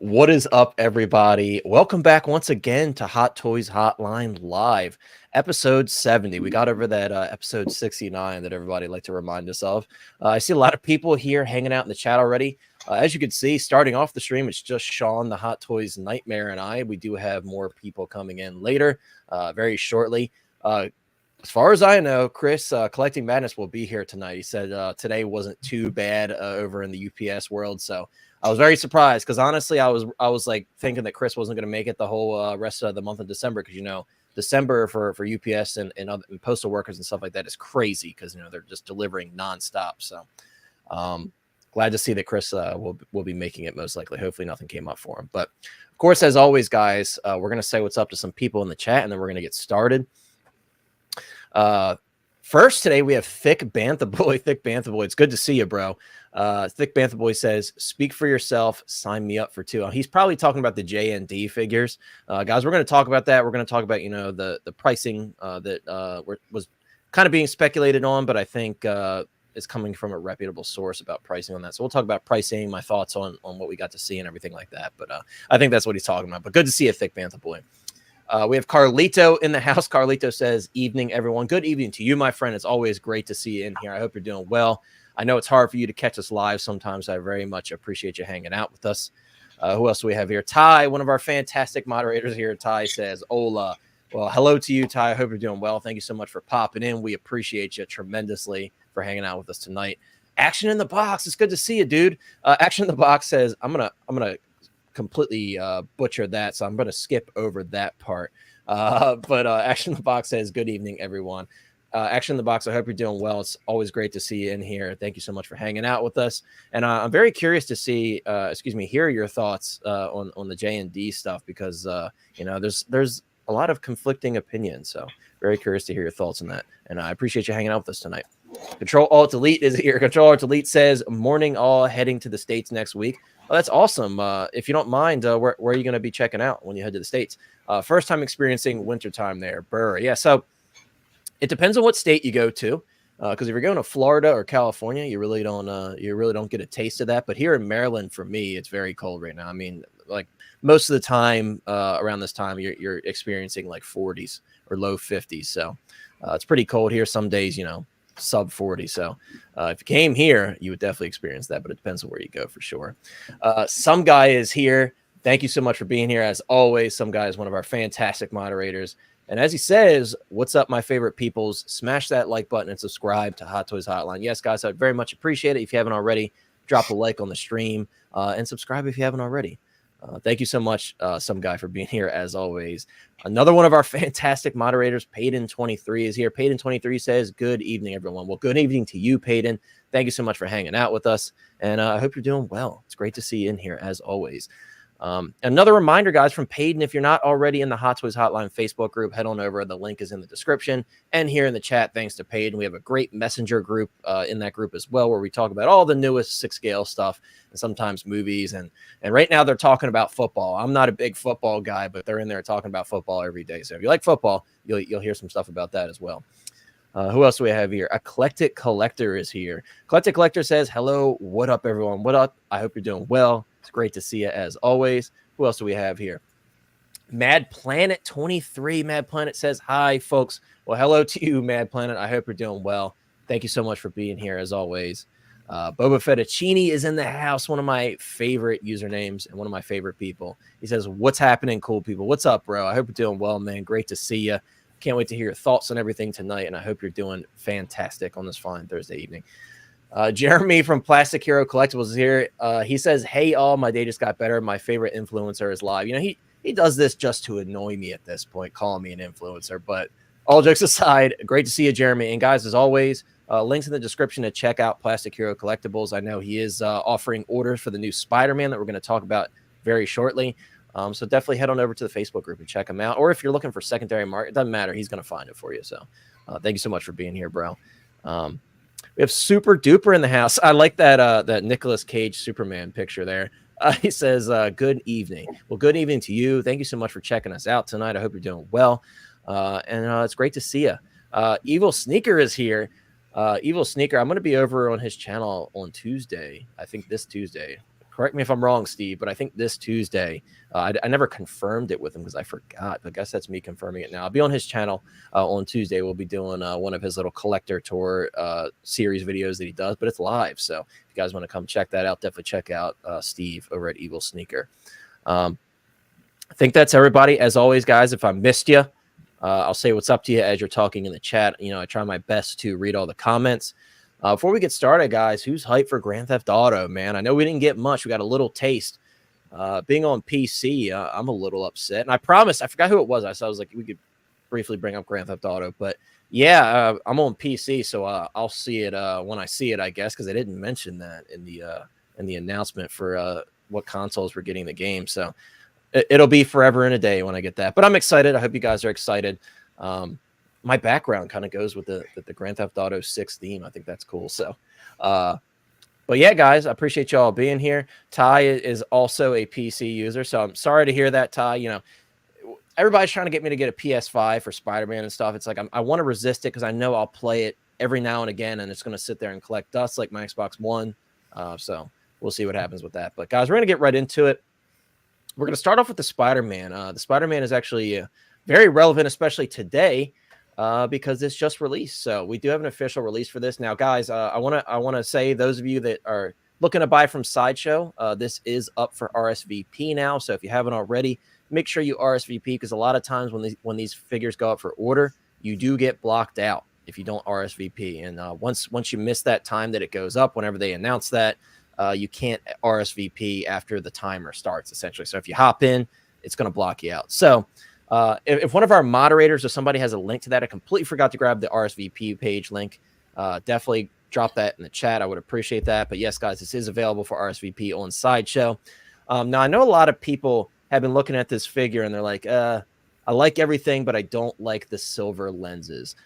What is up, everybody? Welcome back once again to Hot Toys Hotline Live, episode 70. We got over that episode 69 that everybody like to remind us of. I see a lot of people here hanging out in the chat already. As you can see, starting off the stream, it's just Sean, the Hot Toys Nightmare, and I. We do have more people coming in later, very shortly. As far as I know, Chris, Collecting Madness will be here tonight. He said today wasn't too bad over in the UPS world, so I was very surprised because honestly, I was like thinking that Chris wasn't going to make it the whole rest of the month of December because December for UPS and postal workers and stuff like that is crazy because they're just delivering nonstop. So glad to see that Chris will be making it most likely. Hopefully nothing came up for him. But of course, as always, guys, we're gonna say what's up to some people in the chat and then we're gonna get started. First today we have Thick Bantha Boy. Thick Bantha Boy, it's good to see you, bro. Thick Bantha Boy says, "Speak for yourself. Sign me up for two." He's probably talking about the JND figures, guys. We're going to talk about that. We're going to talk about the pricing that was kind of being speculated on, but I think is coming from a reputable source about pricing on that. So we'll talk about pricing, my thoughts on what we got to see and everything like that. But I think that's what he's talking about. But good to see you, Thick Bantha Boy. We have Carlito in the house. Carlito says, "Evening, everyone." Good evening to you, my friend. It's always great to see you in here. I hope you're doing well. I know it's hard for you to catch us live sometimes. I very much appreciate you hanging out with us. Who else do we have here? Ty, one of our fantastic moderators here. Ty says, "Hola." Well, hello to you, Ty. I hope you're doing well. Thank you so much for popping in. We appreciate you tremendously for hanging out with us tonight. Action in the Box. It's good to see you, dude. Action in the Box says, I'm gonna completely butcher that, so I'm going to skip over that part. But Action in the Box says, "Good evening, everyone." Action in the Box, I hope you're doing well. It's always great to see you in here. Thank you so much for hanging out with us. And I'm very curious to see, hear your thoughts on the JND stuff because there's a lot of conflicting opinions. So very curious to hear your thoughts on that. And I appreciate you hanging out with us tonight. Control Alt Delete is here. Control Alt Delete says, "Morning all, heading to the States next week." Oh, that's awesome. If you don't mind, where are you going to be checking out when you head to the States? First time experiencing wintertime there. Burr. Yeah, so it depends on what state you go to. Because if you're going to Florida or California, you really don't get a taste of that. But here in Maryland, for me, it's very cold right now. I mean, like most of the time around this time, you're experiencing like 40s or low 50s. So it's pretty cold here. Some days, sub 40. So if you came here, you would definitely experience that, but it depends on where you go for sure. Some Guy is here. Thank you so much for being here. As always, Some Guy is one of our fantastic moderators. And as he says, "What's up, my favorite peoples? Smash that like button and subscribe to Hot Toys Hotline." Yes, guys, I'd very much appreciate it. If you haven't already, drop a like on the stream and subscribe if you haven't already. Thank you so much, Some Guy, for being here as always. Another one of our fantastic moderators, Payton23, is here. Payton23 says, "Good evening, everyone." Well, good evening to you, Payton. Thank you so much for hanging out with us. And I hope you're doing well. It's great to see you in here as always. Another reminder, guys, from Payton, if you're not already in the Hot Toys Hotline Facebook group, head on over. The link is in the description and here in the chat. Thanks to Payton, we have a great messenger group in that group as well, where we talk about all the newest 6-scale stuff and sometimes movies. And right now they're talking about football. I'm not a big football guy, but they're in there talking about football every day. So if you like football, you'll hear some stuff about that as well. Who else do we have here? Eclectic Collector is here. Eclectic Collector says, "Hello, what up, everyone? What up? I hope you're doing well. It's great to see you as always." Who else do we have here? Mad Planet 23. Mad Planet says, "Hi, folks." Well, hello to you, Mad Planet. I hope you're doing well. Thank you so much for being here as always. Boba Fettuccini is in the house, one of my favorite usernames and one of my favorite people. He says, "What's happening, cool people?" What's up, bro? I hope you're doing well, man. Great to see you. Can't wait to hear your thoughts on everything tonight, and I hope you're doing fantastic on this fine Thursday evening. Jeremy from Plastic Hero Collectibles is here. He says, "Hey, all, my day just got better. My favorite influencer is live." He does this just to annoy me at this point, calling me an influencer. But all jokes aside, great to see you, Jeremy. And guys, as always, links in the description to check out Plastic Hero Collectibles. I know he is offering orders for the new Spider-Man that we're going to talk about very shortly. So definitely head on over to the Facebook group and check him out. Or if you're looking for secondary market, it doesn't matter. He's going to find it for you. So thank you so much for being here, bro. We have Super Duper in the house. I like that Nicolas Cage Superman picture there. He says, "Good evening." Well, good evening to you. Thank you so much for checking us out tonight. I hope you're doing well. And it's great to see you. Evil Sneaker is here. Evil Sneaker, I'm going to be over on his channel on Tuesday. I think this Tuesday. correct me if I'm wrong, Steve, but I think this Tuesday, I never confirmed it with him because I forgot. I guess that's me confirming it now. I'll be on his channel on Tuesday. We'll be doing one of his little collector tour series videos that he does, but it's live. So if you guys want to come check that out, definitely check out Steve over at Evil Sneaker. I think that's everybody. As always, guys, if I missed you, I'll say what's up to you as you're talking in the chat. You know, I try my best to read all the comments. Before we get started, guys, who's hyped for Grand Theft Auto, man? I know we didn't get much. We got a little taste. Being on PC, I'm a little upset. And I promised, I forgot who it was. I was like, we could briefly bring up Grand Theft Auto. But, yeah, I'm on PC, so I'll see it when I see it, I guess, because I didn't mention that in the announcement for what consoles we're getting the game. So it'll be forever and a day when I get that. But I'm excited. I hope you guys are excited. My background kind of goes with the Grand Theft Auto 6 theme. I think that's cool. So, but yeah, guys, I appreciate y'all being here. Ty is also a PC user, so I'm sorry to hear that, Ty. You know, everybody's trying to get me to get a PS5 for Spider-Man and stuff. It's like I want to resist it because I know I'll play it every now and again, and it's going to sit there and collect dust like my Xbox One. So we'll see what happens with that. But guys, we're going to get right into it. We're going to start off with the Spider-Man. The Spider-Man is actually very relevant, especially today. Because it's just released. So we do have an official release for this. Now, guys, I want to say those of you that are looking to buy from Sideshow, this is up for RSVP now. So if you haven't already, make sure you RSVP because a lot of times when these figures go up for order, you do get blocked out if you don't RSVP. And once you miss that time that it goes up, whenever they announce that, you can't RSVP after the timer starts, essentially. So if you hop in, it's going to block you out. So if one of our moderators or somebody has a link to that, I completely forgot to grab the RSVP page link. Definitely drop that in the chat. I would appreciate that. But yes, guys, this is available for RSVP on Sideshow. Now, I know a lot of people have been looking at this figure and they're like, I like everything, but I don't like the silver lenses.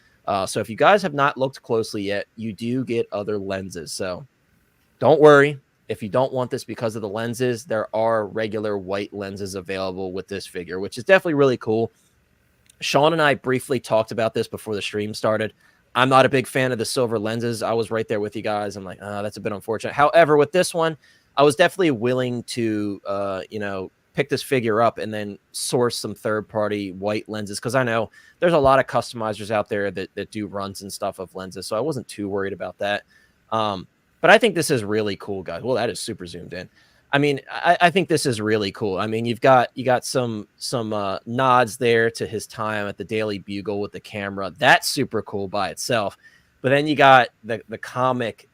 So if you guys have not looked closely yet, you do get other lenses. So don't worry. If you don't want this because of the lenses, there are regular white lenses available with this figure, which is definitely really cool. Sean and I briefly talked about this before the stream started. I'm not a big fan of the silver lenses. I was right there with you guys. I'm like, that's a bit unfortunate. However, with this one, I was definitely willing to, pick this figure up and then source some third-party white lenses because I know there's a lot of customizers out there that do runs and stuff of lenses, so I wasn't too worried about that. But I think this is really cool, guys. Well, that is super zoomed in. I mean, I think this is really cool. I mean, you got some nods there to his time at the Daily Bugle with the camera. That's super cool by itself. But then you got the comic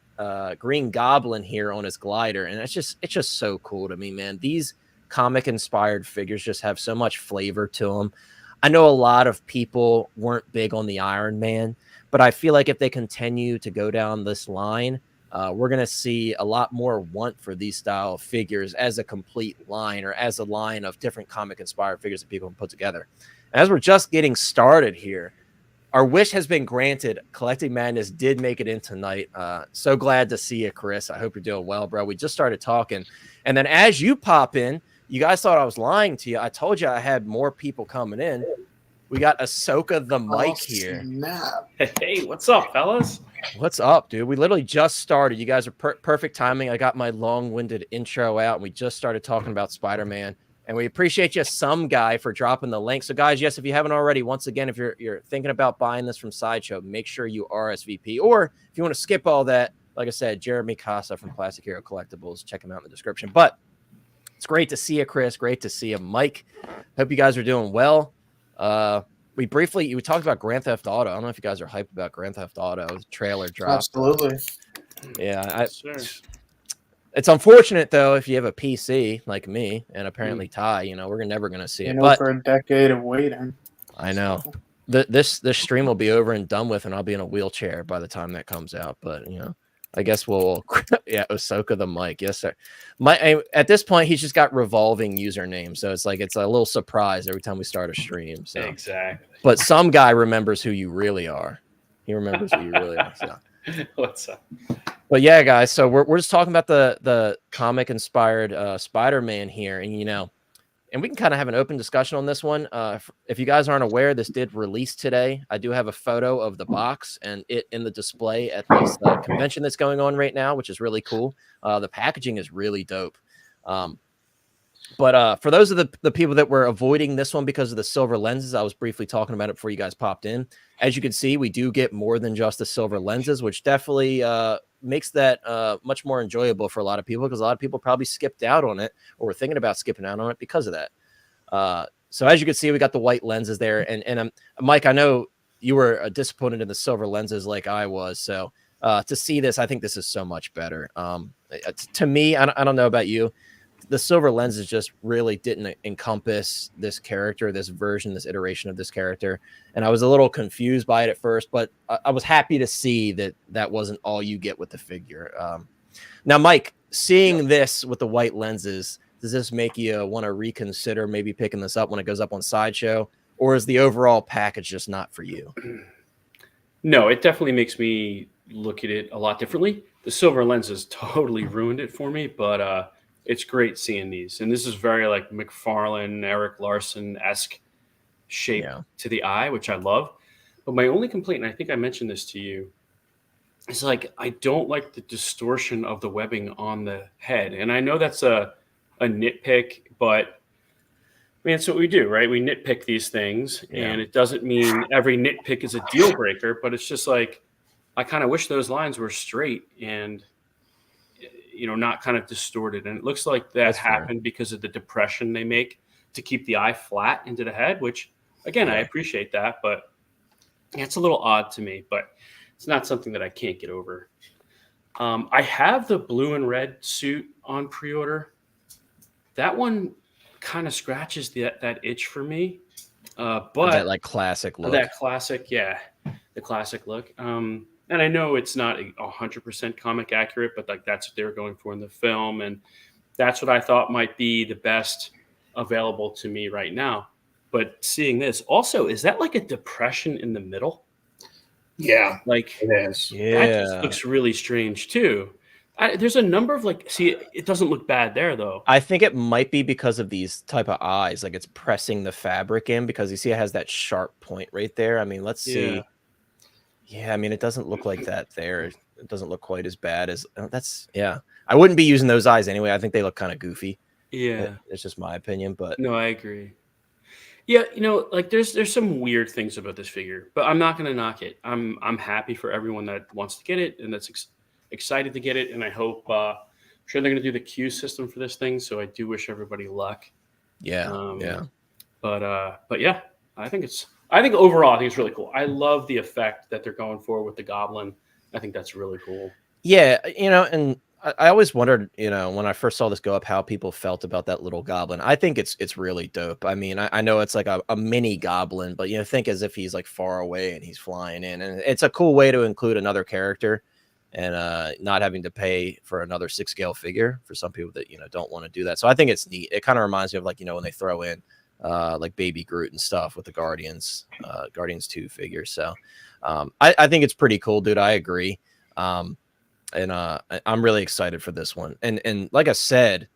Green Goblin here on his glider, and it's just so cool to me, man. These comic-inspired figures just have so much flavor to them. I know a lot of people weren't big on the Iron Man, but I feel like if they continue to go down this line, we're going to see a lot more want for these style of figures as a complete line or as a line of different comic-inspired figures that people can put together. As we're just getting started here, our wish has been granted. Collecting Madness did make it in tonight. So glad to see you, Chris. I hope you're doing well, bro. We just started talking. And then as you pop in, you guys thought I was lying to you. I told you I had more people coming in. We got Ahsoka the Mike here. Snap. Hey, what's up, fellas? What's up, dude? We literally just started. You guys are perfect timing. I got my long-winded intro out, and we just started talking about Spider-Man. And we appreciate you, some guy, for dropping the link. So, guys, yes, if you haven't already, once again, if you're thinking about buying this from Sideshow, make sure you RSVP. Or if you want to skip all that, like I said, Jeremy Casa from Classic Hero Collectibles. Check him out in the description. But it's great to see you, Chris. Great to see you, Mike. Hope you guys are doing well. We talked about Grand Theft Auto. I don't know if you guys are hyped about Grand Theft Auto. The trailer dropped. Absolutely. Yeah. Sure. It's unfortunate, though, if you have a PC like me and apparently Ty, we're never going to see it. But for a decade of waiting. I know. This stream will be over and done with, and I'll be in a wheelchair by the time that comes out. But, I guess we'll yeah, Ahsoka the Mike. Yes, sir. At this point, he's just got revolving usernames. So it's a little surprise every time we start a stream. So Exactly. But some guy remembers who you really are. He remembers who you really are. So. What's up? But yeah, guys, so we're just talking about the comic inspired Spider-Man here, and we can kind of have an open discussion on this one. If you guys aren't aware, this did release today. I do have a photo of the box and it in the display at this convention that's going on right now, which is really cool. The packaging is really dope. But for those of the people that were avoiding this one because of the silver lenses, I was briefly talking about it before you guys popped in. As you can see, we do get more than just the silver lenses, which definitely makes that much more enjoyable for a lot of people, because a lot of people probably skipped out on it or were thinking about skipping out on it because of that. So as you can see, we got the white lenses there. And Mike, I know you were disappointed in the silver lenses like I was. So to see this, I think this is so much better. To me, I don't know about you, the silver lenses just really didn't encompass this character, this version, this iteration of this character. And I was a little confused by it at first, but I was happy to see that that wasn't all you get with the figure. Now, Mike, seeing this with the white lenses, does this make you want to reconsider maybe picking this up when it goes up on Sideshow? Or is the overall package just not for you? No, it definitely makes me look at it a lot differently. The silver lenses totally ruined it for me, but it's great seeing these. And this is very like McFarlane, Eric Larson-esque shape to the eye, which I love. But my only complaint, and I think I mentioned this to you, is like I don't like the distortion of the webbing on the head. And I know that's a nitpick, but I mean, it's what we do, right? We nitpick these things, and it doesn't mean every nitpick is a deal breaker, but it's just like, I kind of wish those lines were straight and, not kind of distorted. And it looks like that happened because of the depression they make to keep the eye flat into the head, which, again, I appreciate that, but it's a little odd to me, but it's not something that I can't get over. I have the blue and red suit on pre-order. That one kind of scratches that itch for me, but that like classic look. The classic look. And I know it's not 100% comic accurate, but like that's what they were going for in the film, and that's what I thought might be the best available to me right now. But seeing this, also, is that like a depression in the middle? Yeah, like it is. That just looks really strange too. There's a number of it doesn't look bad there though. I think it might be because of these type of eyes, like it's pressing the fabric in, because you see it has that sharp point right there. I mean, let's see. Yeah, I mean, it doesn't look like that there. It doesn't look quite as bad as I wouldn't be using those eyes anyway. I think they look kind of goofy. Yeah, it's just my opinion, but no, I agree. Yeah, like there's some weird things about this figure, but I'm not gonna knock it. I'm happy for everyone that wants to get it and that's excited to get it, and I hope I'm sure they're gonna do the queue system for this thing. So I do wish everybody luck. But yeah, I think overall, I think it's really cool. I love the effect that they're going for with the goblin. I think that's really cool. Yeah, and I always wondered, when I first saw this go up, how people felt about that little goblin. I think it's really dope. I mean, I know it's like a mini goblin, but think as if he's like far away and he's flying in, and it's a cool way to include another character and not having to pay for another 6-scale figure for some people that don't want to do that. So I think it's neat. It kind of reminds me of like when they throw in like Baby Groot and stuff with the Guardians 2 figures. So I think it's pretty cool, dude. I agree. And I'm really excited for this one. And like I said,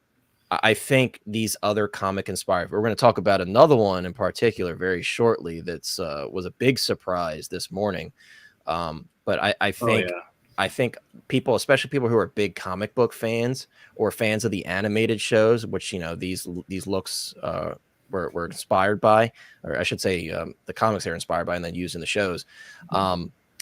I think these other comic inspired, we're going to talk about another one in particular very shortly. That's was a big surprise this morning. But I think people, especially people who are big comic book fans or fans of the animated shows, which, these looks were inspired by, or I should say the comics they're inspired by and then used in the shows.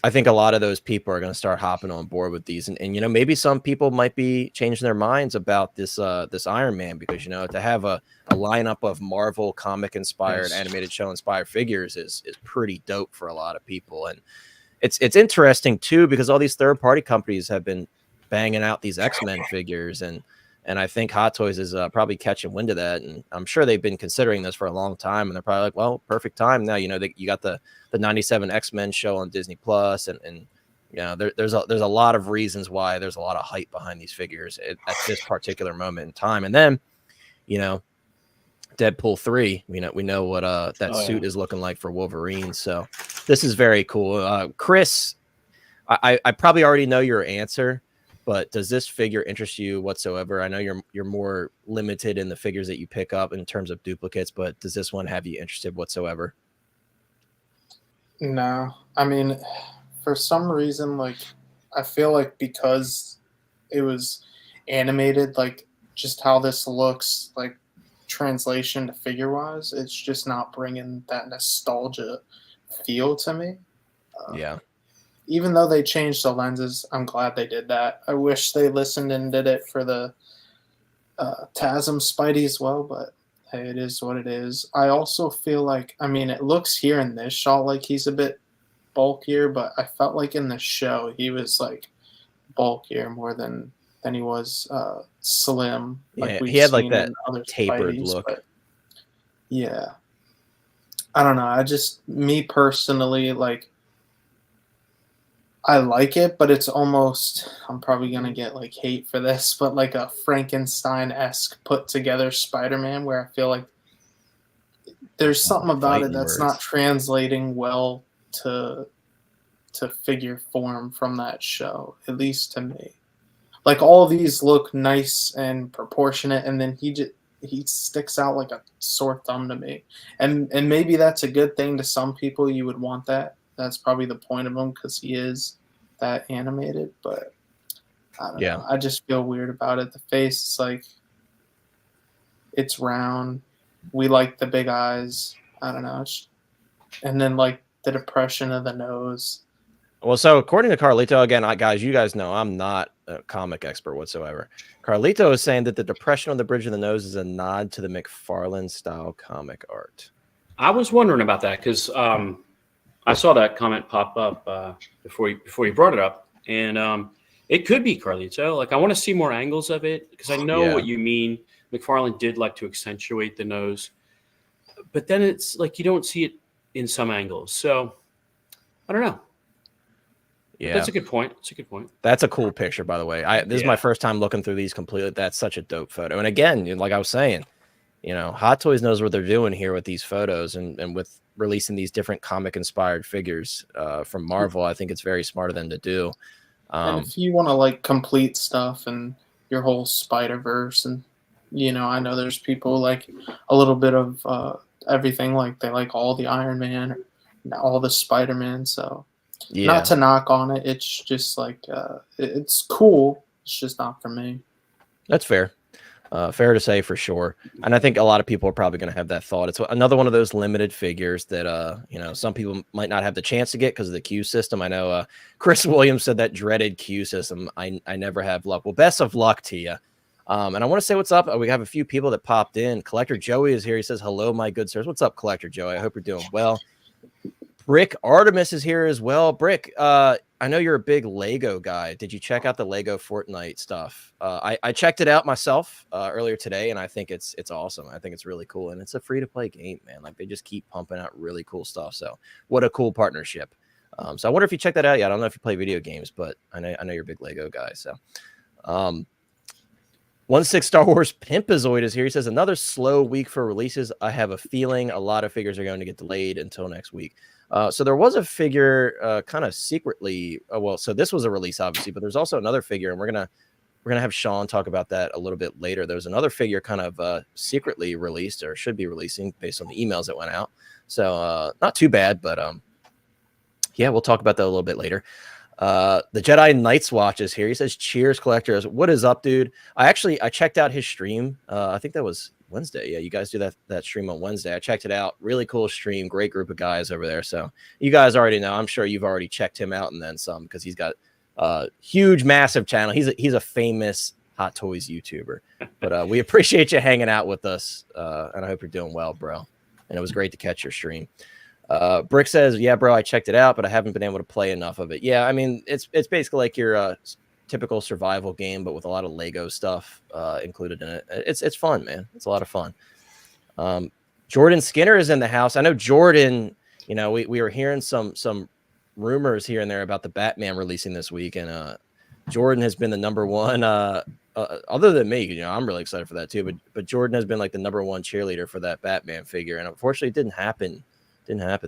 I think a lot of those people are going to start hopping on board with these, and maybe some people might be changing their minds about this Iron Man, because to have a lineup of Marvel comic inspired animated show inspired figures is pretty dope for a lot of people. And it's interesting too, because all these third party companies have been banging out these X-Men figures, and I think Hot Toys is probably catching wind of that, and I'm sure they've been considering this for a long time, and they're probably like, well, perfect time now. You got the 97 X-Men show on Disney Plus, and there's a lot of reasons why there's a lot of hype behind these figures at this particular moment in time. And then Deadpool 3, we know what that suit is looking like for Wolverine. So this is very cool. Chris, I probably already know your answer, but does this figure interest you whatsoever? I know you're more limited in the figures that you pick up in terms of duplicates, but does this one have you interested whatsoever? No, I mean, for some reason, like I feel like because it was animated, like just how this looks like translation to figure wise, it's just not bringing that nostalgia feel to me. Yeah. Even though they changed the lenses, I'm glad they did that. I wish they listened and did it for the TASM Spidey as well, but hey, it is what it is. I also feel like, I mean, it looks here in this shot like he's a bit bulkier, but I felt like in the show he was like bulkier more than he was slim. Like Yeah, we've he had like seen that in other tapered Spideys, look. but yeah, I don't know. I just, me personally, like, I like it, but it's almost, I'm probably going to get like hate for this, but like a Frankenstein-esque put together Spider-Man where I feel like there's something about it Fighting that's words. not translating well to figure form from that show, at least to me. Like all of these look nice and proportionate, and then he sticks out like a sore thumb to me. And maybe that's a good thing to some people. You would want that. That's probably the point of him because he is that animated. But I don't know. I just feel weird about it. The face is like, it's round. We like the big eyes. I don't know. And then like the depression of the nose. Well, so according to Carlito, again, guys, you guys know I'm not a comic expert whatsoever. Carlito is saying that the depression on the bridge of the nose is a nod to the McFarlane style comic art. I was wondering about that because I saw that comment pop up before you brought it up, and it could be Carlito. Like I want to see more angles of it because I know what you mean. McFarlane did like to accentuate the nose, but then it's like you don't see it in some angles. So I don't know. Yeah, that's a good point. It's a good point. That's a cool picture, by the way. This is my first time looking through these completely. That's such a dope photo. And again, like I was saying, you know, Hot Toys knows what they're doing here with these photos and with releasing these different comic inspired figures from Marvel. I think it's very smart of them to do. And if you want to like complete stuff and your whole Spider-Verse, and you know, I know there's people like a little bit of everything. Like they like all the Iron Man, all the Spider-Man. So. Yeah. Not to knock on it. It's just like it's cool. It's just not for me. That's fair. Fair to say for sure. And I think a lot of people are probably going to have that thought. It's another one of those limited figures that, you know, some people might not have the chance to get because of the queue system. I know Chris Williams said that dreaded queue system. I never have luck. Well, best of luck to you. And I want to say what's up. We have a few people that popped in. Collector Joey is here. He says, hello, my good sirs. What's up, Collector Joey? I hope you're doing well. Brick Artemis is here as well. Brick, I know you're a big Lego guy. Did you check out the Lego Fortnite stuff? I checked it out myself earlier today, and I think it's awesome. I think it's really cool, and it's a free-to-play game, man. Like they just keep pumping out really cool stuff. So what a cool partnership. So I wonder if you checked that out yet. I don't know if you play video games, but I know you're a big Lego guy. So 16 Star Wars Pimpazoid is here. He says another slow week for releases. I have a feeling a lot of figures are going to get delayed until next week. So there was a figure kind of secretly. Well, so this was a release, obviously, but there's also another figure, and we're gonna have Sean talk about that a little bit later. There's another figure kind of secretly released, or should be releasing based on the emails that went out. So not too bad, but yeah, we'll talk about that a little bit later. The Jedi Night's Watch is here. He says, cheers, collectors. What is up, dude? I checked out his stream. I think that was Wednesday. Yeah, you guys do that stream on Wednesday. I checked it out. Really cool stream. Great group of guys over there. So you guys already know. I'm sure you've already checked him out and then some because he's got a huge, massive channel. He's a famous Hot Toys YouTuber. But we appreciate you hanging out with us, and I hope you're doing well, bro. And it was great to catch your stream. Brick says, yeah, bro, I checked it out, but I haven't been able to play enough of it. Yeah, I mean, it's basically like your typical survival game, but with a lot of Lego stuff included in it. It's fun, man. It's a lot of fun. Jordan Skinner is in the house. I know Jordan, you know, we were hearing some rumors here and there about the Batman releasing this week, and Jordan has been the number one, other than me, you know, I'm really excited for that too, but Jordan has been like the number one cheerleader for that Batman figure, and unfortunately it didn't happen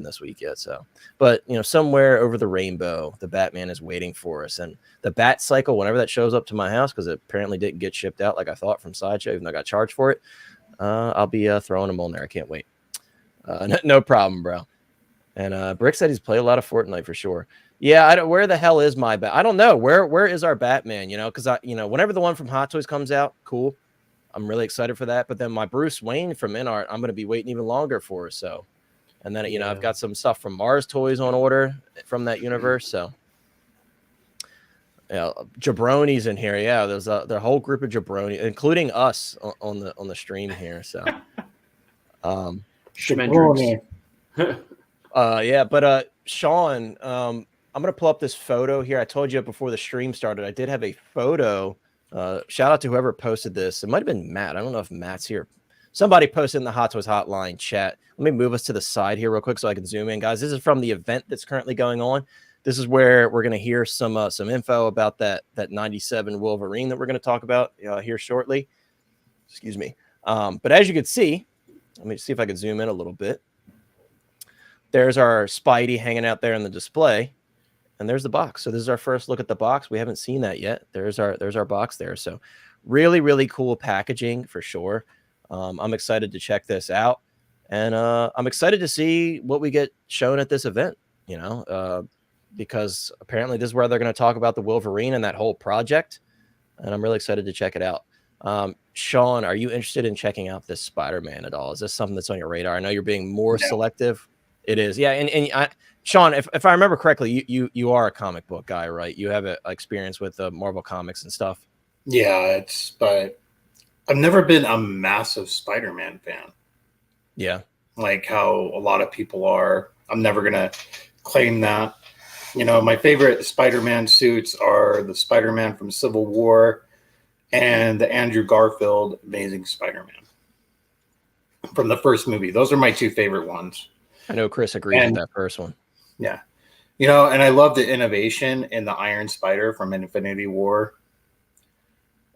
this week yet. So, but you know, somewhere over the rainbow, the Batman is waiting for us. And the Bat Cycle, whenever that shows up to my house, because it apparently didn't get shipped out like I thought from Sideshow, even though I got charged for it, I'll be throwing them on there. I can't wait. No problem, bro. And Brick said he's played a lot of Fortnite for sure. Yeah, where the hell is my Bat? I don't know. Where is our Batman? You know, because whenever the one from Hot Toys comes out, cool. I'm really excited for that. But then my Bruce Wayne from Inart, I'm going to be waiting even longer for. So, and then, you know, I've got some stuff from Mars Toys on order from that universe. So, yeah, jabronis in here. Yeah, there's a whole group of jabroni, including us on the stream here. So, Schmendrix. Yeah, but Sean, I'm gonna pull up this photo here. I told you before the stream started, I did have a photo. Shout out to whoever posted this. It might have been Matt. I don't know if Matt's here. Somebody posted in the Hot Toys Hotline chat. Let me move us to the side here real quick so I can zoom in, guys. This is from the event that's currently going on. This is where we're gonna hear some info about that 97 Wolverine that we're gonna talk about here shortly. Excuse me. But as you can see, let me see if I can zoom in a little bit. There's our Spidey hanging out there in the display, and there's the box. So this is our first look at the box. We haven't seen that yet. There's our box there. So really, really cool packaging for sure. I'm excited to check this out, and I'm excited to see what we get shown at this event. You know, because apparently this is where they're going to talk about the Wolverine and that whole project, and I'm really excited to check it out. Sean, are you interested in checking out this Spider-Man at all? Is this something that's on your radar? I know you're being more selective. It is, yeah. And Sean, if I remember correctly, you are a comic book guy, right? You have a experience with Marvel comics and stuff. Yeah, but I've never been a massive Spider-Man fan. Yeah, like how a lot of people are. I'm never gonna claim that. You know, my favorite Spider-Man suits are the Spider-Man from Civil War and the Andrew Garfield Amazing Spider-Man from the first movie. Those are my two favorite ones. I know Chris agrees with that first one. Yeah. You know, and I love the innovation in the Iron Spider from Infinity War.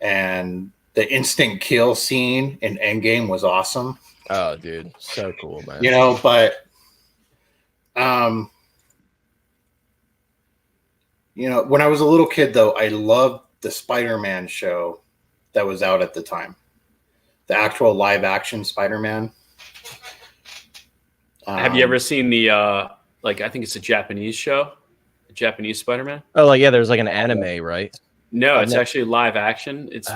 And the instant kill scene in Endgame was awesome. Oh, dude. So cool, man. You know, but you know, when I was a little kid though, I loved the Spider-Man show that was out at the time. The actual live action Spider-Man. Have you ever seen the like I think it's a Japanese show, a Japanese Spider-Man? Oh, like yeah, there's like an anime, right? No, it's actually live action. It's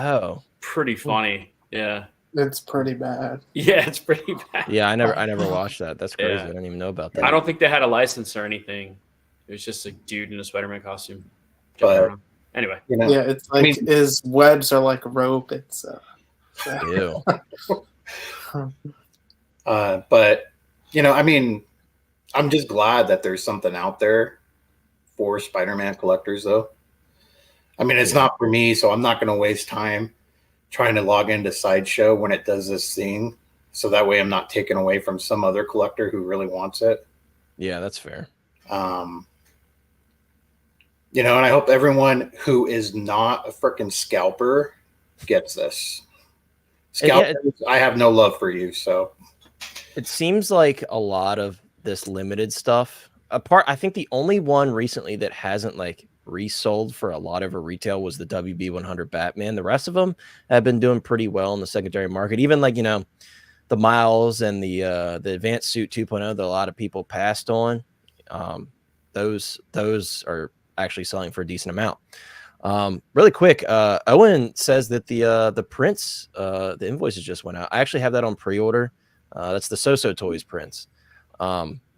pretty funny. Yeah. It's pretty bad. Yeah, it's pretty bad. Yeah, I never watched that. That's crazy. Yeah. I didn't even know about that. I don't think they had a license or anything. It was just a dude in a Spider-Man costume. But anyway. You know, yeah, it's like his webs are like rope. It's ew. But you know, I mean, I'm just glad that there's something out there for Spider-Man collectors, though. I mean, it's not for me, so I'm not going to waste time trying to log into Sideshow when it does this thing. So that way I'm not taken away from some other collector who really wants it. Yeah, that's fair. You know, and I hope everyone who is not a freaking scalper gets this. Scalpers, I have no love for you, so. It seems like a lot of this limited stuff. I think the only one recently that hasn't like resold for a lot of retail was the WB 100 Batman. The rest of them have been doing pretty well in the secondary market. Even like, you know, the Miles and the Advanced Suit 2.0 that a lot of people passed on. Those are actually selling for a decent amount. Really quick, Owen says that the prints, the invoices just went out. I actually have that on pre-order. That's the So Toys prints.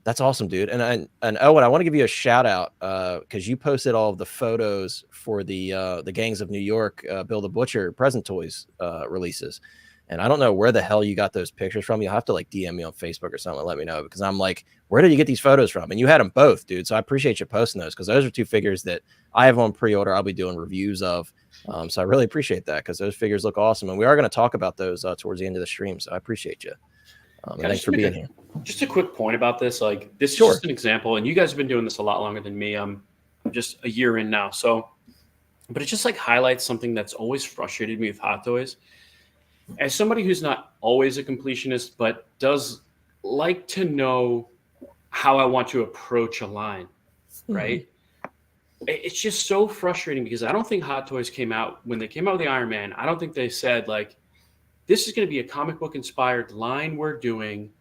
That's awesome, dude. And Owen, I want to give you a shout out because you posted all of the photos for the Gangs of New York Bill the Butcher Present Toys releases. And I don't know where the hell you got those pictures from. You'll have to like DM me on Facebook or something and let me know, because I'm like, where did you get these photos from? And you had them both, dude. So I appreciate you posting those, because those are two figures that I have on pre-order. I'll be doing reviews of. So I really appreciate that, because those figures look awesome. And we are going to talk about those towards the end of the stream. So I appreciate you. Thanks for being here. Just a quick point about this. Like, this is just an example, and you guys have been doing this a lot longer than me. I'm just a year in now. So, but it just like highlights something that's always frustrated me with Hot Toys. As somebody who's not always a completionist, but does like to know how I want to approach a line, right? It's just so frustrating, because I don't think Hot Toys came out, when they came out with the Iron Man, I don't think they said like, this is going to be a comic book inspired line we're doing,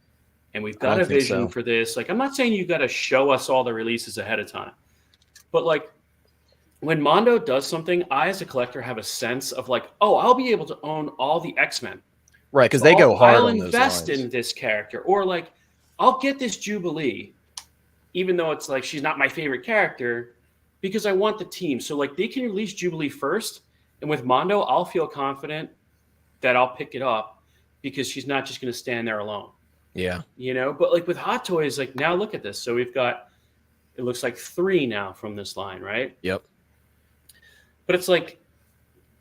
and we've got a vision for this. Like, I'm not saying you got to show us all the releases ahead of time, but like, when Mondo does something, I as a collector have a sense of like, oh, I'll be able to own all the X-Men. Right, because So they go hard I'll on those invest lines. in this character, or like I'll get this Jubilee, even though it's like she's not my favorite character, because I want the team. So like they can release Jubilee first, and with Mondo, I'll feel confident that I'll pick it up because she's not just going to stand there alone. Yeah. You know, but like with Hot Toys, like now look at this. So we've got, it looks like 3 now from this line, right? Yep. But it's like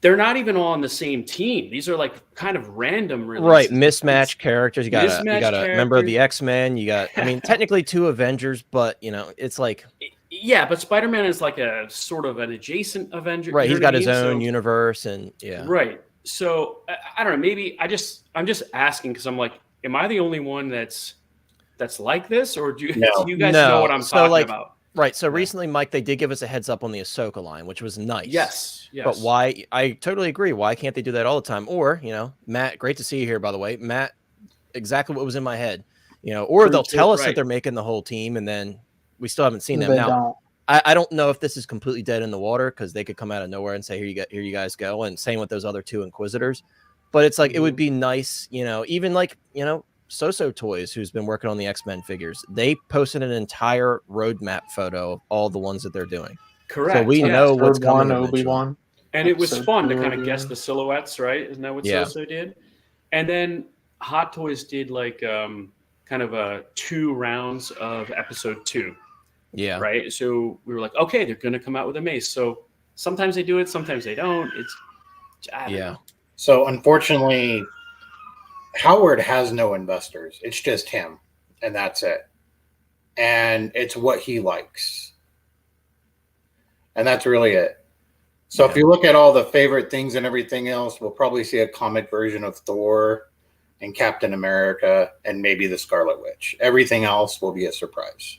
they're not even all on the same team. These are like kind of random releases. Right, mismatched characters. You got a member of the characters. X-Men. You got, I mean, technically 2 Avengers, but you know, it's like, yeah, but Spider-Man is like a sort of an adjacent Avenger. right. You know He's got what I his mean? own So- universe, and yeah, Right. So I don't know. Maybe I'm just asking because I'm like, am I the only one that's like this, or do you guys know what I'm talking about? Right. So recently, Mike, they did give us a heads up on the Ahsoka line, which was nice. Yes. But why? I totally agree. Why can't they do that all the time? Or, you know, Matt, great to see you here, by the way. Matt, exactly what was in my head. You know, or they'll tell us that they're making the whole team, and then we still haven't seen them. Now, I don't know if this is completely dead in the water because they could come out of nowhere and say, here you guys go. And same with those other 2 Inquisitors. But it's like, it would be nice, you know, even like, you know, So Toys, who's been working on the X-Men figures, they posted an entire roadmap photo of all the ones that they're doing. Correct. So we know what's coming. Obi-Wan. And it was fun to kind of guess the silhouettes, right? Isn't that what So did? And then Hot Toys did like kind of a 2 rounds of episode 2. Yeah. Right. So we were like, okay, they're going to come out with a mace. So sometimes they do it, sometimes they don't. I don't know. So unfortunately, Howard has no investors. It's just him, and that's it. And it's what he likes. And that's really it. So if you look at all the favorite things and everything else, we'll probably see a comic version of Thor and Captain America and maybe the Scarlet Witch. Everything else will be a surprise.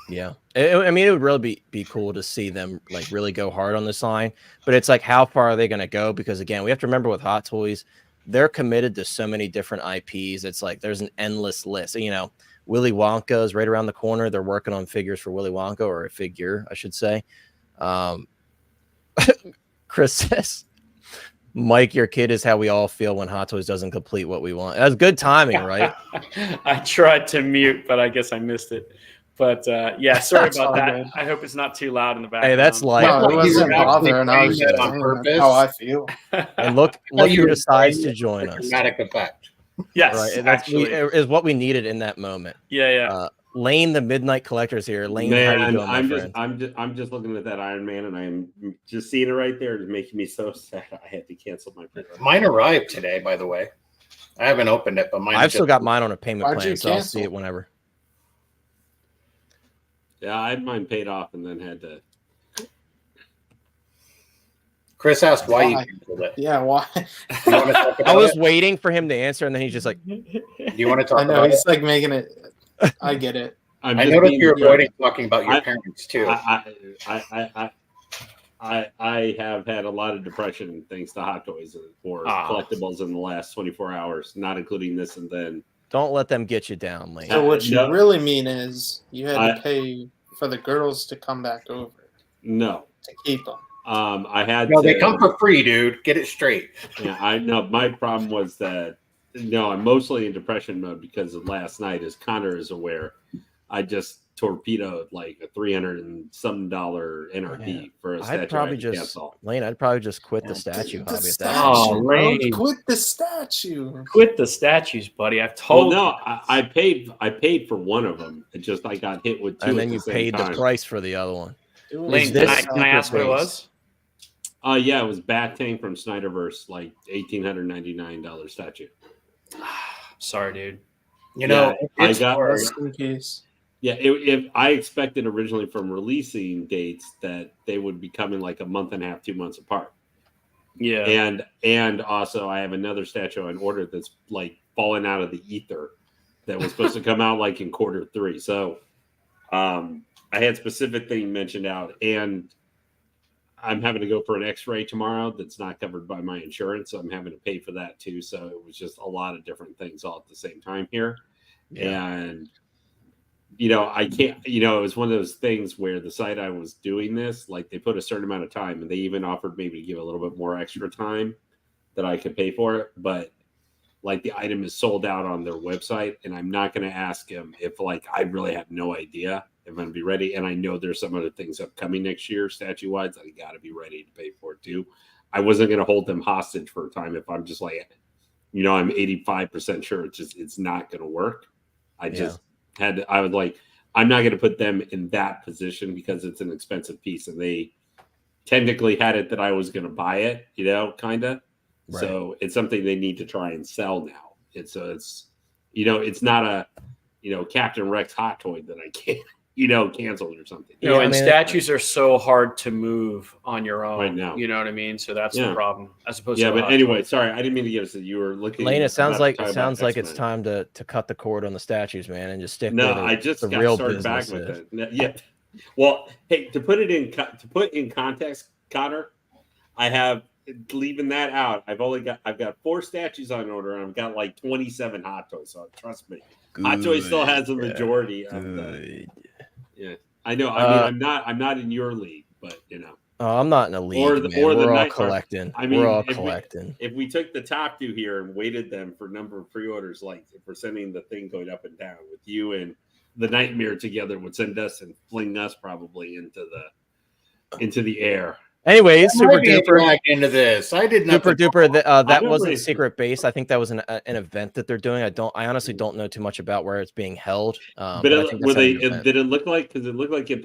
Yeah. I mean, it would really be cool to see them like really go hard on this line, but it's like, how far are they going to go? Because again, we have to remember with Hot Toys, they're committed to so many different IPs. It's like, there's an endless list. You know, Willy Wonka is right around the corner. They're working on figures for Willy Wonka, or a figure, I should say. Chris says, Mike, your kid is how we all feel when Hot Toys doesn't complete what we want. That's good timing, right? I tried to mute, but I guess I missed it. But yeah, sorry about that. Good. I hope it's not too loud in the background. Hey, that's like, no, it wasn't bothering. I was just on purpose. How I feel. And look who decides to join us. Dramatic effect. Yes, right. That's is what we needed in that moment. Yeah. Lane, the Midnight Collector's here. Lane, man, how you doing, I'm just looking at that Iron Man, and I'm just seeing it right there. It's making me so sad. I had to cancel my pre-order. Mine arrived today, by the way. I haven't opened it, but I've still got mine on a payment plan, so I'll see it whenever. Yeah, I had mine paid off and then had to. Chris asked why you canceled it. Yeah, why? I was waiting for him to answer, and then he's just like, "Do you want to talk?" I know about he's like making it. I get it. I noticed you're avoiding talking about your parents too. I have had a lot of depression thanks to Hot Toys or collectibles in the last 24 hours, not including this and then. Don't let them get you down, Lane. So what you really mean is you had to pay for the girls to come back over. No. To keep them. I had no, they come for free, dude. Get it straight. Yeah, I know. My problem was that I'm mostly in depression mode because of last night, as Connor is aware. I just torpedoed like a $300 and some NRP for a statue. I'd probably just quit the statue hobby. Lane, quit the statue. Quit the statues, buddy. I've told you. I paid for one of them. It just I got hit with 2. And then you paid the price for the other one. Lane, can I ask what it was? Yeah, it was Bat Tank from Snyderverse, like $1,899 statue. Sorry, dude. You know, I got in case. Yeah, if I expected originally from releasing dates that they would be coming like a month and a half, 2 months apart. Yeah, and also I have another statue on order that's like falling out of the ether that was supposed to come out like in Q3. So, I had specific thing mentioned out, and I'm having to go for an X-ray tomorrow that's not covered by my insurance, so I'm having to pay for that too. So it was just a lot of different things all at the same time here, and I can't, it was one of those things where the site I was doing this, like they put a certain amount of time and they even offered maybe to give a little bit more extra time that I could pay for it. But like the item is sold out on their website and I'm not going to ask him if like, I really have no idea if I'm going to be ready. And I know there's some other things upcoming next year, statue wise, that I got to be ready to pay for it too. I wasn't going to hold them hostage for a time if I'm just like, I'm 85% sure it's not going to work. I just I was like, I'm not going to put them in that position because it's an expensive piece and they technically had it that I was going to buy it, kind of. Right. So it's something they need to try and sell now. It's not a, Captain Rex hot toy that I can't, canceled or something. And statues are so hard to move on your own right now. You know what I mean? So that's the problem. As opposed to but anyway, sorry, I didn't mean to get us. You were looking. Lane, it sounds like it's time to cut the cord on the statues, man, and just stick. No, with I just the got real started back with it. Yeah. Well, hey, to put in context, Connor, I have leaving that out. I've got 4 statues on order, and I've got like 27 hot toys. So trust me, hot toys still has the majority of the. Yeah, I know. I mean, I'm not in your league, but Oh, I'm not in a league. We're all collecting. We're all collecting. If we took the top 2 here and weighted them for number of pre-orders, like if we're sending the thing going up and down with you and the Nightmare together would send us and fling us probably into the air. Anyways, super duper back into this. I did not. Super duper. That wasn't Secret Base. I think that was an event that they're doing. I honestly don't know too much about where it's being held. But did it look like? Because it looked like in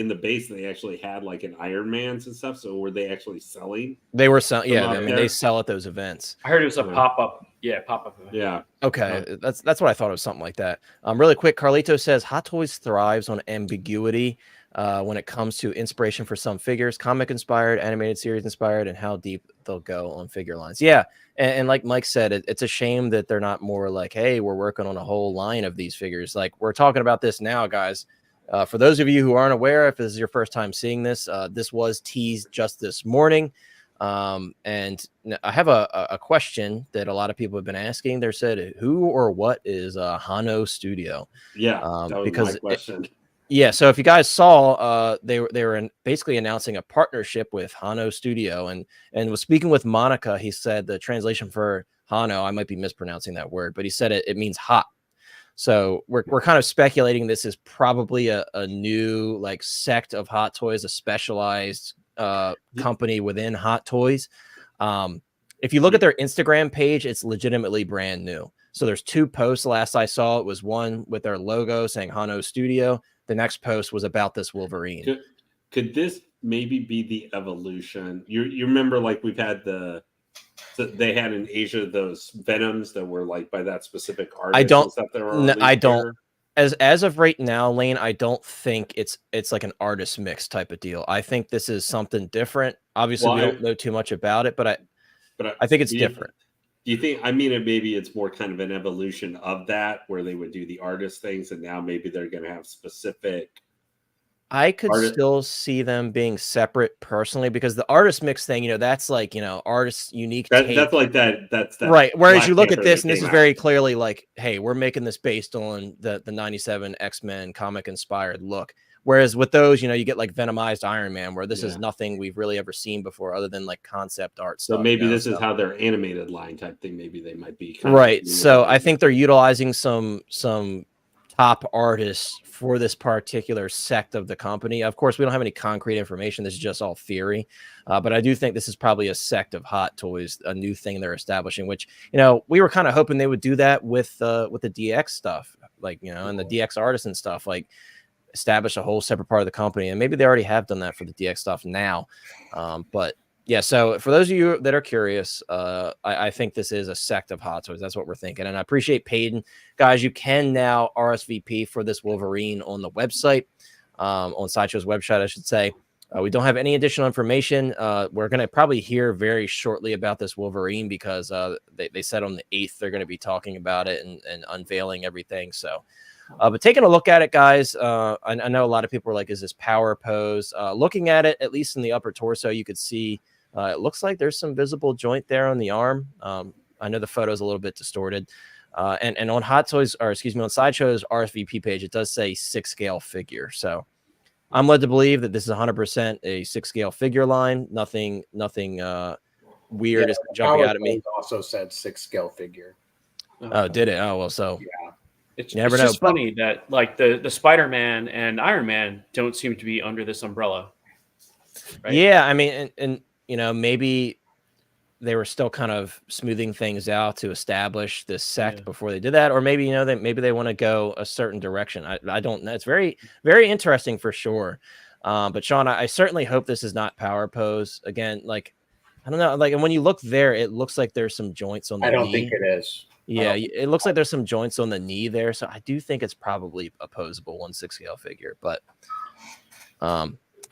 the base they actually had like an Iron Man's and stuff. So were they actually selling? They were selling. Yeah, I mean they sell at those events. I heard it was a pop up. Yeah, pop up event. Yeah. Okay, that's what I thought it was, something like that. Really quick, Carlito says Hot Toys thrives on ambiguity. When it comes to inspiration for some figures, comic inspired, animated series inspired, and how deep they'll go on figure lines. Yeah. And like Mike said, it's a shame that they're not more like, hey, we're working on a whole line of these figures. Like we're talking about this now, guys. For those of you who aren't aware, if this is your first time seeing this, this was teased just this morning. And I have a question that a lot of people have been asking. They said, who or what is Hano Studio? Yeah, that was because my question. Yeah, so if you guys saw, they were basically announcing a partnership with Hano Studio, and was speaking with Monica. He said the translation for Hano, I might be mispronouncing that word, but he said it means hot. So we're kind of speculating this is probably a new like sect of Hot Toys, a specialized company within Hot Toys. If you look at their Instagram page, it's legitimately brand new. So there's 2 posts. Last I saw, it was one with their logo saying Hano Studio. The next post was about this Wolverine. Could this maybe be the evolution? You remember, like we've had they had in Asia those Venoms that were like by that specific artist. I don't. And stuff that were I don't. As of right now, Lane, I don't think it's like an artist mix type of deal. I think this is something different. Obviously, we don't know too much about it, but I think it's different. Do you think? I mean, maybe it's more kind of an evolution of that, where they would do the artist things, and now maybe they're going to have specific. I could still see them being separate personally, because the artist mix thing, that's like artist unique. That's like that. That's right. Whereas you look at this, and this is very clearly like, hey, we're making this based on the '97 X-Men comic inspired look. Whereas with those, you get like Venomized Iron Man, where this is nothing we've really ever seen before other than like concept art stuff. So maybe this is how their animated line type thing, maybe they might be. Right. So I think they're utilizing some top artists for this particular sect of the company. Of course, we don't have any concrete information. This is just all theory. But I do think this is probably a sect of Hot Toys, a new thing they're establishing, which, we were kind of hoping they would do that with the DX stuff, like, and the DX artists and stuff, like, establish a whole separate part of the company, and maybe they already have done that for the DX stuff now. But yeah, so for those of you that are curious, I think this is a sect of Hot Toys. That's what we're thinking. And I appreciate Payton. Guys, you can now RSVP for this Wolverine on the website, on Sideshow's website, I should say. We don't have any additional information. We're going to probably hear very shortly about this Wolverine, because they said on the 8th they're going to be talking about it and unveiling everything. So but taking a look at it, guys, I know a lot of people are like, is this power pose? Looking at it, at least in the upper torso, you could see it looks like there's some visible joint there on the arm. I know the photo is a little bit distorted. And on Hot Toys, or excuse me, on Sideshow's RSVP page, it does say 6 scale figure. So I'm led to believe that this is 100% a 6 scale figure line. Nothing weird is jumping out at me. Also said 6 scale figure. Oh, did it? Oh, well, so yeah. It's never know. just funny that like the Spider-Man and Iron Man don't seem to be under this umbrella. Right? Yeah, I mean, and you know, maybe they were still kind of smoothing things out to establish this sect before they did that, or maybe, you know, maybe they want to go a certain direction. I don't know. It's very, very interesting for sure. But Sean, I certainly hope this is not power pose again. Like, I don't know. Like, and when you look there, it looks like there's some joints on the knee. I don't think it is. Yeah, it looks like there's some joints on the knee there. So I do think it's probably a posable 1/6 scale figure, but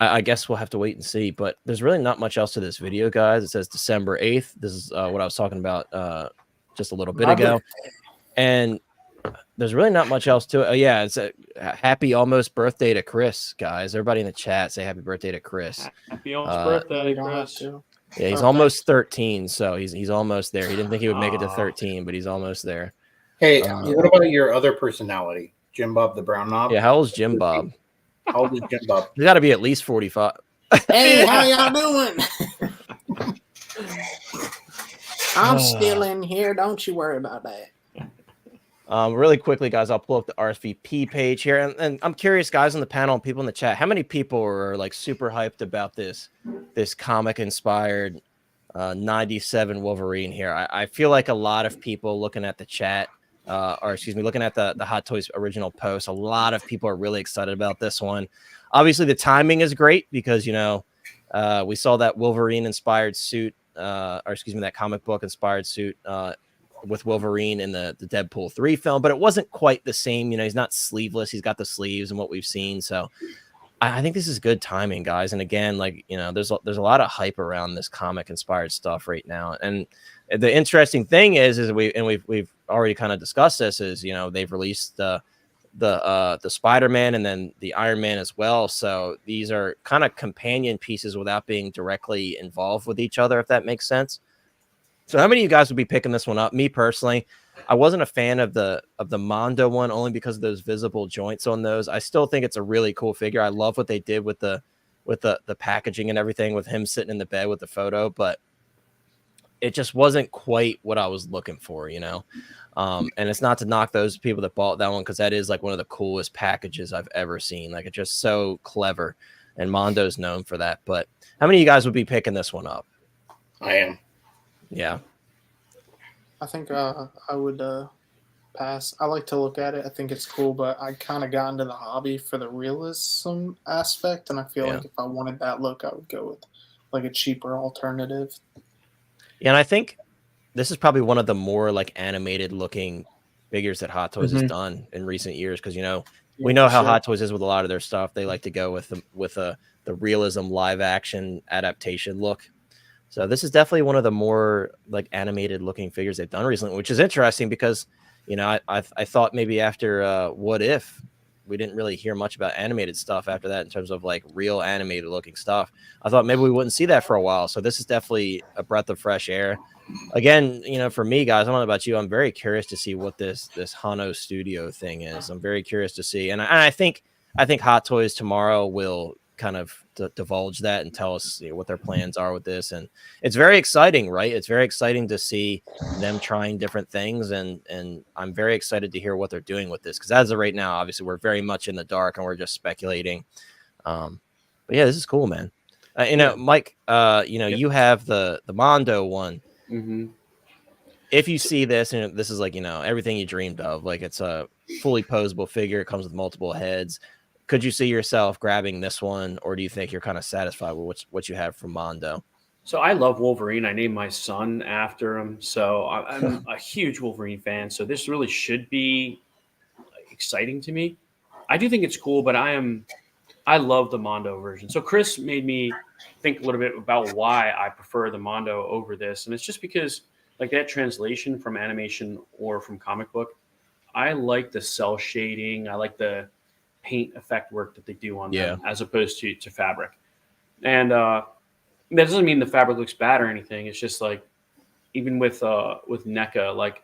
I guess we'll have to wait and see. But there's really not much else to this video, guys. It says December 8th. This is what I was talking about just a little bit ago. And there's really not much else to it. Oh, yeah, it's a happy almost birthday to Chris, guys. Everybody in the chat say happy birthday to Chris. Happy almost birthday, Chris. Yeah, he's almost 13, so he's almost there. He didn't think he would make it to 13, but he's almost there. Hey, what about your other personality, Jim Bob the Brown Knob? Yeah, how old is Jim Bob? How old is Jim Bob? He's got to be at least 45. Hey, how y'all doing? I'm still in here. Don't you worry about that. Really quickly, guys, I'll pull up the RSVP page here, and I'm curious, guys, on the panel and people in the chat, how many people are like super hyped about this comic inspired 97 Wolverine here? I feel like a lot of people looking at the chat, or excuse me, looking at the Hot Toys original post, a lot of people are really excited about this one. Obviously, the timing is great because, you know, we saw that Wolverine inspired suit, or excuse me, that comic book inspired suit with Wolverine in the Deadpool 3 film, but it wasn't quite the same. You know, he's not sleeveless. He's got the sleeves and what we've seen. So I think this is good timing, guys. And again, like, you know, there's a lot of hype around this comic inspired stuff right now. And the interesting thing is we've already kind of discussed this, is, you know, they've released the Spider-Man and then the Iron Man as well. So these are kind of companion pieces without being directly involved with each other, if that makes sense. So how many of you guys would be picking this one up? Me personally, I wasn't a fan of the Mondo one, only because of those visible joints on those. I still think it's a really cool figure. I love what they did with the packaging and everything, with him sitting in the bed with the photo, but it just wasn't quite what I was looking for, you know? And it's not to knock those people that bought that one, because that is like one of the coolest packages I've ever seen. Like, it's just so clever, and Mondo's known for that. But how many of you guys would be picking this one up? I am. Yeah. I think I would pass. I like to look at it. I think it's cool, but I kind of got into the hobby for the realism aspect, and I feel like if I wanted that look, I would go with like a cheaper alternative. Yeah, and I think this is probably one of the more like animated looking figures that Hot Toys has done in recent years, because, you know, we know how Hot Toys is with a lot of their stuff. They like to go with the realism live action adaptation look. So this is definitely one of the more like animated looking figures they've done recently, which is interesting because, you know, I thought maybe after What If, we didn't really hear much about animated stuff after that in terms of like real animated looking stuff. I thought maybe we wouldn't see that for a while. So this is definitely a breath of fresh air. Again, you know, for me, guys, I don't know about you, I'm very curious to see what this Hano Studio thing is. I'm very curious to see, and I think Hot Toys tomorrow will kind of divulge that and tell us, you know, what their plans are with this. And it's very exciting, right? It's very exciting to see them trying different things, and I'm very excited to hear what they're doing with this, because as of right now, obviously we're very much in the dark and we're just speculating. But yeah, this is cool, man. You know, Mike, you know, you have the Mondo one. If you see this, and this is like, you know, everything you dreamed of, like it's a fully posable figure, it comes with multiple heads. Could you see yourself grabbing this one, or do you think you're kind of satisfied with what you have from Mondo? So I love Wolverine. I named my son after him. So I'm a huge Wolverine fan. So this really should be exciting to me. I do think it's cool, but I love the Mondo version. So Chris made me think a little bit about why I prefer the Mondo over this. And it's just because, like, that translation from animation or from comic book, I like the cell shading. I like the paint effect work that they do on them, as opposed to fabric. And that doesn't mean the fabric looks bad or anything. It's just like, even with NECA, like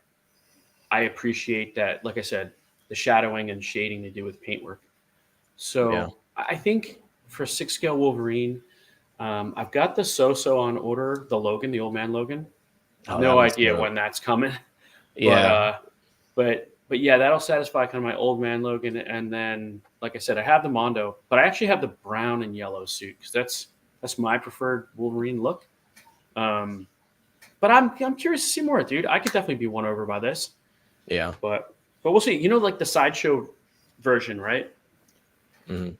I appreciate that. Like I said, the shadowing and shading they do with paintwork. So Yeah. I think for 6-scale Wolverine, I've got the so on order, the Logan, the old man Logan. Oh, No that one's idea dope. when that's coming. Yeah. But yeah, that'll satisfy kind of my old man Logan. And then, like I said, I have the Mondo, but I actually have the brown and yellow suit because that's my preferred Wolverine look. But I'm curious to see more, dude. I could definitely be won over by this. Yeah. But we'll see. You know, like the sideshow version, right? Mm-hmm.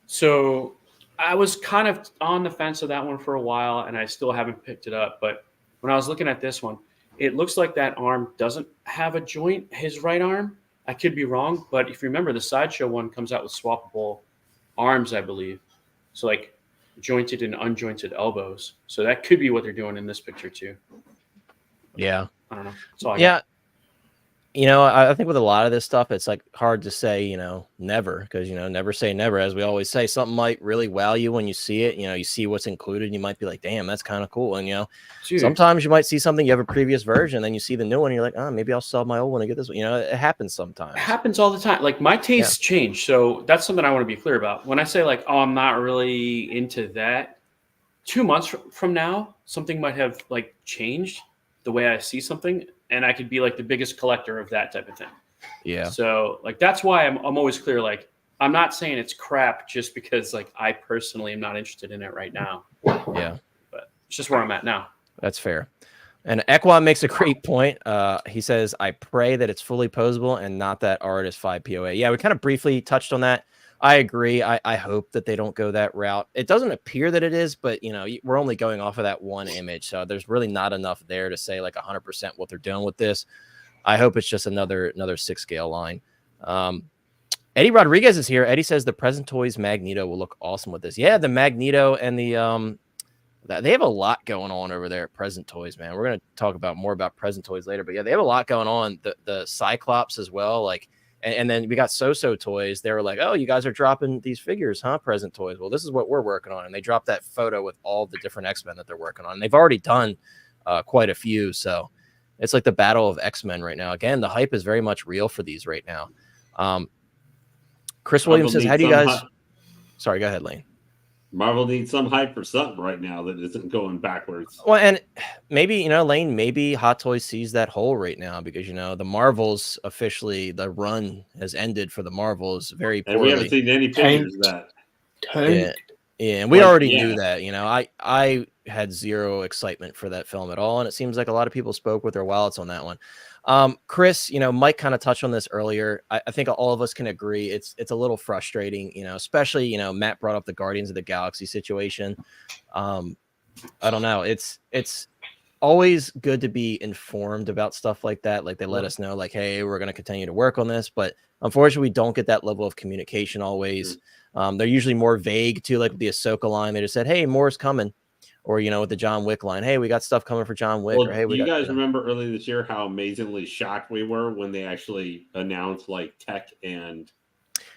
So I was kind of on the fence of that one for a while, and I still haven't picked it up. But when I was looking at this one, it looks like that arm doesn't have a joint, his right arm. I could be wrong, but if you remember, the sideshow one comes out with swappable arms, I believe. So like jointed and unjointed elbows. So that could be what they're doing in this picture too. Yeah. I don't know. That's all I Yeah. got. You know, I think with a lot of this stuff, it's like hard to say, you know, never, because, you know, never say never. As we always say, something might really wow you when you see it. You know, you see what's included, and you might be like, damn, that's kind of cool. And, you know, Dude, sometimes you might see something, you have a previous version, then you see the new one, and you're like, oh, maybe I'll sell my old one and get this one. You know, it happens sometimes. it happens all the time. Like my tastes change. So that's something I want to be clear about. When I say like, oh, I'm not really into that, 2 months from now, something might have like changed the way I see something, and I could be like the biggest collector of that type of thing. Yeah. So like that's why I'm always clear. Like I'm not saying it's crap just because like I personally am not interested in it right now. Yeah. But it's just where I'm at now. That's fair. And Equan makes a great point. He says, I pray that it's fully posable and not that art is 5 POA. Yeah, we kind of briefly touched on that. I agree. I hope that they don't go that route. It doesn't appear that it is, but, you know, we're only going off of that one image. So there's really not enough there to say like 100% what they're doing with this. I hope it's just another 6-scale line. Eddie Rodriguez is here. Eddie says the Present Toys Magneto will look awesome with this. Yeah, the Magneto and the they have a lot going on over there at Present Toys, man. We're going to talk about more about Present Toys later, but yeah, they have a lot going on. The Cyclops as well, like, and then we got So Toys. They were like, oh, you guys are dropping these figures, huh? Present Toys. Well, this is what we're working on, and they dropped that photo with all the different X-Men that they're working on. And they've already done quite a few, so it's like the battle of X-Men right now. Again, the hype is very much real for these right now. Chris Williams says, how do you guys... Sorry, go ahead, Lane. Marvel needs some hype for something right now that isn't going backwards. Well, and maybe, you know, Lane, maybe Hot Toys sees that hole right now because, you know, the Marvels officially, the run has ended for the Marvels very poorly. And we haven't seen any pictures of that. Yeah, and we already knew that. You know, I had zero excitement for that film at all, and it seems like a lot of people spoke with their wallets on that one. Chris, you know, Mike kind of touched on this earlier. I think all of us can agree it's a little frustrating, you know, especially, you know, Matt brought up the Guardians of the Galaxy situation. I don't know. It's always good to be informed about stuff like that. Like they let us know, like, hey, we're going to continue to work on this, but unfortunately, we don't get that level of communication always. They're usually more vague too, like with the Ahsoka line. They just said, hey, more's coming. Or, you know, with the John Wick line, hey, we got stuff coming for John Wick. Well, or, hey, do you guys remember earlier this year how amazingly shocked we were when they actually announced like tech and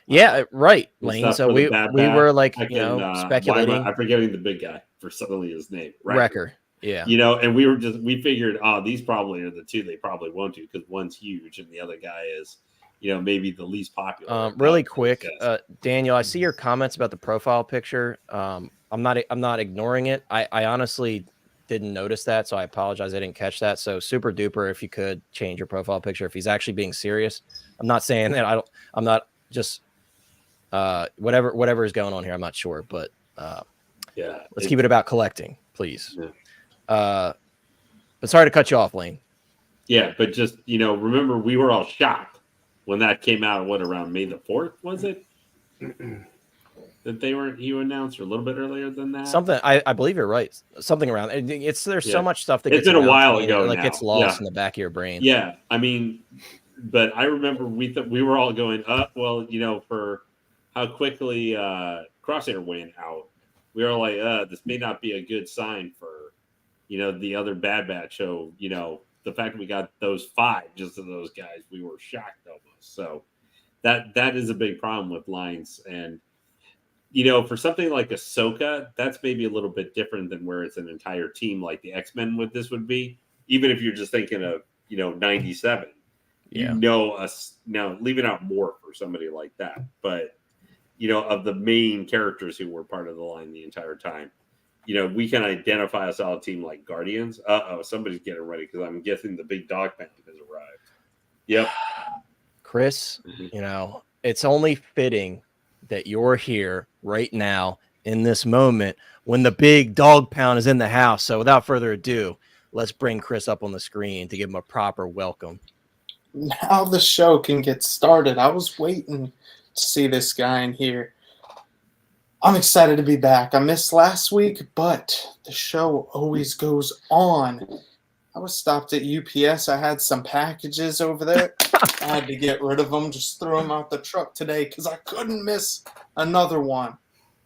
right, Lane. So we were like, you know, speculating. I'm forgetting the big guy for suddenly his name. Wrecker. Yeah. You know, and we figured, these probably are the two they probably won't do because one's huge and the other guy is, you know, maybe the least popular. Really quick, Daniel, I see your comments about the profile picture. I'm not ignoring it. I honestly didn't notice that, so I apologize. I didn't catch that. So super duper, if you could change your profile picture if he's actually being serious. I'm not saying that. I'm not just whatever is going on here. I'm not sure, but let's keep it about collecting, please. Yeah. But sorry to cut you off, Lane. Yeah, but just, you know, remember we were all shocked when that came out. What, around May the 4th was it? That you announced, or a little bit earlier than that. Something I believe you're right. Something around there's so much stuff that gets been a while ago, like now. Gets lost in the back of your brain. Yeah, I mean, but I remember we were all going up. Well, you know, for how quickly Crosshair went out, we were like, this may not be a good sign for, you know, the other Bad Batch show. You know, the fact that we got those 5 just of those guys, we were shocked almost. So that is a big problem with lines. And you know, for something like Ahsoka, that's maybe a little bit different than where it's an entire team like the X-Men this would be. even if you're just thinking of 97, us now, leaving out more for somebody like that, but of the main characters who were part of the line the entire time, we can identify a solid team like Guardians. Somebody's getting ready because I'm guessing the big dog pound has arrived. Yep. Chris, it's only fitting that you're here right now in this moment when the big dog pound is in the house. So without further ado, let's bring Chris up on the screen to give him a proper welcome. Now the show can get started. I was waiting to see this guy in here. I'm excited to be back. I missed last week, but the show always goes on. I was stopped at UPS. I had some packages over there. I had to get rid of them, just throw them out the truck today because I couldn't miss another one.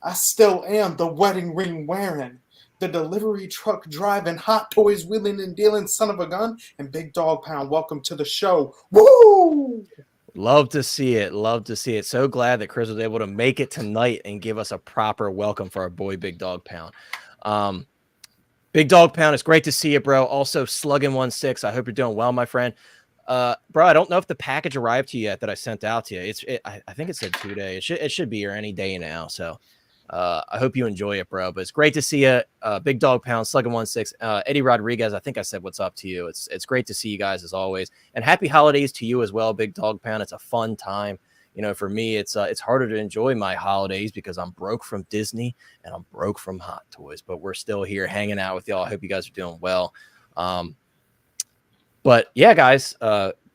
I still am the wedding ring wearing, the delivery truck driving, Hot Toys wheeling and dealing son of a gun, and Big Dog Pound. Welcome to the show. Woo! Love to see it. Love to see it. So glad that Chris was able to make it tonight and give us a proper welcome for our boy Big Dog Pound. Big Dog Pound, it's great to see you, bro. Also, Sluggin16, I hope you're doing well, my friend. Bro, I don't know if the package arrived to you yet that I sent out to you. I think it said 2 days. It should be here any day now. So I hope you enjoy it, bro. But it's great to see you. Big Dog Pound, Sluggin16, Eddie Rodriguez. I think I said what's up to you. It's great to see you guys as always. And happy holidays to you as well, Big Dog Pound. It's a fun time. For me, it's harder to enjoy my holidays because I'm broke from Disney and I'm broke from Hot Toys. But we're still here hanging out with y'all. I hope you guys are doing well. But yeah, guys,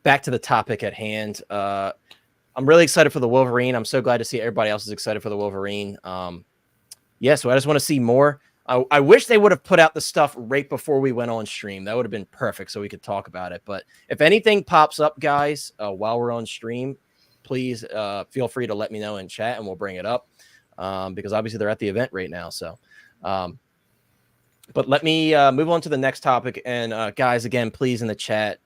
back to the topic at hand. I'm really excited for the Wolverine. I'm so glad to see everybody else is excited for the Wolverine. So I just want to see more. I wish they would have put out the stuff right before we went on stream. That would have been perfect so we could talk about it. But if anything pops up, guys, while we're on stream, please feel free to let me know in chat and we'll bring it up because obviously they're at the event right now. So, but let me move on to the next topic. And guys, again, please in the chat,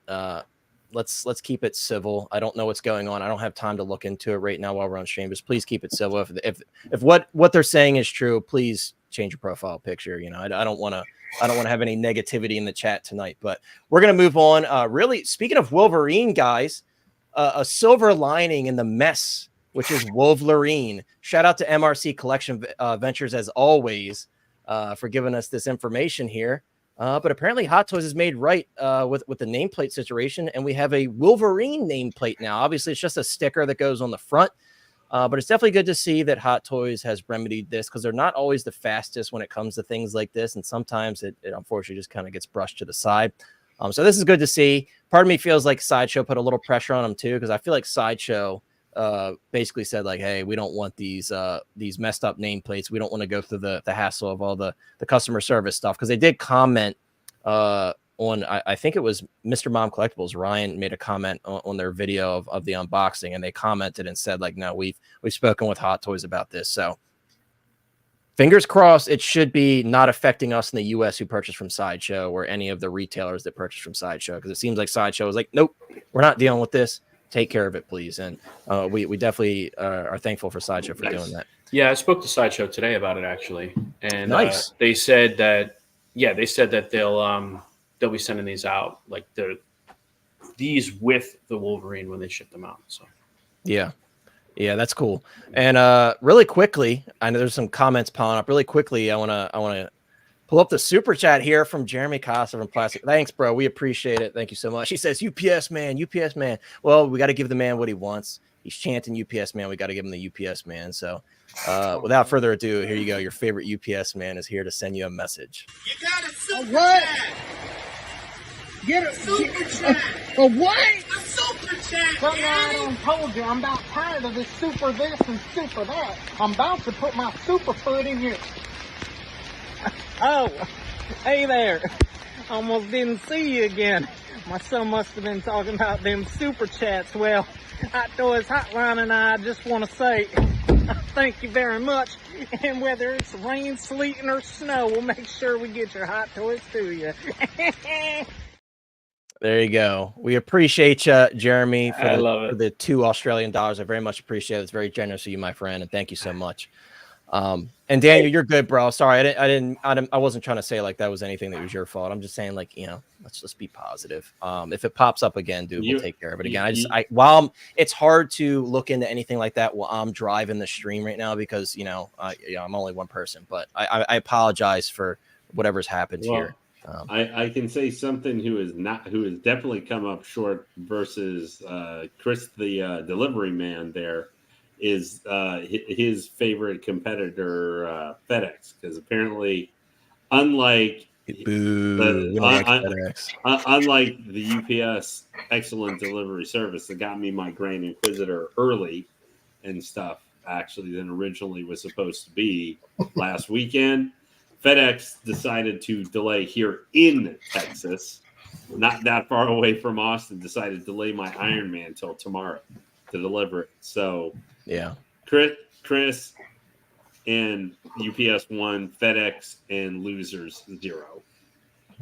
let's keep it civil. I don't know what's going on. I don't have time to look into it right now while we're on stream. Just please keep it civil. If what they're saying is true, please change your profile picture. I don't want to have any negativity in the chat tonight. But we're gonna move on. Really, speaking of Wolverine, guys. A silver lining in the mess, which is Wolverine. Shout out to MRC Collection Ventures as always for giving us this information here. But apparently Hot Toys is made right with the nameplate situation, and we have a Wolverine nameplate now. Obviously, it's just a sticker that goes on the front, but it's definitely good to see that Hot Toys has remedied this because they're not always the fastest when it comes to things like this, and sometimes it unfortunately just kind of gets brushed to the side. So this is good to see. Part of me feels like Sideshow put a little pressure on them too, because I feel like Sideshow basically said like, "Hey, we don't want these messed up nameplates. We don't want to go through the hassle of all the customer service stuff." Because they did comment on, I think it was Mr. Mom Collectibles. Ryan made a comment on their video of the unboxing, and they commented and said like, "No, we've spoken with Hot Toys about this." So fingers crossed, it should be not affecting us in the U.S. who purchased from Sideshow or any of the retailers that purchased from Sideshow, because it seems like Sideshow is like, nope, we're not dealing with this. Take care of it, please. And we definitely are thankful for Sideshow for doing that. Yeah, I spoke to Sideshow today about it actually, and nice. They said that they'll be sending these out like these with the Wolverine when they ship them out. So yeah, that's cool. And really quickly, I know there's some comments piling up. Really quickly, I want to pull up the super chat here from Jeremy Costa from Plastic. Thanks, bro. We appreciate it. Thank you so much. He says, UPS man, UPS man. Well, we got to give the man what he wants. He's chanting UPS man. We got to give him the UPS man. So without further ado, here you go. Your favorite UPS man is here to send you a message. You got a super chat. Get a super chat. A what? A super chat. Come on, I done told you, I'm about tired of this super this and super that. I'm about to put my super foot in here. Oh, hey there. Almost didn't see you again. My son must have been talking about them super chats. Well, Hot Toys Hotline and I just want to say thank you very much. And whether it's rain, sleeting, or snow, we'll make sure we get your Hot Toys to you. There you go. We appreciate you, Jeremy, for the $2 Australian. I very much appreciate it. It's very generous of you, my friend, and thank you so much. And Daniel, you're good, bro. Sorry, I wasn't trying to say like that was anything that was your fault. I'm just saying like, let's just be positive. If it pops up again, dude, we'll take care of it again. It's hard to look into anything like that while I'm driving the stream right now because I'm only one person, but I apologize for whatever's happened here. I can say something who has definitely come up short versus Chris, the delivery man there, is his favorite competitor, FedEx, because apparently, unlike the UPS excellent delivery service that got me my Grand Inquisitor early and stuff, actually, than originally was supposed to be last weekend, FedEx decided to delay here in Texas, not that far away from Austin, decided to delay my Iron Man till tomorrow to deliver it. So, yeah, Chris and UPS 1, FedEx and losers 0.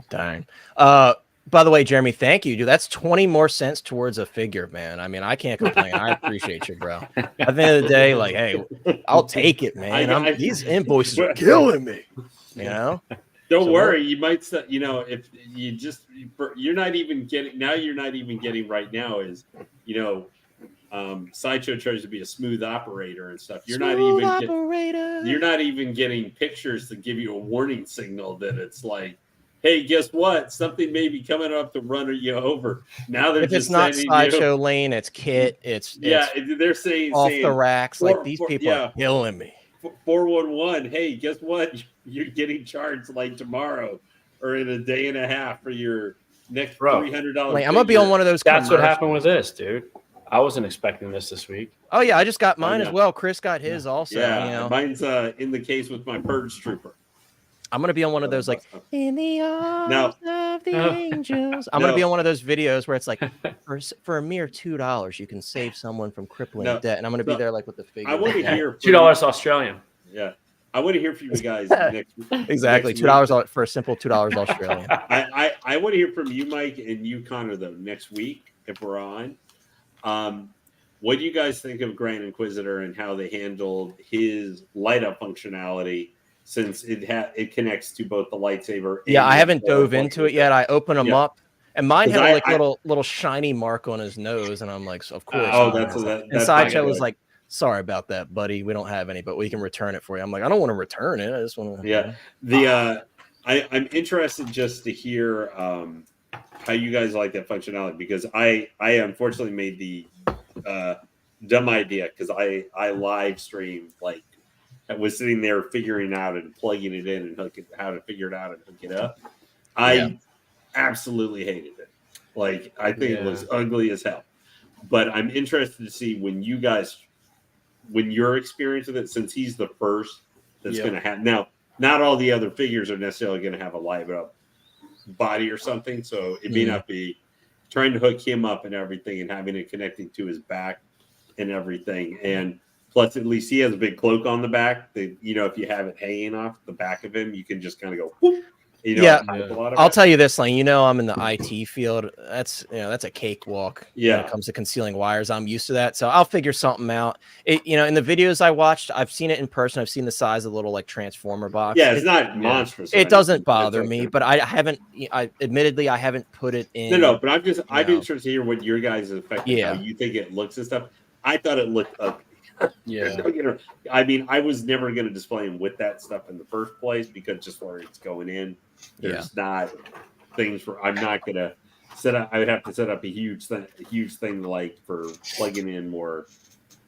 Dang. By the way, Jeremy, thank you, dude. That's 20 more cents towards a figure, man. I mean, I can't complain. I appreciate you, bro. At the end of the day, like, hey, I'll take it, man. These invoices are killing me. Don't worry. You might, if you just, you're not even getting right now is, Sideshow tries to be a smooth operator and stuff. You're not even getting pictures to give you a warning signal that it's like, hey, guess what? Something may be coming up to run you over. Now they're just it's not Sideshow Lane, it's Kit. They're saying off the racks. Like these people are killing me. 411. Hey, guess what? You're getting charged like tomorrow or in a day and a half for your next $300. Like, I'm gonna be on one of those. That's what happened with this, dude. I wasn't expecting this week. Oh yeah, I just got mine as well. Chris got his also. Yeah, mine's in the case with my Purge Trooper. I'm gonna be on one of those like in the arms of the angels. I'm gonna be on one of those videos where it's like for a mere $2 you can save someone from crippling debt, and I'm gonna be there like with the figure. I want to hear $2 Australian. Yeah, I want to hear from you guys next. Exactly, $2 for a simple $2 Australian. I want to hear from you, Mike, and you, Connor, though next week if we're on. What do you guys think of Grand Inquisitor and how they handled his light up functionality? Since it connects to both the lightsaber. Yeah, I haven't dove into it yet. I open them up, and mine had like little shiny mark on his nose, and I'm like, so of course. And Sideshow was like, sorry about that, buddy. We don't have any, but we can return it for you. I'm like, I don't want to return it. I just want to. Yeah, I'm interested just to hear how you guys like that functionality because I unfortunately made the dumb idea because I live streamed like. I was sitting there figuring out and plugging it in and how to figure it out and hook it up. I absolutely hated it. Like, I think it was ugly as hell. But I'm interested to see when your experience with it, since he's the first that's going to have. Now, not all the other figures are necessarily going to have a live up body or something. So it may not be trying to hook him up and everything and having it connecting to his back and everything. And plus, at least he has a big cloak on the back. That, if you have it hanging off the back of him, you can just kind of go, whoop, I'll tell you this, Lane. I'm in the IT field. That's a cakewalk. Yeah, when it comes to concealing wires, I'm used to that. So I'll figure something out. In the videos I watched, I've seen it in person. I've seen the size of the little like transformer box. Yeah, it's not monstrous. It doesn't bother me, but I haven't. Admittedly, I haven't put it in. No, but I'm interested to hear what your guys' effect. How you think it looks and stuff. I thought it looked ugly. I mean, I was never going to display him with that stuff in the first place because just where it's going in, there's not things where I'm not going to set up. I would have to set up a huge thing like for plugging in more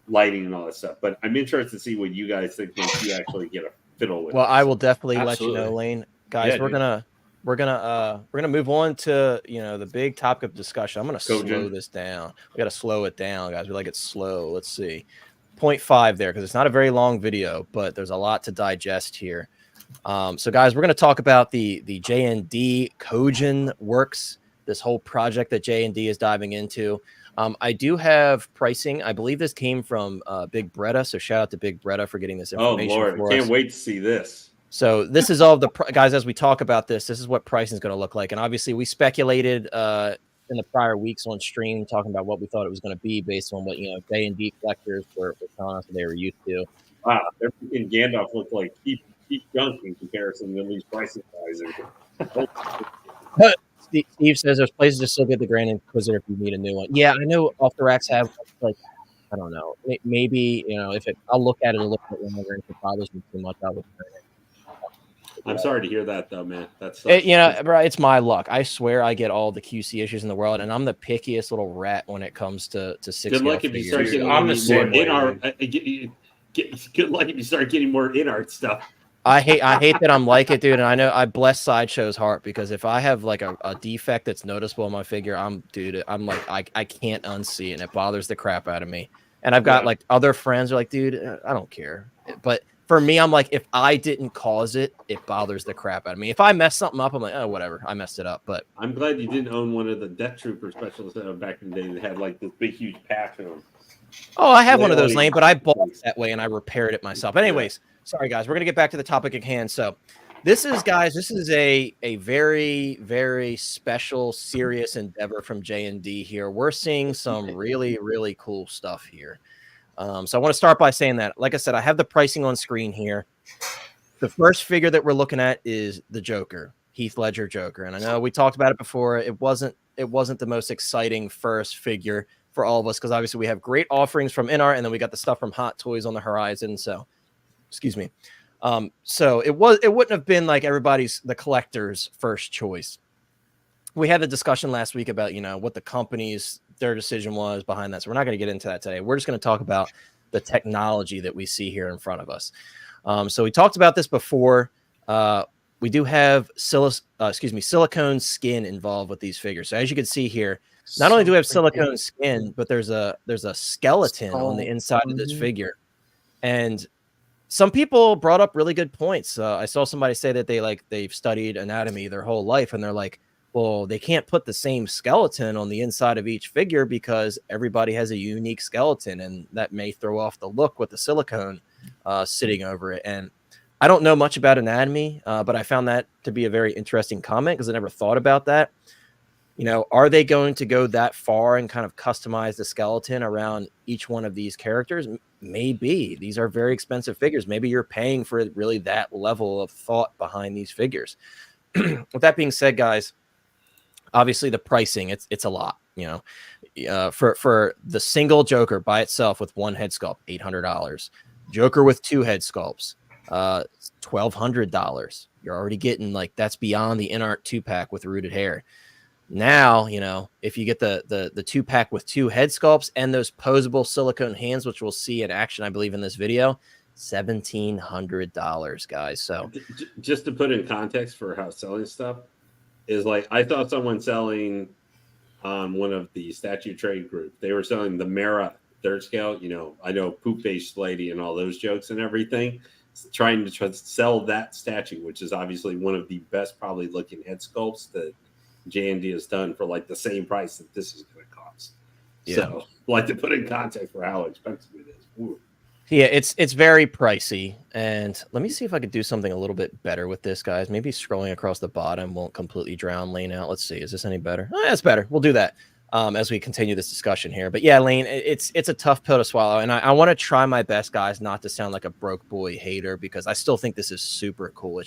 lighting and all that stuff. But I'm interested to see what you guys think once you actually get a fiddle with. Well, I will definitely let you know, Lane. Guys, we're gonna move on to the big topic of discussion. I'm gonna slow this down. We got to slow it down, guys. We like it slow. Let's see. 0.5 there because it's not a very long video, but there's a lot to digest here. So guys, we're going to talk about the JND Kojin Works, this whole project that JND is diving into. I do have pricing. I believe this came from Big Bretta, so shout out to Big Bretta for getting this information. Oh Lord, can't wait to see this. So this is all the guys. As we talk about this is what pricing is going to look like, and obviously we speculated in the prior weeks on stream talking about what we thought it was going to be based on what JND collectors were telling us that they were used to. Wow, their freaking Gandalf looked like cheap junk in comparison to these prices guys. Steve says there's places to still get the Grand Inquisitor if you need a new one. Yeah, I know off the racks have like I don't know. Maybe if I'll look at it a little bit longer. If it bothers me too much, I'll return it. I'm sorry to hear that, though, man. That's bro, it's my luck. I swear I get all the QC issues in the world, and I'm the pickiest little rat when it comes to six. Good luck if you start getting I'm the more same way, inart. Good luck if you start getting more inart stuff. I hate that I'm like it, dude. And I know I bless Sideshow's heart because if I have like a defect that's noticeable on my figure, I'm like I can't unsee it, and it bothers the crap out of me. And I've got like other friends are like, dude, I don't care. But for me, I'm like, if I didn't cause it, it bothers the crap out of me. If I mess something up, I'm like, oh, whatever, I messed it up. But I'm glad you didn't own one of the Death Trooper specials back in the day that had like this big, huge patch on them. Oh, I have one of those, Lane, but I bought it that way and I repaired it myself. Anyways, sorry guys, we're gonna get back to the topic at hand. So this is a very, very special, serious endeavor from JND here. We're seeing some really, really cool stuff here. So I want to start by saying that, like I said, I have the pricing on screen here. The first figure that we're looking at is the Joker, Heath Ledger Joker. And I know we talked about it before. It wasn't the most exciting first figure for all of us because obviously we have great offerings from inart, and then we got the stuff from Hot Toys on the horizon. So, excuse me. So it wouldn't have been like the collector's first choice. We had the discussion last week about what the company's their decision was behind that. So we're not going to get into that today. We're just going to talk about the technology that we see here in front of us. So we talked about this before. We do have silicone skin involved with these figures. So as you can see here, not only do we have silicone skin, but there's a skeleton on the inside of this figure. And some people brought up really good points. I saw somebody say that they've studied anatomy their whole life, and they're like, well, they can't put the same skeleton on the inside of each figure because everybody has a unique skeleton, and that may throw off the look with the silicone sitting over it. And I don't know much about anatomy, but I found that to be a very interesting comment because I never thought about that. Are they going to go that far and kind of customize the skeleton around each one of these characters? Maybe. These are very expensive figures. Maybe you're paying for really that level of thought behind these figures. With that being said, guys, obviously the pricing, it's a lot, for the single Joker by itself with one head sculpt, $800. Joker with two head sculpts, $1,200. You're already getting that's beyond the inart 2-pack with rooted hair. Now, if you get the 2-pack with two head sculpts and those posable silicone hands, which we'll see in action, I believe, in this video, $1,700, guys. So just to put in context for how selling stuff is, I saw someone selling one of the statue trade group. They were selling the Mara third scale. I know Poop Face Lady and all those jokes and everything. Trying to sell that statue, which is obviously one of the best probably looking head sculpts that JND has done for the same price that this is going to cost. Yeah. So, to put in context for how expensive it is. Ooh. Yeah, it's very pricey. And let me see if I could do something a little bit better with this, guys. Maybe scrolling across the bottom won't completely drown Lane out. Let's see. Is this any better? Oh, that's better. We'll do that as we continue this discussion here. But yeah, Lane, it's a tough pill to swallow. And I want to try my best, guys, not to sound like a broke boy hater because I still think this is super cool.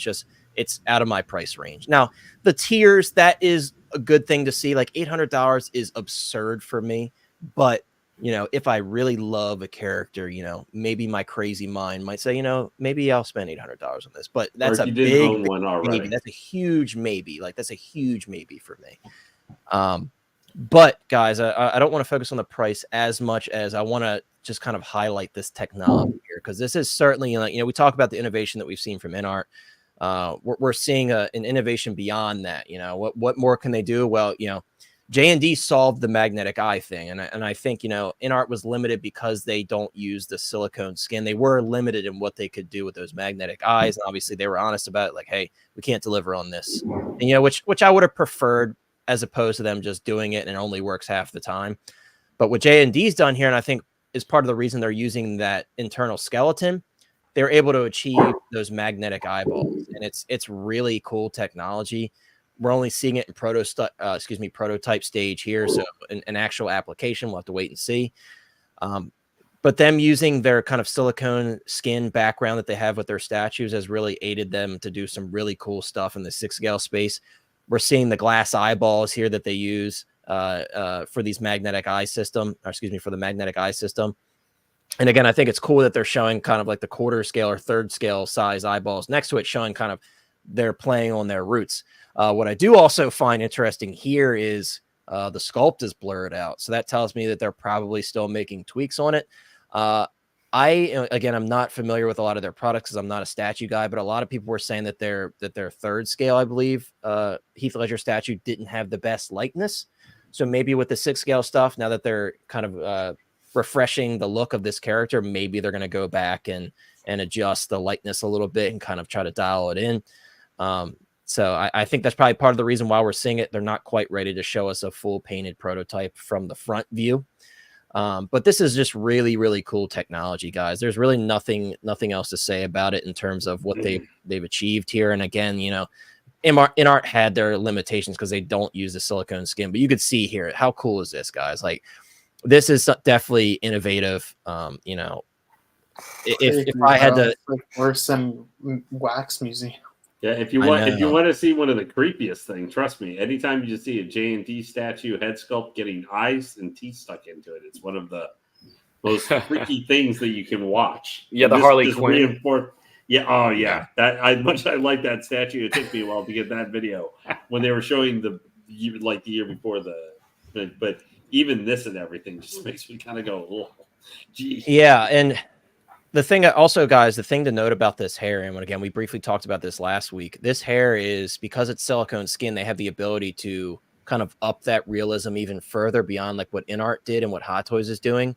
It's out of my price range. Now, the tiers, that is a good thing to see. $800 is absurd for me. But if I really love a character, maybe my crazy mind might say, maybe I'll spend $800 on this. But that's a big one already. Maybe. That's a huge maybe. That's a huge maybe for me. But guys, I don't want to focus on the price as much as I want to just kind of highlight this technology here because this is certainly we talk about the innovation that we've seen from inart. We're seeing an innovation beyond that. What more can they do? Well, JND solved the magnetic eye thing. And I think, inart was limited because they don't use the silicone skin. They were limited in what they could do with those magnetic eyes. And obviously they were honest about it. Hey, we can't deliver on this, and, which I would have preferred as opposed to them just doing it and it only works half the time. But what JND's done here, and I think is part of the reason they're using that internal skeleton, they're able to achieve those magnetic eyeballs. And it's really cool technology. We're only seeing it in prototype stage here. So an actual application, we'll have to wait and see. but them using their kind of silicone skin background that they have with their statues has really aided them to do some really cool stuff in the 6-scale space. We're seeing the glass eyeballs here that they use for these magnetic eye system, or excuse me, for the magnetic eye system. And again, I think it's cool that they're showing kind of like the 1/4 scale or 3rd scale size eyeballs next to it, showing kind of they're playing on their roots. What I do also find interesting here is the sculpt is blurred out. So that tells me that they're probably still making tweaks on it. Again, I'm not familiar with a lot of their products because I'm not a statue guy, but a lot of people were saying that their 3rd scale, I believe, Heath Ledger statue didn't have the best likeness. So maybe with the 6 scale stuff, now that they're kind of refreshing the look of this character, maybe they're going to go back and adjust the likeness a little bit and kind of try to dial it in. So I think that's probably part of the reason why we're seeing it. They're not quite ready to show us a full painted prototype from the front view. But this is just really, really cool technology, guys. There's really nothing else to say about it in terms of what they've achieved here. And again, you know, inart had their limitations because they don't use the silicone skin, but you could see here, how cool is this, guys? Like, this is definitely innovative. You know, if I had to, it's like worse than wax museum. Yeah, if you want to see one of the creepiest things, trust me, anytime you see a JND statue head sculpt getting eyes and teeth stuck into it, it's one of the most freaky things that you can watch. Yeah, the Harley Quinn. Yeah, oh yeah. That I like that statue. It took me a while to get that video when they were showing the year before but even this and everything just makes me kind of go, oh, gee. Yeah, and the thing also, guys, the thing to note about this hair, and again, we briefly talked about this last week, this hair is, because it's silicone skin, they have the ability to kind of up that realism even further beyond like what inart did and what Hot Toys is doing.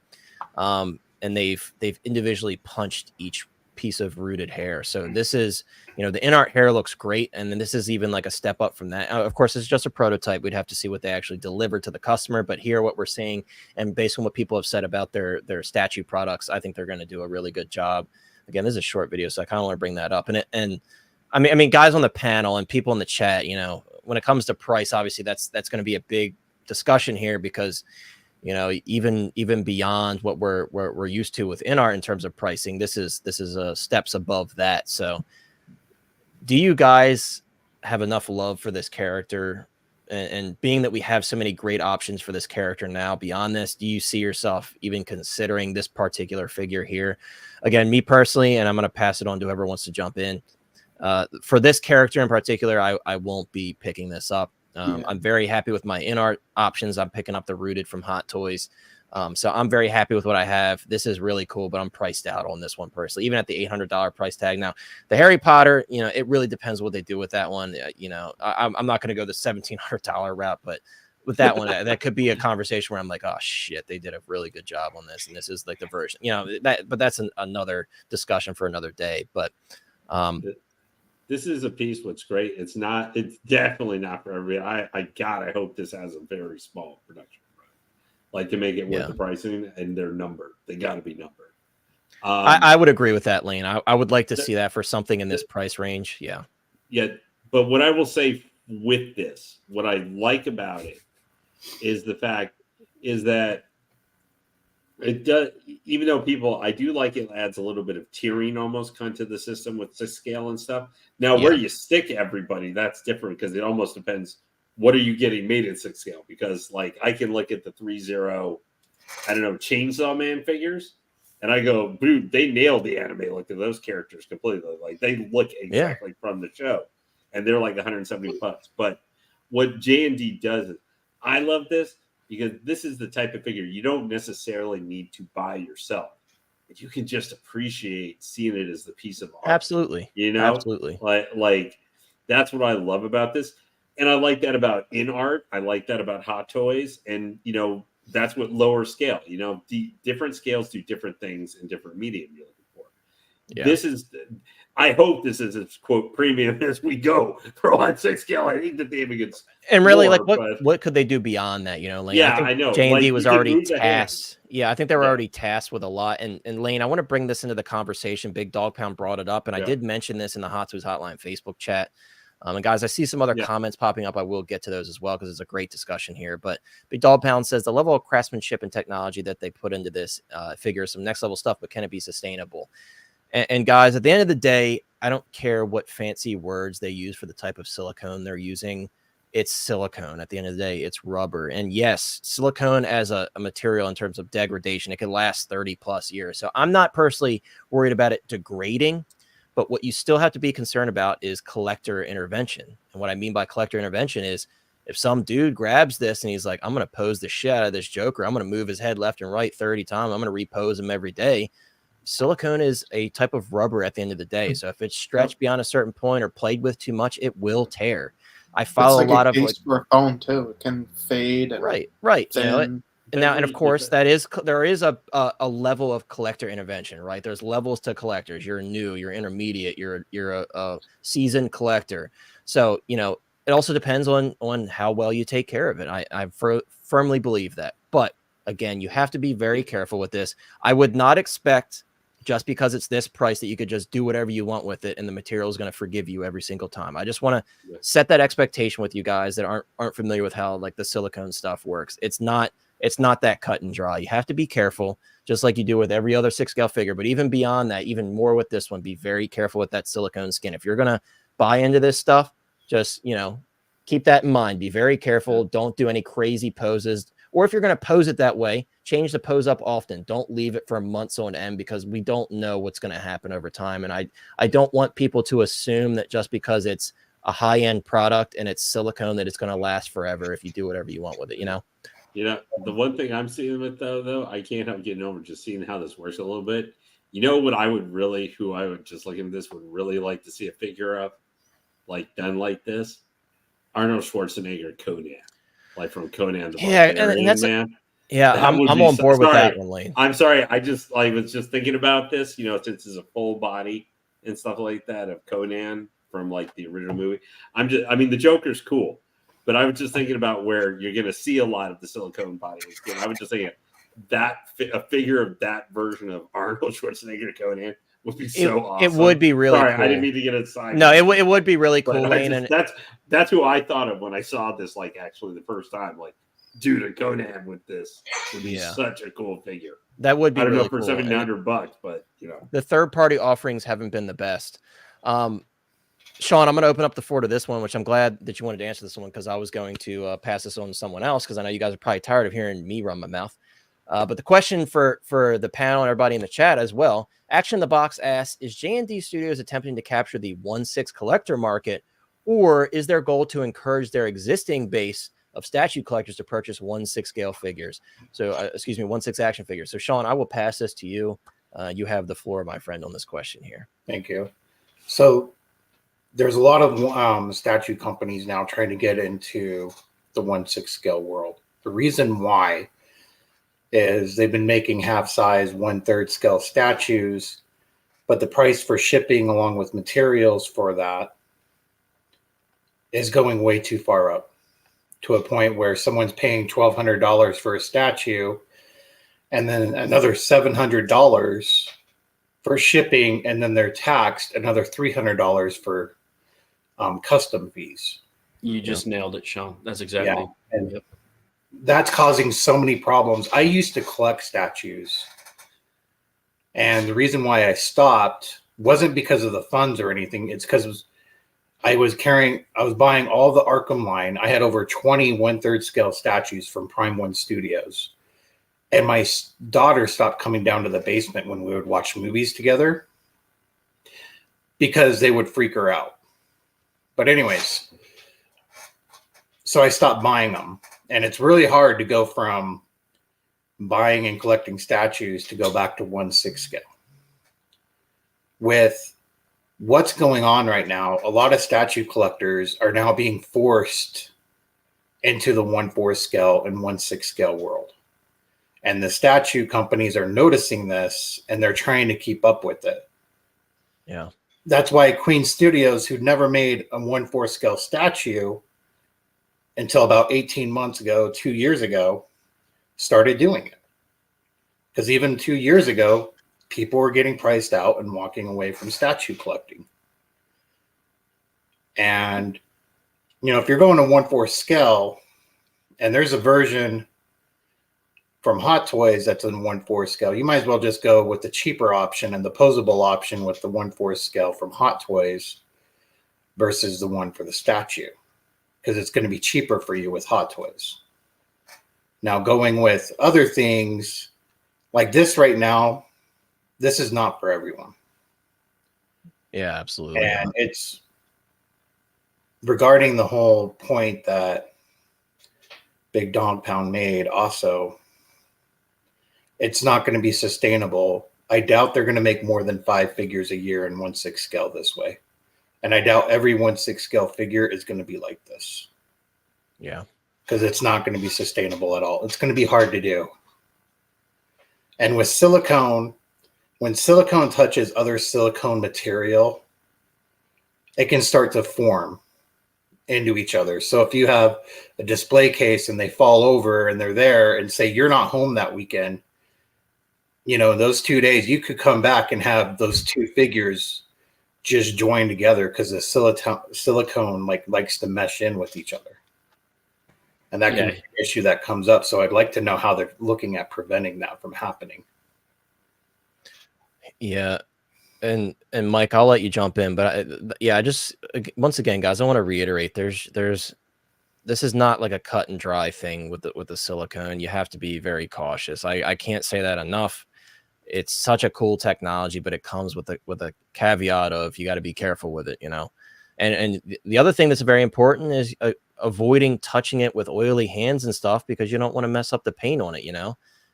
And they've individually punched each piece of rooted hair. So this is, you know, the inart hair looks great, and then this is even like a step up from that. Of course, it's just a prototype. We'd have to see what they actually deliver to the customer, but here what we're seeing, and based on what people have said about their statue products, I think they're going to do a really good job. Again, this is a short video, so I kind of want to bring that up. And I mean guys on the panel and people in the chat, you know, when it comes to price, obviously that's going to be a big discussion here, because you know, even beyond what we're used to with inart in terms of pricing, this is steps above that. So do you guys have enough love for this character, and being that we have so many great options for this character now beyond this, do you see yourself even considering this particular figure here? Again, me personally, and I'm going to pass it on to whoever wants to jump in, for this character in particular, I won't be picking this up. I'm very happy with my inart options. I'm picking up the rooted from Hot Toys. So I'm very happy with what I have. This is really cool, but I'm priced out on this one personally, even at the $800 price tag. Now, the Harry Potter, you know, it really depends what they do with that one. You know, I'm not going to go the $1,700 route, but with that one, that could be a conversation where I'm like, oh shit, they did a really good job on this, and this is like the version, you know, but that's another discussion for another day. But this is a piece. What's great, it's definitely not for everybody. I hope this has a very small production run, like to make it worth the pricing, and they're numbered. They got to be numbered. I would agree with that, Lane. I would like to see that for something in this price range. Yeah. But what I will say with this, what I like about it is the fact is that it does, even though I do like it adds a little bit of tiering almost kind of to the system with 6 scale and stuff. Now, where you stick everybody, that's different, because it almost depends what are you getting made at 6 scale. Because like I can look at the 3-0, I don't know, Chainsaw Man figures, and I go, dude, they nailed the anime look of those characters completely. Like they look exactly from the show, and they're like $170. But what JND does is, I love this, because this is the type of figure you don't necessarily need to buy yourself. You can just appreciate seeing it as the piece of art. Absolutely. You know? Absolutely. Like that's what I love about this. And I like that about inart. I like that about Hot Toys. And, you know, that's what lower scale, you know, the different scales do different things in different medium you're looking for. Yeah. I hope this is as quote premium as we go for on 6 scale. I think that they even gets and really more, like what could they do beyond that? You know, Lane, I know JND was already tasked. Yeah, I think they were already tasked with a lot. And Lane, I want to bring this into the conversation. Big Dog Pound brought it up, and I did mention this in the Hot Toys Hotline Facebook chat. And guys, I see some other comments popping up. I will get to those as well because it's a great discussion here. But Big Dog Pound says the level of craftsmanship and technology that they put into this figure is some next level stuff, but can it be sustainable? And guys, at the end of the day, I don't care what fancy words they use for the type of silicone they're using. It's silicone. At the end of the day, it's rubber. And yes, silicone as a material in terms of degradation, it can last 30 plus years. So I'm not personally worried about it degrading, but what you still have to be concerned about is collector intervention. And what I mean by collector intervention is if some dude grabs this and he's like, I'm going to pose the shit out of this Joker, I'm going to move his head left and right 30 times, I'm going to repose him every day. Silicone is a type of rubber at the end of the day. So if it's stretched beyond a certain point or played with too much, it will tear. I follow like a lot of like for a phone too. It can fade. And right. thin. You know, and of course there is a level of collector intervention, right? There's levels to collectors. You're new, you're intermediate, you're a seasoned collector. So, you know, it also depends on how well you take care of it. I firmly believe that. But again, you have to be very careful with this. I would not expect just because it's this price that you could just do whatever you want with it and the material is going to forgive you every single time. I just want to set that expectation with you guys that aren't familiar with how like the silicone stuff works. It's not that cut and dry. You have to be careful, just like you do with every other 6-scale figure. But even beyond that, even more with this one, be very careful with that silicone skin. If you're going to buy into this stuff, just, you know, keep that in mind. Be very careful. Don't do any crazy poses. Or if you're going to pose it that way, change the pose up often. Don't leave it for months on end because we don't know what's going to happen over time. And I don't want people to assume that just because it's a high-end product and it's silicone that it's going to last forever if you do whatever you want with it, you know? You know, the one thing I'm seeing with though, I can't help getting over just seeing how this works a little bit. You know what who I would just looking at this would really like to see a figure of, like done like this? Arnold Schwarzenegger Conan. Like from Conan the Barbarian, and that's man. I'm on board with that one, Lane. I'm sorry. I just was just thinking about this, you know, since it's a full body and stuff like that of Conan from like the original movie. I mean, the Joker's cool, but I was just thinking about where you're going to see a lot of the silicone body. I was just thinking that a figure of that version of Arnold Schwarzenegger Conan would be so awesome. It would be really cool. I didn't mean to get inside. No, it would be really cool, Lane. And that's who I thought of when I saw this, like, actually the first time. Like, dude, a Conan with this would be such a cool figure. That would be I don't really know for cool. $700, but, you know. The third-party offerings haven't been the best. Sean, I'm going to open up the floor to this one, which I'm glad that you wanted to answer this one because I was going to pass this on to someone else because I know you guys are probably tired of hearing me run my mouth. But the question for the panel and everybody in the chat as well, Action in the Box asks, is JND Studios attempting to capture the 1/6 collector market, or is their goal to encourage their existing base of statue collectors to purchase 1/6 scale figures? So, 1/6 action figures. So, Sean, I will pass this to you. You have the floor, my friend, on this question here. Thank you. So, there's a lot of statue companies now trying to get into the 1/6 scale world. The reason why is they've been making half-size 1/3 scale statues, but the price for shipping along with materials for that is going way too far up to a point where someone's paying $1,200 for a statue and then another $700 for shipping, and then they're taxed another $300 for custom fees. You just nailed it, Sean. That's exactly. Yeah. And that's causing so many problems. I used to collect statues, and the reason why I stopped wasn't because of the funds or anything. It's because I was buying all the Arkham line. I had over 20 1/3 scale statues from Prime One Studios, and my daughter stopped coming down to the basement when we would watch movies together because they would freak her out. But anyways, so I stopped buying them. And it's really hard to go from buying and collecting statues to go back to 1/6 scale. With what's going on right now, a lot of statue collectors are now being forced into the 1/4 scale and 1/6 scale world. And the statue companies are noticing this, and they're trying to keep up with it. Yeah. That's why Queen Studios, who'd never made a 1/4 scale statue until about 18 months ago, 2 years ago, started doing it. Because even 2 years ago, people were getting priced out and walking away from statue collecting. And, if you're going to 1/4 scale, and there's a version from Hot Toys that's in 1/4 scale, you might as well just go with the cheaper option and the posable option with the 1/4 scale from Hot Toys versus the one for the statue, because it's going to be cheaper for you with Hot Toys. Now, going with other things like this right now, this is not for everyone. Yeah, absolutely. And it's regarding the whole point that Big Dog Pound made also, it's not going to be sustainable. I doubt they're going to make more than 5 figures a year in 1/6 scale this way. And I doubt every 1/6 scale figure is going to be like this. Yeah. Because it's not going to be sustainable at all. It's going to be hard to do. And with silicone, when silicone touches other silicone material, it can start to form into each other. So if you have a display case and they fall over and they're there and say you're not home that weekend, those 2 days, you could come back and have those 2 figures just joined together because the silicone likes to mesh in with each other. And that can be an issue that comes up. So I'd like to know how they're looking at preventing that from happening. Yeah. And Mike, I'll let you jump in, but I just, once again, guys, I want to reiterate, this is not like a cut and dry thing with the silicone. You have to be very cautious. I can't say that enough. It's such a cool technology, but it comes with a caveat of you got to be careful with it, And the other thing that's very important is avoiding touching it with oily hands and stuff, because you don't want to mess up the paint on it,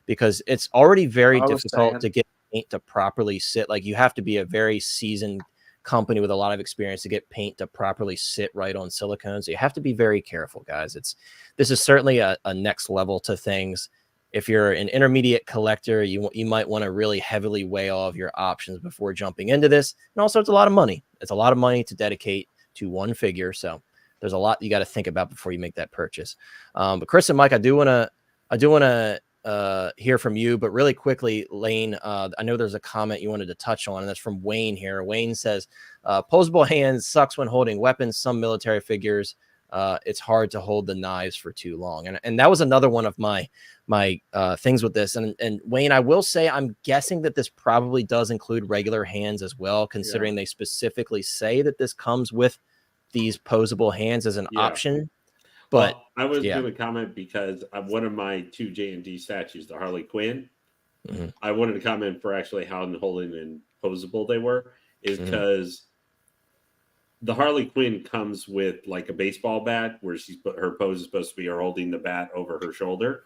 because it's already very difficult to get paint to properly sit. Like, you have to be a very seasoned company with a lot of experience to get paint to properly sit right on silicone. So you have to be very careful, guys. This is certainly a next level to things. If you're an intermediate collector, you might want to really heavily weigh all of your options before jumping into this. And also, it's a lot of money. It's a lot of money to dedicate to one figure. So there's a lot you got to think about before you make that purchase. But Chris and Mike, I do want to hear from you, but really quickly, Lane, I know there's a comment you wanted to touch on, and that's from Wayne here. Wayne says, posable hands sucks when holding weapons. Some military figures, it's hard to hold the knives for too long. And that was another one of my things with this. And Wayne, I will say, I'm guessing that this probably does include regular hands as well, considering they specifically say that this comes with these posable hands as an option. But I was going to comment because one of my 2 JND statues, the Harley Quinn, I wanted to comment for actually how holding and posable they were, is because the Harley Quinn comes with like a baseball bat where her pose is supposed to be her holding the bat over her shoulder.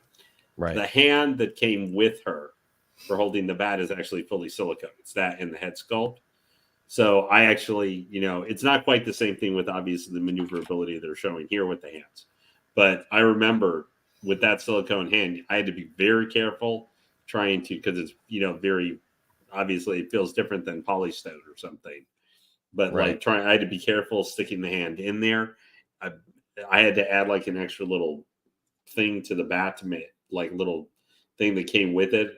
Right. The hand that came with her for holding the bat is actually fully silicone. It's that in the head sculpt. So I actually, it's not quite the same thing with obviously the maneuverability they're showing here with the hands. But I remember with that silicone hand, I had to be very careful trying to, because it's, very, obviously it feels different than polystone or something. But I had to be careful sticking the hand in there. I had to add like an extra little thing to the bat to make like little thing that came with it,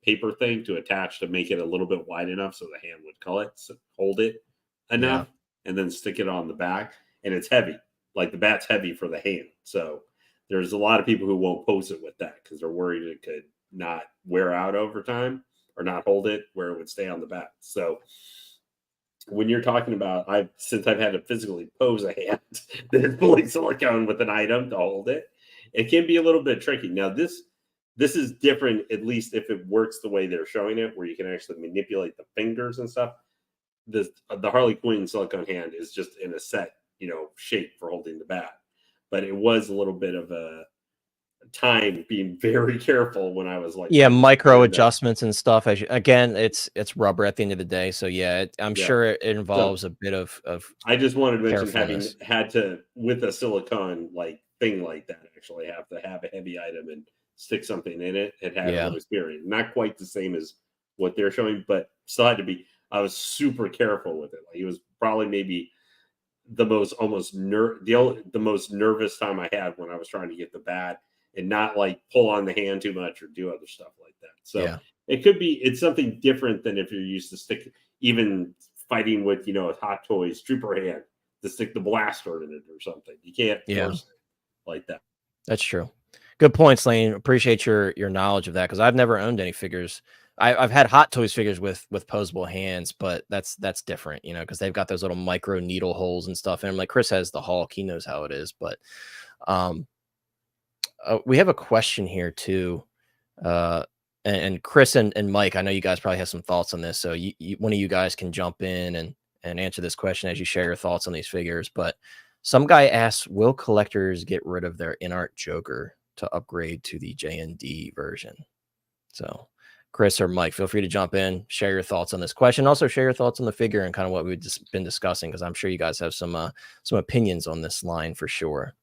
paper thing to attach to make it a little bit wide enough so the hand would hold it enough, and then stick it on the back. And it's heavy, like the bat's heavy for the hand. So there's a lot of people who won't pose it with that because they're worried it could not wear out over time or not hold it where it would stay on the bat. So when you're talking about, since I've had to physically pose a hand that is fully silicone with an item to hold it, it can be a little bit tricky. Now this is different, at least if it works the way they're showing it, where you can actually manipulate the fingers and stuff. The Harley Quinn silicone hand is just in a set, shape for holding the bat. But it was a little bit of a time being very careful when I was like, micro adjustments and stuff. Again, it's rubber at the end of the day. So I'm sure it involves a bit of. I just wanted to mention having had to, with a silicone like thing like that, actually have to have a heavy item and stick something in it. It had a little experience, not quite the same as what they're showing, but still had to be. I was super careful with it. Like, it was probably maybe the most the most nervous time I had when I was trying to get the bat and not like pull on the hand too much or do other stuff like that. So it's something different than if you're used to even fighting with, a Hot Toys trooper hand to stick the blaster in it or something. You can't force it like that. That's true. Good points, Lane. Appreciate your knowledge of that, because I've never owned any figures. I've had Hot Toys figures with posable hands, but that's different, you know, because they've got those little micro needle holes and stuff. And I'm like, Chris has the Hulk, he knows how it is. But we have a question here too, and Chris and Mike, I know you guys probably have some thoughts on this, so one of you guys can jump in and answer this question as you share your thoughts on these figures. But some guy asks, will collectors get rid of their inart Joker to upgrade to the JND version? So Chris or Mike, feel free to jump in, share your thoughts on this question. Also share your thoughts on the figure and kind of what we've just been discussing, because I'm sure you guys have some opinions on this line for sure.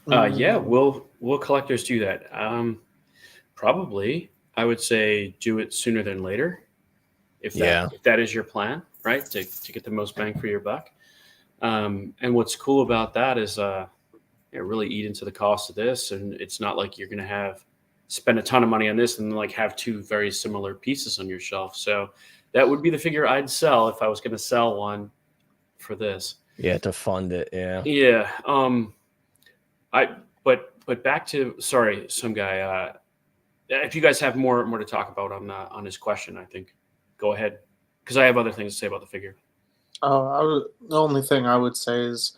Yeah, will collectors do that? Probably. I would say do it sooner than later, if that is your plan, right? To get the most bang for your buck. And what's cool about that is really eat into the cost of this, and it's not like you're going to spend a ton of money on this and like have two very similar pieces on your shelf. So that would be the figure I'd sell if I was going to sell one for this. Yeah, to fund it. Yeah. Yeah. But back to, sorry, some guy. If you guys have more to talk about on his question, I think go ahead, because I have other things to say about the figure. The only thing I would say is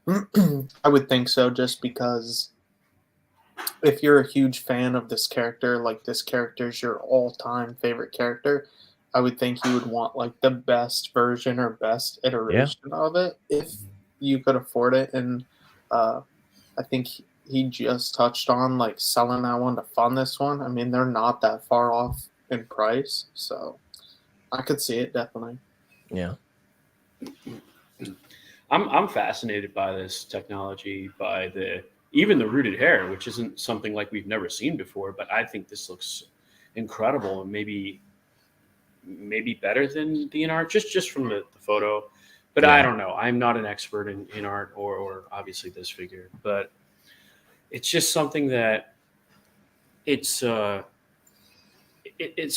I would think so, just because if you're a huge fan of this character, like this character is your all-time favorite character, I would think you would want like the best version or best iteration of it if you could afford it. And I think he just touched on like selling that one to fund this one. I mean, they're not that far off in price, so I could see it definitely. Yeah. I'm fascinated by this technology, by even the rooted hair, which isn't something like we've never seen before, but I think this looks incredible and maybe better than the inart just from the photo. But I don't know. I'm not an expert in art or obviously this figure, but it's just something that it's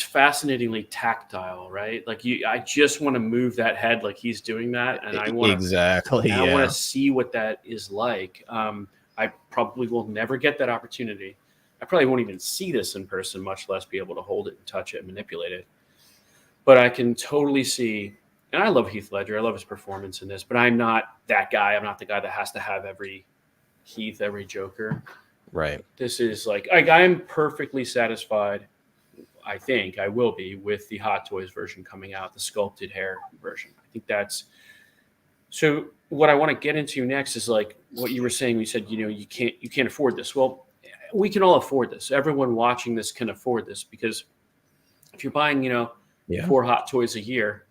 fascinatingly tactile, right? Like I just want to move that head like he's doing that, and I want I want to see what that is like. I probably will never get that opportunity. I probably won't even see this in person, much less be able to hold it and touch it and manipulate it. But I can totally see, and I love Heath Ledger. I love his performance in this, but I'm not that guy. I'm not the guy that has to have every Heath, every Joker. Right. This is like I'm perfectly satisfied. I think I will be with the Hot Toys version coming out, the sculpted hair version. I think that's so. What I want to get into next is like what you were saying. You said, you can't afford this. Well, we can all afford this. Everyone watching this can afford this, because if you're buying, 4 Hot Toys a year,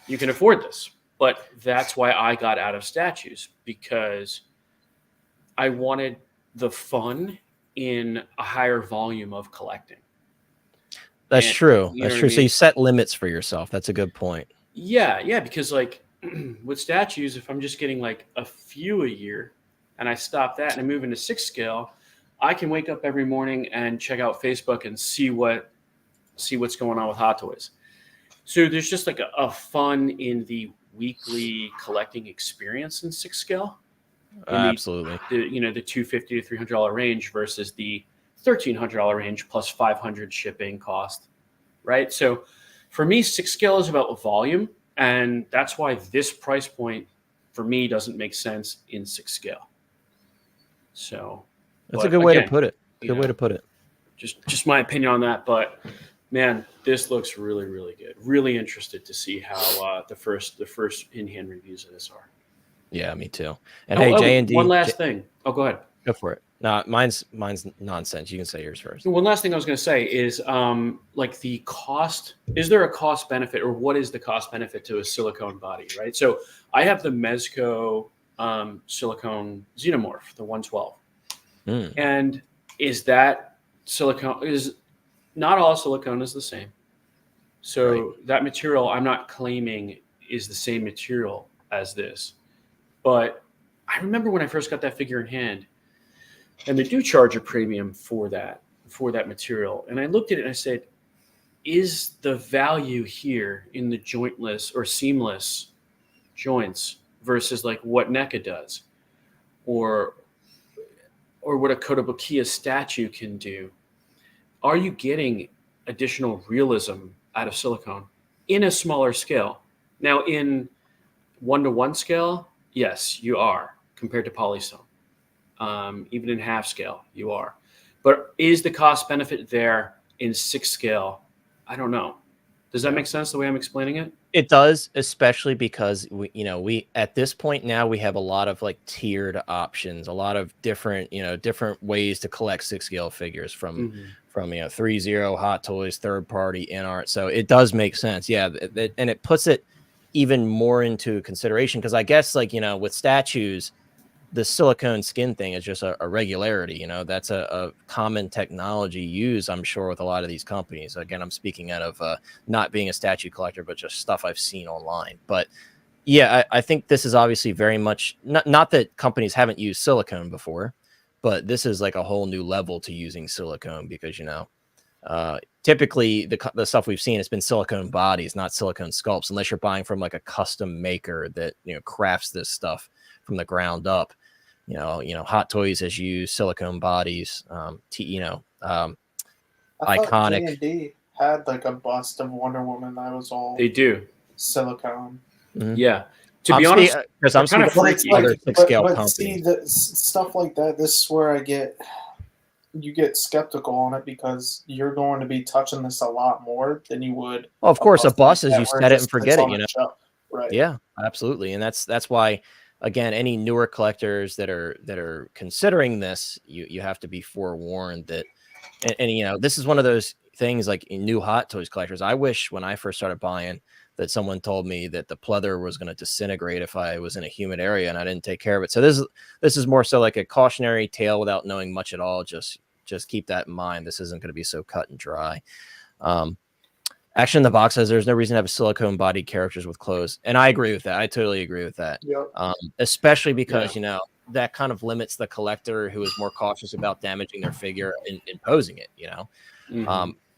you can afford this. But that's why I got out of statues, because I wanted the fun in a higher volume of collecting. That's true. That's true. So you set limits for yourself. That's a good point. Yeah, because like with statues, if I'm just getting like a few a year and I stop that and I move into 6 scale, I can wake up every morning and check out Facebook and see what's going on with Hot Toys. So there's just like a fun in the weekly collecting experience in 6 scale. Absolutely. The $250 to $300 range versus the $1,300 range plus $500 shipping cost, right? So for me, 6 scale is about volume, and that's why this price point for me doesn't make sense in 6 scale. So that's a good way to put it. Good way to put it. Just my opinion on that, but man, this looks really, really good. Really interested to see how the first in-hand reviews of this are. Yeah, me too. And JND. One last thing. Oh, go ahead. Go for it. No, mine's nonsense. You can say yours first. One last thing I was going to say is like the cost. Is there a cost benefit, or what is the cost benefit to a silicone body, right? So I have the Mezco silicone Xenomorph, the 112. And is that silicone? Is not all silicone is the same. So that material I'm not claiming is the same material as this. But I remember when I first got that figure in hand, and they do charge a premium for that material. And I looked at it and I said, is the value here in the jointless or seamless joints versus like what NECA does, or what a Kotobukiya statue can do. Are you getting additional realism out of silicone in a smaller scale? Now, in 1-to-1 scale, yes, you are compared to polystone. Even in half scale, you are. But is the cost benefit there in 6 scale? I don't know. Does that make sense the way I'm explaining it? It does, especially because we at this point now we have a lot of like tiered options, a lot of different different ways to collect 6 scale figures from 3.0 Hot Toys, third party, inart. So it does make sense, yeah, and it puts it even more into consideration because I guess like with statues, the silicone skin thing is just a regularity. That's a common technology used, I'm sure, with a lot of these companies. Again, I'm speaking out of not being a statue collector, but just stuff I've seen online. But yeah, I think this is obviously very much not that companies haven't used silicone before, but this is like a whole new level to using silicone because, typically the stuff we've seen has been silicone bodies, not silicone sculpts, unless you're buying from like a custom maker that, crafts this stuff from the ground up. Hot Toys has used silicone bodies. I Iconic. thought JND had like a bust of Wonder Woman that was all They do. silicone. Mhm. Yeah. To be honest, because I'm kind of speaking freaky. for other 6 scale but companies. see, stuff like that, this is where you get skeptical on it because you're going to be touching this a lot more than you would. Well, of course, a bus like is that you where set it just and forget sits it, on a shelf. Right. Yeah, absolutely. And that's why, again, any newer collectors that are considering this, you have to be forewarned that, and this is one of those things like new Hot Toys collectors. I wish when I first started buying that someone told me that the pleather was going to disintegrate if I was in a humid area and I didn't take care of it. So this is more so like a cautionary tale without knowing much at all. Just keep that in mind. This isn't going to be so cut and dry. Action in the Box says there's no reason to have silicone body characters with clothes. And I agree with that. I totally agree with that. Yep. Especially because, that kind of limits the collector who is more cautious about damaging their figure and posing it,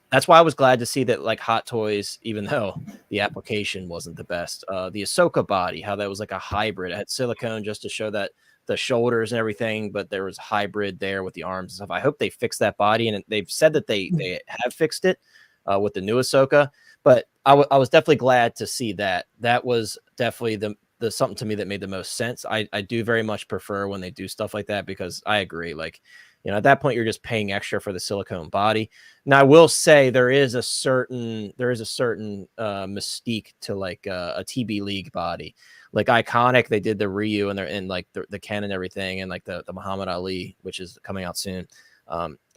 That's why I was glad to see that like Hot Toys, even though the application wasn't the best, the Ahsoka body, how that was like a hybrid. It had silicone just to show that the shoulders and everything, but there was a hybrid there with the arms and stuff. I hope they fix that body, and they've said that they have fixed it with the new Ahsoka. But I was definitely glad to see that. That was definitely the something to me that made the most sense. I do very much prefer when they do stuff like that because I agree. Like, at that point, you're just paying extra for the silicone body. Now, I will say there is a certain mystique to like a TB League body. Like Iconic, they did the Ryu and they're in like the Ken and everything, and like the Muhammad Ali, which is coming out soon.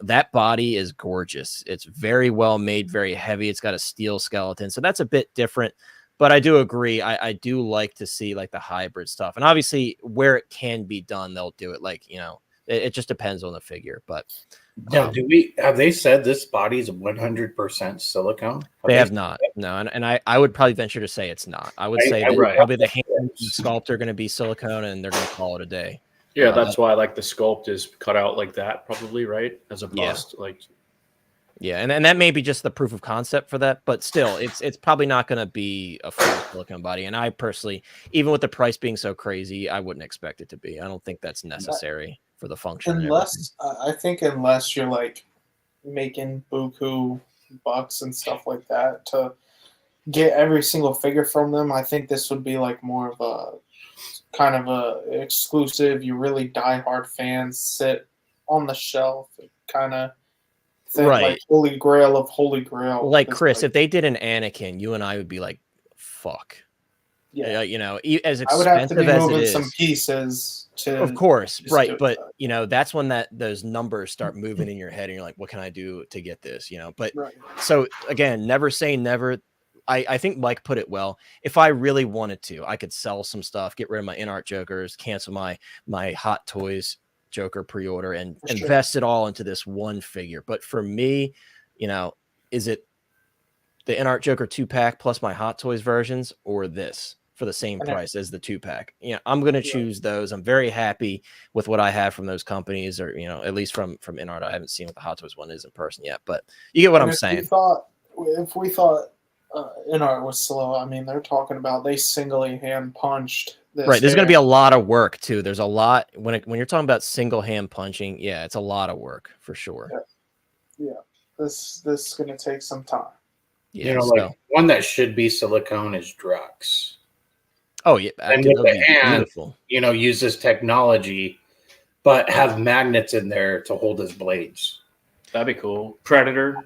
That body is gorgeous. It's very well made, very heavy. It's got a steel skeleton, so that's a bit different. But I do agree. I do like to see like the hybrid stuff, and obviously where it can be done, they'll do it. Like it just depends on the figure. But now, have they said this body is 100% silicone? They have not. No, and I would probably venture to say it's not. I would say that probably the hand and the sculpt are going to be silicone, and they're going to call it a day. Yeah, that's why like the sculpt is cut out like that, probably, right? As a bust, Yeah, and that may be just the proof of concept for that, but still, it's probably not going to be a full silicone body. And I personally, even with the price being so crazy, I wouldn't expect it to be. I don't think that's necessary for the function. Unless you're like making buku bucks and stuff like that to get every single figure from them, I think this would be like more of a kind of a exclusive. You really diehard fans sit on the shelf, kind of. Right, like Holy Grail of Holy Grail. Like Chris, if they did an Anakin, you and I would be like, "Fuck." Yeah, as expensive I would have to be as moving it is, some pieces to. Of course, right? But that's when those numbers start moving in your head, and you're like, "What can I do to get this?" But right. So again, never say never. I think Mike put it well. If I really wanted to, I could sell some stuff, get rid of my inart Jokers, cancel my Hot Toys Joker pre-order, and invest it all into this one figure. But for me, is it the inart Joker 2-pack plus my Hot Toys versions, or this for the same price as the 2-pack? I'm going to choose those. I'm very happy with what I have from those companies, or at least from inart. I haven't seen what the Hot Toys one is in person yet, but you get what I'm saying. If we thought Inart was slow. I mean, they're talking about they singly hand punched this. Right. There's going to be hair. a lot of work too. There's a lot when you're talking about single hand punching. Yeah, it's a lot of work for sure. Yeah, this is going to take some time. Yeah. You know, like one that should be silicone is Drux. Oh yeah, And dude, with the be hand, beautiful. you know, use this technology, but have magnets in there to hold his blades. That'd be cool. Predator.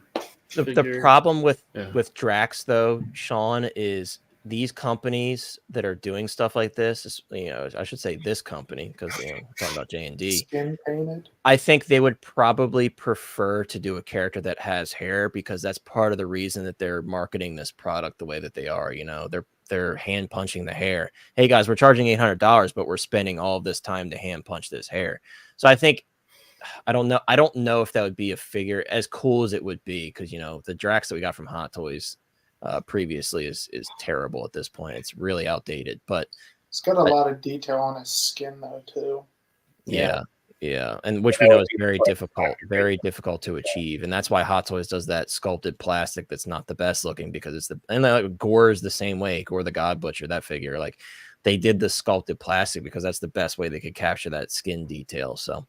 The problem with Drax though, Sean, is these companies that are doing stuff like this, you know, I should say this company because you know we're talking about JND. Skin painted. I think they would probably prefer to do a character that has hair because that's part of the reason that they're marketing this product the way that they are. You know, they're hand punching the hair. Hey guys, we're charging $800, but we're spending all of this time to hand punch this hair. So I think. I don't know if that would be a figure as cool as it would be because you know the Drax that we got from Hot Toys previously is terrible at this point. It's really outdated, but it's got a lot of detail on his skin though too. Yeah, and which we know is very difficult to achieve, and that's why Hot Toys does that sculpted plastic that's not the best looking because it's Gore is the same way. Gore the God Butcher, that figure, like they did the sculpted plastic because that's the best way they could capture that skin detail. So.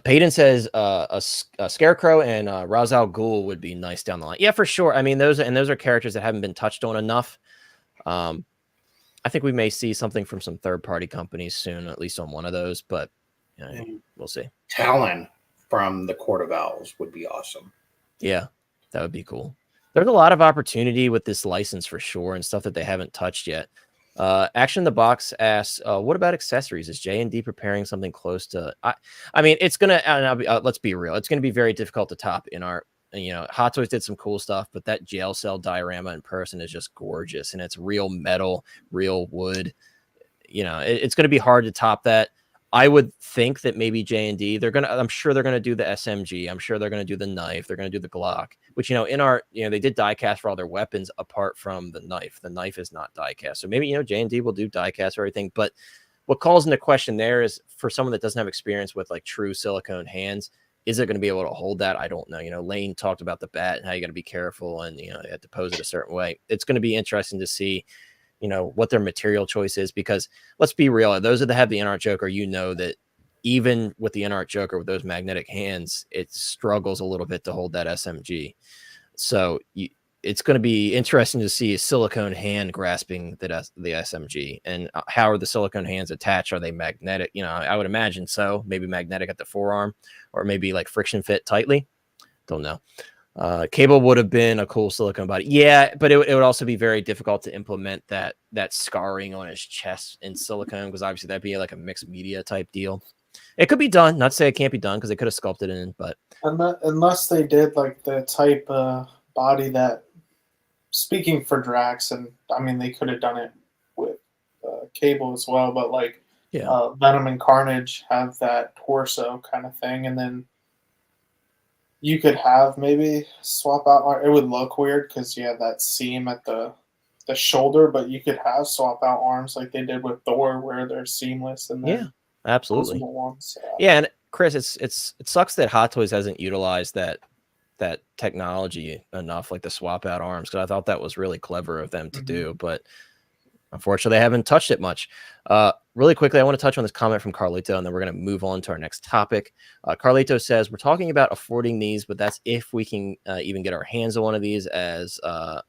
Payton says a Scarecrow and Ra's al Ghul would be nice down the line. Yeah, for sure. I mean, those are characters that haven't been touched on enough. I think we may see something from some third-party companies soon, at least on one of those, but you know, we'll see. Talon from the Court of Owls would be awesome. Yeah, that would be cool. There's a lot of opportunity with this license for sure and stuff that they haven't touched yet. Action in the Box asks, what about accessories? Is JND preparing something close to? I mean, it's gonna. Let's be real. It's gonna be very difficult to top in our. You know, Hot Toys did some cool stuff, but that jail cell diorama in person is just gorgeous, and it's real metal, real wood. You know, it's gonna be hard to top that. I would think that maybe JND, I'm sure they're gonna do the SMG. I'm sure they're gonna do the knife. They're gonna do the Glock, which, you know, they did die cast for all their weapons apart from the knife. The knife is not die cast. So maybe, you know, JND will do die cast or everything. But what calls into question there is for someone that doesn't have experience with like true silicone hands, is it going to be able to hold that? I don't know. You know, Lane talked about the bat and how you got to be careful and, you know, you have to pose it a certain way. It's going to be interesting to see, you know, what their material choice is, because let's be real. Those that have the inart Joker, you know that even with the inart Joker with those magnetic hands, it struggles a little bit to hold that SMG. So it's going to be interesting to see a silicone hand grasping the SMG, and how are the silicone hands attached? Are they magnetic? You know, I would imagine so. Maybe magnetic at the forearm, or maybe like friction fit tightly. Don't know. Cable would have been a cool silicone body. Yeah, but it would also be very difficult to implement that scarring on his chest in silicone, because obviously that'd be like a mixed media type deal. It could be done. Not to say it can't be done, because they could have sculpted it in, but unless they did like the type body that, speaking for Drax, and I mean they could have done it with Cable as well, but like Venom and Carnage have that torso kind of thing, and then you could have maybe swap out. It would look weird because you have that seam at the shoulder, but you could have swap out arms like they did with Thor, where they're seamless and then absolutely ones. And Chris, it sucks that Hot Toys hasn't utilized that technology enough, like the swap out arms, because I thought that was really clever of them to do, but unfortunately they haven't touched it much. Really quickly, I want to touch on this comment from Carlito, and then we're going to move on to our next topic. Carlito says, we're talking about affording these, but that's if we can even get our hands on one of these, as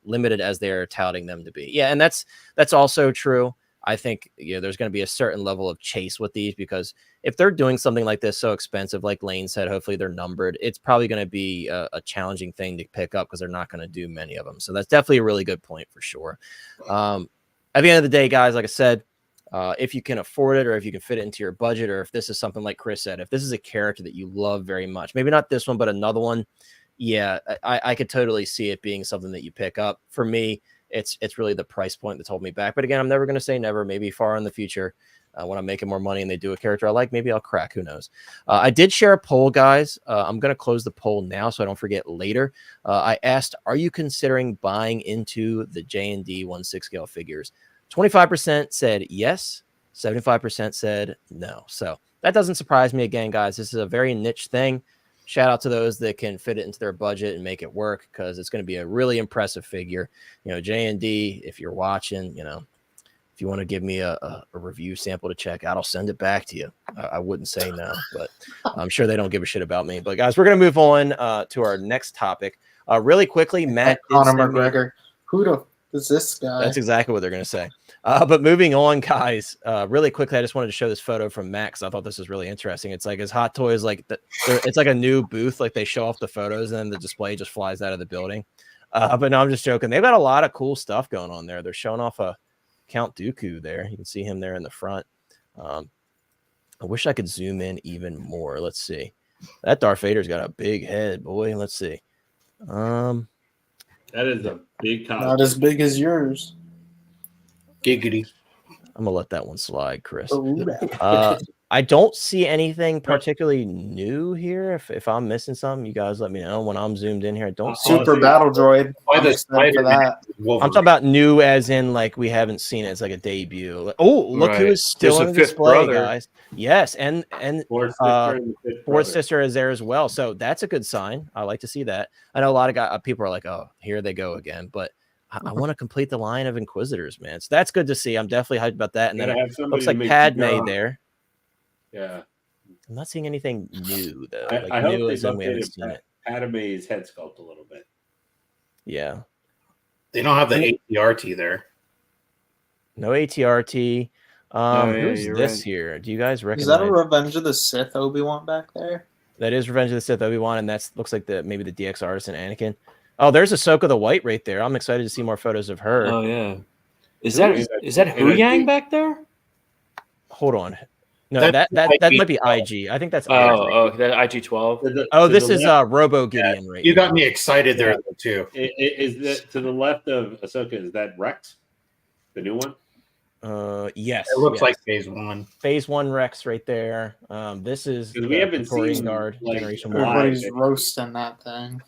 limited as they're touting them to be. Yeah, and that's also true. I think there's going to be a certain level of chase with these, because if they're doing something like this so expensive, like Lane said, hopefully they're numbered. It's probably going to be a challenging thing to pick up, because they're not going to do many of them. So that's definitely a really good point for sure. At the end of the day, guys, like I said, if you can afford it, or if you can fit it into your budget, or if this is something like Chris said, if this is a character that you love very much, maybe not this one, but another one, I could totally see it being something that you pick up. For me, it's really the price point that's holding me back. But again, I'm never going to say never. Maybe far in the future, when I'm making more money and they do a character I like, maybe I'll crack. Who knows? I did share a poll, guys. I'm going to close the poll now so I don't forget later. I asked, are you considering buying into the JND 1/6 scale figures? 25% said yes. 75% said no. So that doesn't surprise me. Again, guys, this is a very niche thing. shout out to those that can fit it into their budget and make it work, because it's going to be a really impressive figure. JND, if you're watching, if you want to give me a review sample to check out, I'll send it back to you. I wouldn't say no, but I'm sure they don't give a shit about me. But guys, we're going to move on to our next topic. Really quickly, Matt. Conor McGregor. Who the is this guy? That's exactly what they're going to say. But moving on, guys, really quickly, I just wanted to show this photo from Matt because I thought this was really interesting. It's like his Hot Toys, it's like a new booth. Like they show off the photos and then the display just flies out of the building. But no, I'm just joking. They've got a lot of cool stuff going on there. They're showing off a Count Dooku there. You can see him there in the front. I wish I could zoom in even more. Let's see. That Darth Vader's got a big head, boy. Let's see. That is a big costume. Not as big as yours. Giggity. I'm gonna let that one slide, Chris. Oh, I don't see anything particularly new here. If I'm missing something, you guys let me know when I'm zoomed in here. I don't see Super Battle Droid. Why the For that. I'm talking about new as in like we haven't seen it. It's like a debut. Oh, look who is still in the display, guys. Yes, and fourth sister is there as well. So that's a good sign. I like to see that. I know a lot of people are like, oh, here they go again. But I want to complete the line of Inquisitors, man. So that's good to see. I'm definitely hyped about that. And then it looks like Padme there. Yeah. I'm not seeing anything new though. I hope new they as in we haven't seen it. Padme's head sculpt a little bit. Yeah. They don't have the ATRT there. No ATRT. Who's this right. here? Do you guys recognize? Is that a Revenge of the Sith Obi-Wan back there? That is Revenge of the Sith Obi-Wan, and that looks like maybe the DX artist and Anakin. Oh, there's Ahsoka the White right there. I'm excited to see more photos of her. Oh yeah. Is that Hu Yang back there? Hold on. No, that might be IG. I think that's that IG-12. This is Robo Gideon right You got me excited there too. Is that to the left of Ahsoka? Is that Rex, the new one? Yes. It looks like Phase 1. Phase 1 Rex right there. This is we haven't Praetorian seen Guard like, Generation 1. Everybody's roasting that thing.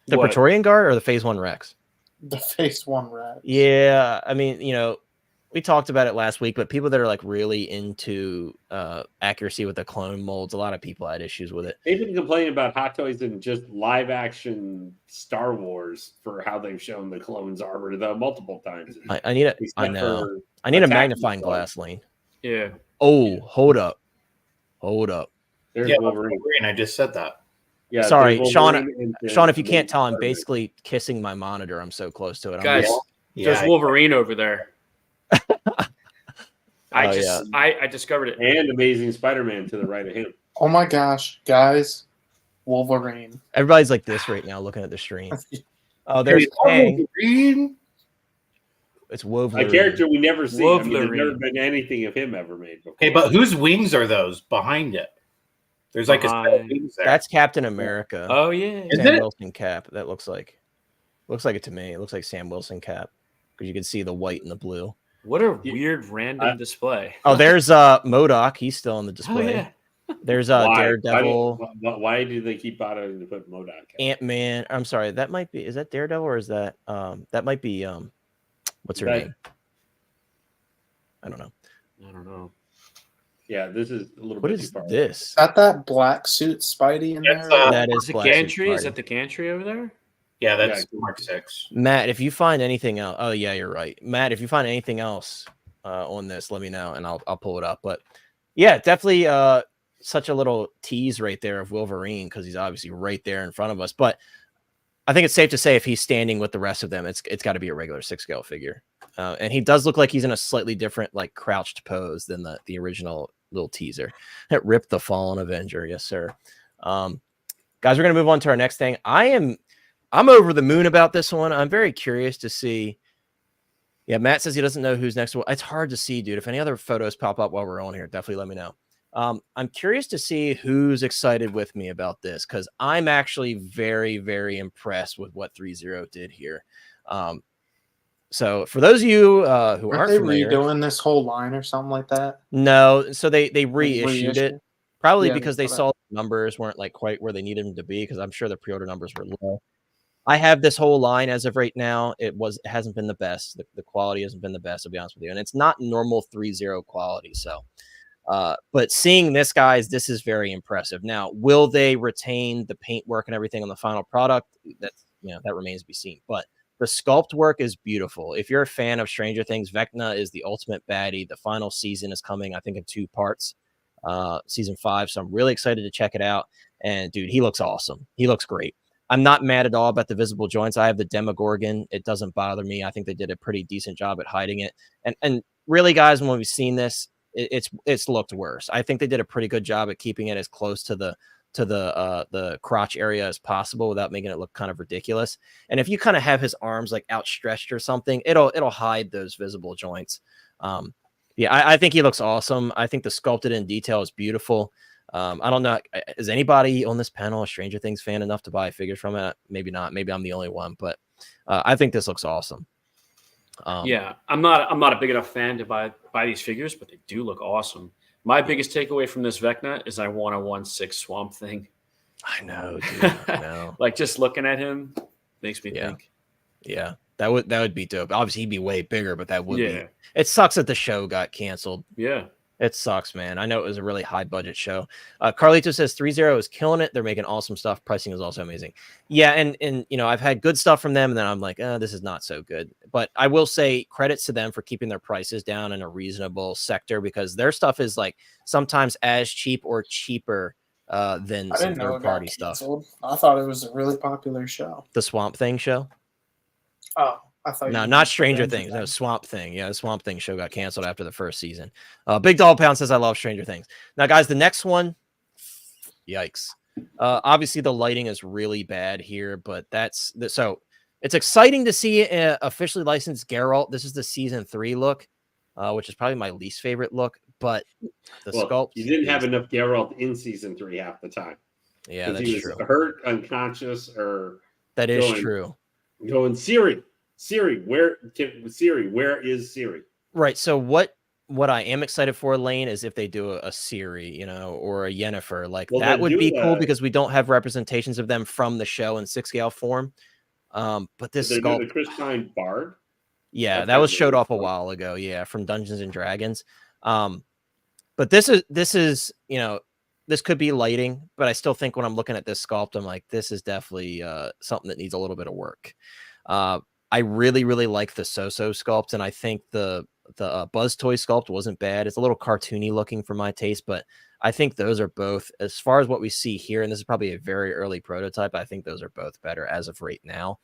The Praetorian Guard or the Phase 1 Rex? The Phase 1 Rex. Yeah, I mean, we talked about it last week, but people that are like really into accuracy with the clone molds, a lot of people had issues with it. They've been complaining about Hot Toys and just live action Star Wars for how they've shown the clones armor though multiple times. I need it. I know. I need a magnifying glass, Lane. Yeah. Oh, hold up. There's Wolverine. I just said that. Yeah. Sorry, Sean. Sean, if you can't tell, I'm basically kissing my monitor. I'm so close to it. Guys, there's Wolverine over there. I discovered it. And Amazing Spider-Man to the right of him. Oh my gosh, guys. Wolverine. Everybody's like this right now looking at the stream. Oh, there's Wolverine. It's Wolverine. A character we never see. I mean, there's Wolverine. never been anything of him ever made before. Hey, but whose wings are those behind it? There's like a set of wings there. That's Captain America. Oh yeah. Sam Wilson cap. That looks like it to me. It looks like Sam Wilson cap because you can see the white and the blue. What a weird random display. Oh, there's MODOK. He's still on the display. Oh, yeah. There's Daredevil. Why do they keep bothering to put MODOK? Ant-Man. I'm sorry. That might be. Is that Daredevil or is that that might be what's her name? I don't know. Yeah, this is a little what bit is too far. this? Is that black suit Spidey in there? That is Is it Black Suit Gantry? Is Spidey. that the Gantry over there? Yeah, that's Mark 6. Matt, if you find anything else, oh yeah, you're right. Matt, if you find anything else on this, let me know and I'll pull it up. But yeah, definitely such a little tease right there of Wolverine because he's obviously right there in front of us. But I think it's safe to say if he's standing with the rest of them, it's got to be a regular 6-scale figure. And he does look like he's in a slightly different, like crouched pose than the original little teaser. Rip the Fallen Avenger, yes sir. Guys, we're gonna move on to our next thing. I'm over the moon about this one. I'm very curious to see. Yeah, Matt says he doesn't know who's next. It's hard to see, dude. If any other photos pop up while we're on here, definitely let me know. I'm curious to see who's excited with me about this because I'm actually very, very impressed with what 3.0 did here. So for those of you who aren't familiar, redoing this whole line or something like that? No, so they reissued it probably Yeah, because they saw the numbers weren't like quite where they needed them to be because I'm sure the pre-order numbers were low. I have this whole line as of right now. It hasn't been the best. The quality hasn't been the best, to be honest with you. And it's not normal 3.0 quality. So But seeing this, guys, this is very impressive. Now, will they retain the paint work and everything on the final product? That's, that remains to be seen. But the sculpt work is beautiful. If you're a fan of Stranger Things, Vecna is the ultimate baddie. The final season is coming, I think, in 2 parts, season 5. So I'm really excited to check it out. And dude, he looks awesome. He looks great. I'm not mad at all about the visible joints. I have the Demogorgon. It doesn't bother me. I think they did a pretty decent job at hiding it. And really, guys, when we've seen this, it's looked worse. I think they did a pretty good job at keeping it as close to the crotch area as possible without making it look kind of ridiculous. And if you kind of have his arms like outstretched or something, it'll hide those visible joints. I think he looks awesome. I think the sculpted in detail is beautiful. I don't know. Is anybody on this panel a Stranger Things fan enough to buy figures from it? Maybe not. Maybe I'm the only one, but I think this looks awesome. I'm not a big enough fan to buy these figures, but they do look awesome. My biggest takeaway from this Vecna is I want a 1/6 Swamp Thing. I know, dude. I know. Like just looking at him makes me think. Yeah, that would be dope. Obviously, he'd be way bigger, but that would be. It sucks that the show got canceled. Yeah. It sucks, man. I know it was a really high budget show. Carlito says 3-0 is killing it. They're making awesome stuff. Pricing is also amazing. Yeah, and I've had good stuff from them, and then I'm like, this is not so good. But I will say credits to them for keeping their prices down in a reasonable sector, because their stuff is like sometimes as cheap or cheaper than some third-party stuff. I thought it was a really popular show. The Swamp Thing show? Oh. I thought no, not Stranger Things. No, Swamp Thing. Yeah, the Swamp Thing show got canceled after the first season. Big Doll Pound says, I love Stranger Things. Now, guys, the next one, yikes. Obviously, the lighting is really bad here, but so it's exciting to see officially licensed Geralt. This is the season 3 look, which is probably my least favorite look, but the sculpt. You didn't have enough Geralt in season 3 half the time. Yeah, that's he was hurt, unconscious, or that is true. Going Siri, where is Siri? Right. So what I am excited for, Lane, is if they do a Siri, or a Yennefer, that would be cool, because we don't have representations of them from the show in 6-scale form. But this sculpt, the Chris Pine Bard. Yeah, that was showed off a while ago. Yeah, from Dungeons and Dragons. But this is this could be lighting, but I still think when I'm looking at this sculpt, I'm like, this is definitely something that needs a little bit of work. I really, really like the So-So sculpt, and I think the Buzz Toy sculpt wasn't bad. It's a little cartoony looking for my taste, but I think those are both, as far as what we see here, and this is probably a very early prototype, I think those are both better as of right now.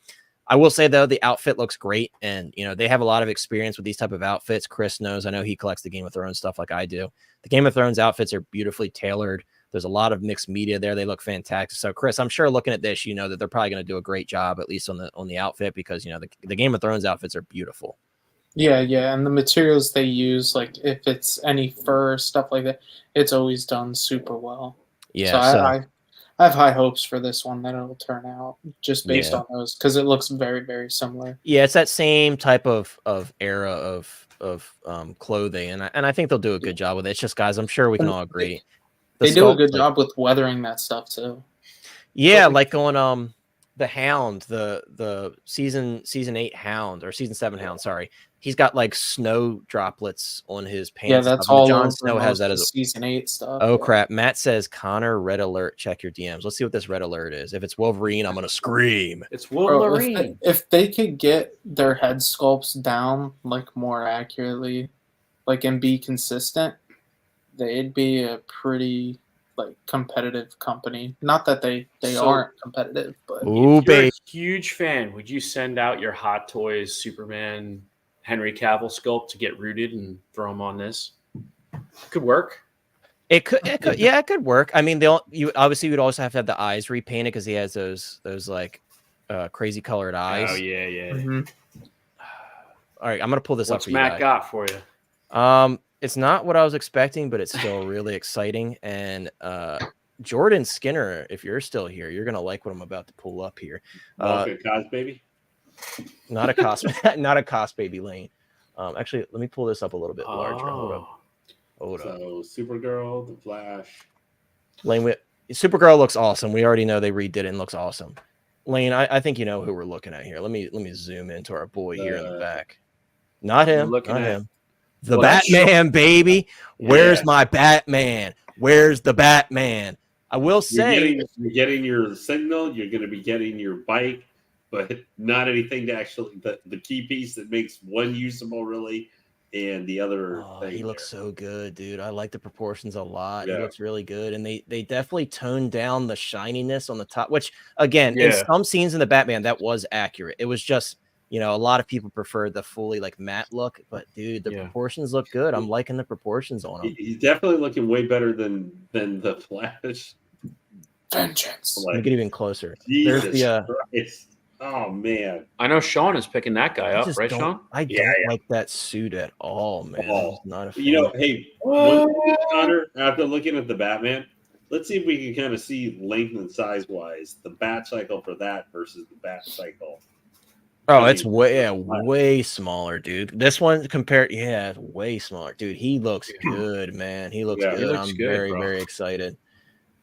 I will say, though, the outfit looks great, and they have a lot of experience with these type of outfits. Chris knows. I know he collects the Game of Thrones stuff like I do. The Game of Thrones outfits are beautifully tailored. There's a lot of mixed media there. They look fantastic. So, Chris, I'm sure looking at this, that they're probably going to do a great job, at least on the outfit, because the Game of Thrones outfits are beautiful. Yeah, and the materials they use, like if it's any fur stuff like that, it's always done super well. Yeah, so I have high hopes for this one that it'll turn out just based on those, because it looks very, very similar. Yeah, it's that same type of era of clothing, and I think they'll do a good job with it. It's just, guys, I'm sure we can all agree. They do a good job with weathering that stuff too. Yeah, like on the Hound, the season 8 Hound, or season 7 Hound, sorry. He's got like snow droplets on his pants. Yeah, that's all. Jon Snow has that as season 8 stuff. Oh crap! Matt says, Connor, red alert. Check your DMs. Let's see what this red alert is. If it's Wolverine, I'm gonna scream. It's Wolverine. If they could get their head sculpts down like more accurately, and be consistent, they'd be a pretty competitive company. Not that they aren't competitive, but if you're a huge fan, would you send out your Hot Toys Superman Henry Cavill sculpt to get rooted and throw him on this? Could work. It could. Yeah, it could work. I mean, you obviously would also have to have the eyes repainted, because he has those crazy colored eyes. Oh yeah. Mm-hmm. All right, I'm gonna pull this up for you. What's Matt got for you? It's not what I was expecting, but it's still really exciting. And Jordan Skinner, if you're still here, you're gonna like what I'm about to pull up here. Cos baby. Not a Cos, not a Cos baby, Lane. Actually, let me pull this up a little bit larger. Hold up. So Supergirl, The Flash. Lane, Supergirl looks awesome. We already know they redid it and looks awesome. Lane, I think you know who we're looking at here. Let me zoom into our boy here in the back. Not him. Not him. The Well, that's Batman, baby. Where's Yeah. my Batman? Where's the Batman? I will You're say, getting your signal. You're going to be getting your bike, but not anything to actually the key piece that makes one usable really, and the other thing. he looks so good, dude. I like the proportions a lot. He Yeah. looks really good, and they definitely toned down the shininess on the top. Which again, in Yeah. some scenes in the Batman, that was accurate. It was just a lot of people prefer the fully like matte look, but dude, the proportions look good. I'm liking the proportions on him. He's definitely looking way better than the Flash. Vengeance. Let me get even closer. Jesus There's the Christ. Oh man. I know Sean is picking that guy I up, just right, don't, Sean? I don't like that suit at all, man. I'm just not a fan. Hey, one thing, Connor, after looking at the Batman, let's see if we can kind of see length and size wise the bat cycle for that versus the bat cycle. Oh, it's way smaller, dude. This one compared, way smaller, dude. He looks good, man. He looks good. He looks I'm good, very, bro. very excited.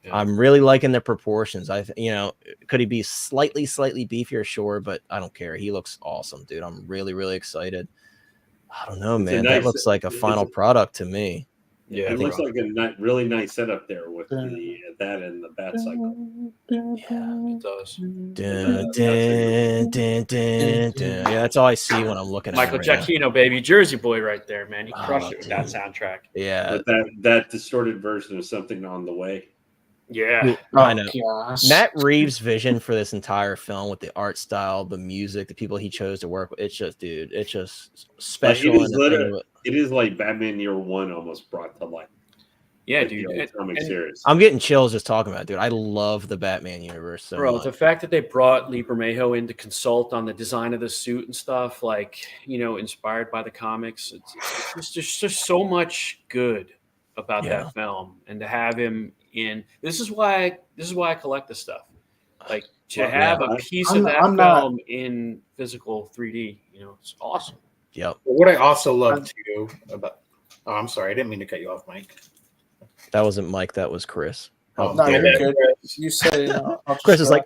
Yeah. I'm really liking the proportions. Could he be slightly beefier? Sure, but I don't care. He looks awesome, dude. I'm really, really excited. I don't know, man. That looks like a final product to me. Yeah, it looks like a really nice setup there with that and the bat cycle. Yeah, it does. Yeah, that's all I see when I'm looking Michael at it right Giacchino, baby, Jersey boy, right there, man. He crushed it with that dude. soundtrack. Yeah, With that distorted version of Something on the Way. Yeah, I know. Gosh. Matt Reeves' vision for this entire film with the art style, the music, the people he chose to work with, it's just, dude, it's just special. It is like Batman Year One almost brought to life. yeah, Like dude. the old comic series. I'm getting chills just talking about it, dude. I love the Batman universe so Bro, much. the fact that they brought Lee Bermejo in to consult on the design of the suit and stuff, like, inspired by the comics, it's just so much good about that film, and to have him in. This is why I collect this stuff. Like, to have a piece of that film in physical 3D, it's awesome. Yep. What I also love too about. Oh, I'm sorry, I didn't mean to cut you off, Mike. That wasn't Mike. That was Chris. No, you're good. You say. Chris is like,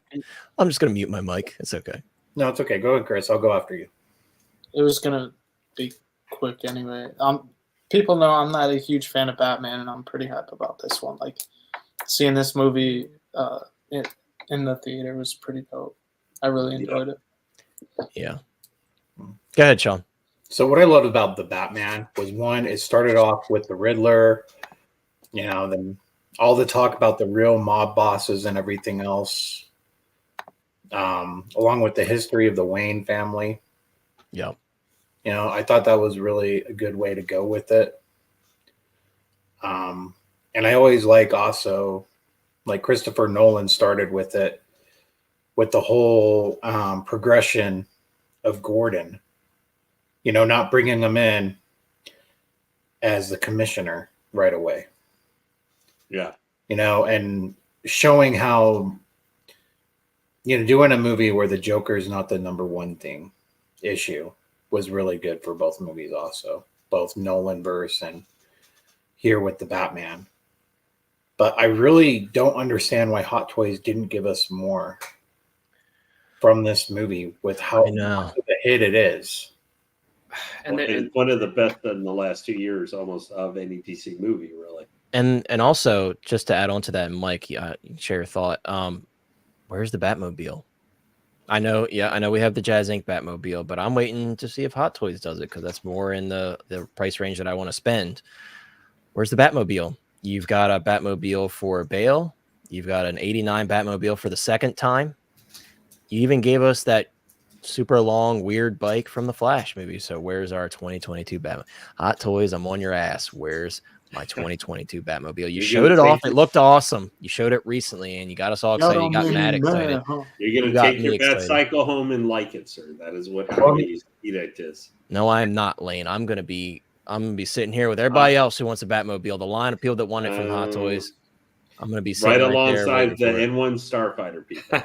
I'm just gonna mute my mic. It's okay. No, it's okay. Go ahead, Chris. I'll go after you. It was gonna be quick anyway. People know I'm not a huge fan of Batman, and I'm pretty hype about this one. Like, seeing this movie in the theater was pretty dope. I really enjoyed it. Yeah. Go ahead, Sean. So what I loved about the Batman was, one, it started off with the Riddler, then all the talk about the real mob bosses and everything else, along with the history of the Wayne family. Yep. I thought that was really a good way to go with it. And I always also Christopher Nolan started with it, with the whole progression of Gordon, not bringing him in as the commissioner right away. Yeah. And showing how, doing a movie where the Joker is not the number one issue was really good for both movies also, both Nolan verse and here with the Batman. But I really don't understand why Hot Toys didn't give us more from this movie with how much of a hit it is. And it's one of the best in the last 2 years almost of any DC movie, really. And also, just to add on to that, Mike, share your thought. Where's the Batmobile? I know we have the Jazz Inc. Batmobile, but I'm waiting to see if Hot Toys does it, because that's more in the price range that I want to spend. Where's the Batmobile? You've got a Batmobile for Bale. You've got an 89 Batmobile for the second time. You even gave us that super long, weird bike from the Flash movie. So where's our 2022 Batmobile? Hot Toys, I'm on your ass. Where's my 2022 Batmobile? You showed it off. It looked awesome. You showed it recently, and you got us all excited. You got Matt excited. You're going to take your Bat Cycle home and like it, sir. That is what the edict is. No, I am not, Lane. I'm gonna be sitting here with everybody else who wants a Batmobile. The line of people that want it from Hot Toys. I'm gonna be sitting right alongside the N1 Starfighter people.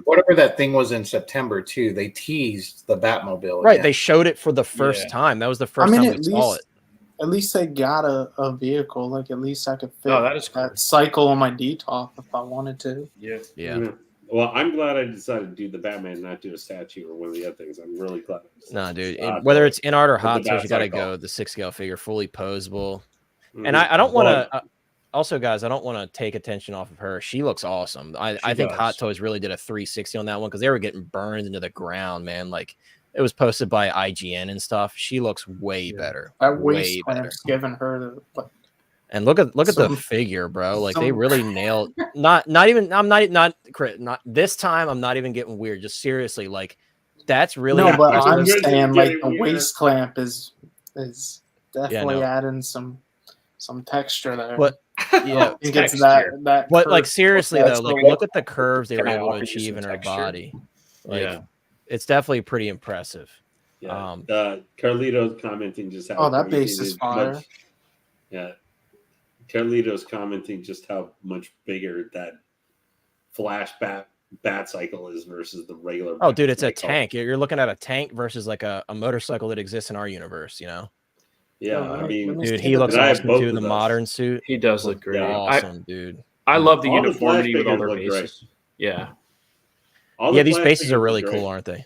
Whatever that thing was in September too, they teased the Batmobile. Right, they showed it for the first time. That was the first time we saw it. At least they got a vehicle. Like, at least I could fit that is cool. that cycle on my DTOF if I wanted to. Yeah. Yeah. Well, I'm glad I decided to do the Batman, not do a statue or one of the other things. I'm really glad. Nah, dude. Whether it's in art or hot toys, you got to Bat-Cycle. go the 6-scale figure, fully posable. Mhm. And I don't want Well, to. Also, guys, I don't want to take attention off of her. She looks awesome. I think does. Hot Toys really did a 360 on that one because they were getting burned into the ground, man. Like it was posted by IGN and stuff. She looks way better. That Way waist better. clamp's giving her the like. And look at the Some- figure, bro. Like they some- really nailed. Not even. I'm not this time. I'm not even getting weird. Just seriously, like that's really. No, but That's I'm good. saying Getting like the weird. waist clamp is definitely no. adding some texture there. What? Yeah. I think it's that But like curve. seriously That's though, like the- look at the curves they were Yeah, able to offering you achieve some in her texture. body. Like, Yeah. it's definitely pretty impressive. Yeah. Carlito's commenting just how. Oh, that crazy base is it fire. much- Yeah. Carlito's commenting just how much bigger that Flash bat cycle is versus the regular. Oh, dude, it's a Bat-Cycle. tank. You're looking at a tank versus like a motorcycle that exists in our universe. You know, Yeah, Oh, I let mean, me dude, see he the looks And I have awesome both too. of The those. modern suit, He does look great. Yeah. awesome, dude. I love the All the uniformity Flash with all their figures look bases. Yeah, all the Yeah, these Flash bases figures are look really great. cool, aren't they?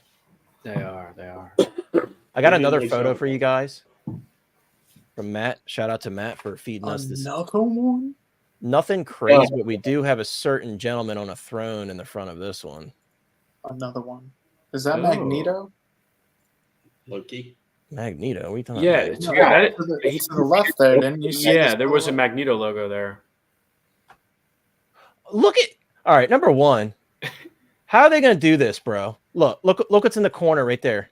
they are. They are. I got They do another look photo so for you cool. guys from Matt. Shout out to Matt for feeding us this. Another one. Nothing crazy, but we do have a certain gentleman on a throne in the front of this one. Another one. Is that Oh. Magneto? Loki. Magneto. What are you talking Yeah, about? it's No, weird. to the left there. Didn't you see? Yeah, this there was a little- Magneto logo there. Look at. All right, number one. How are they going to do this, bro? Look what's in the corner right there.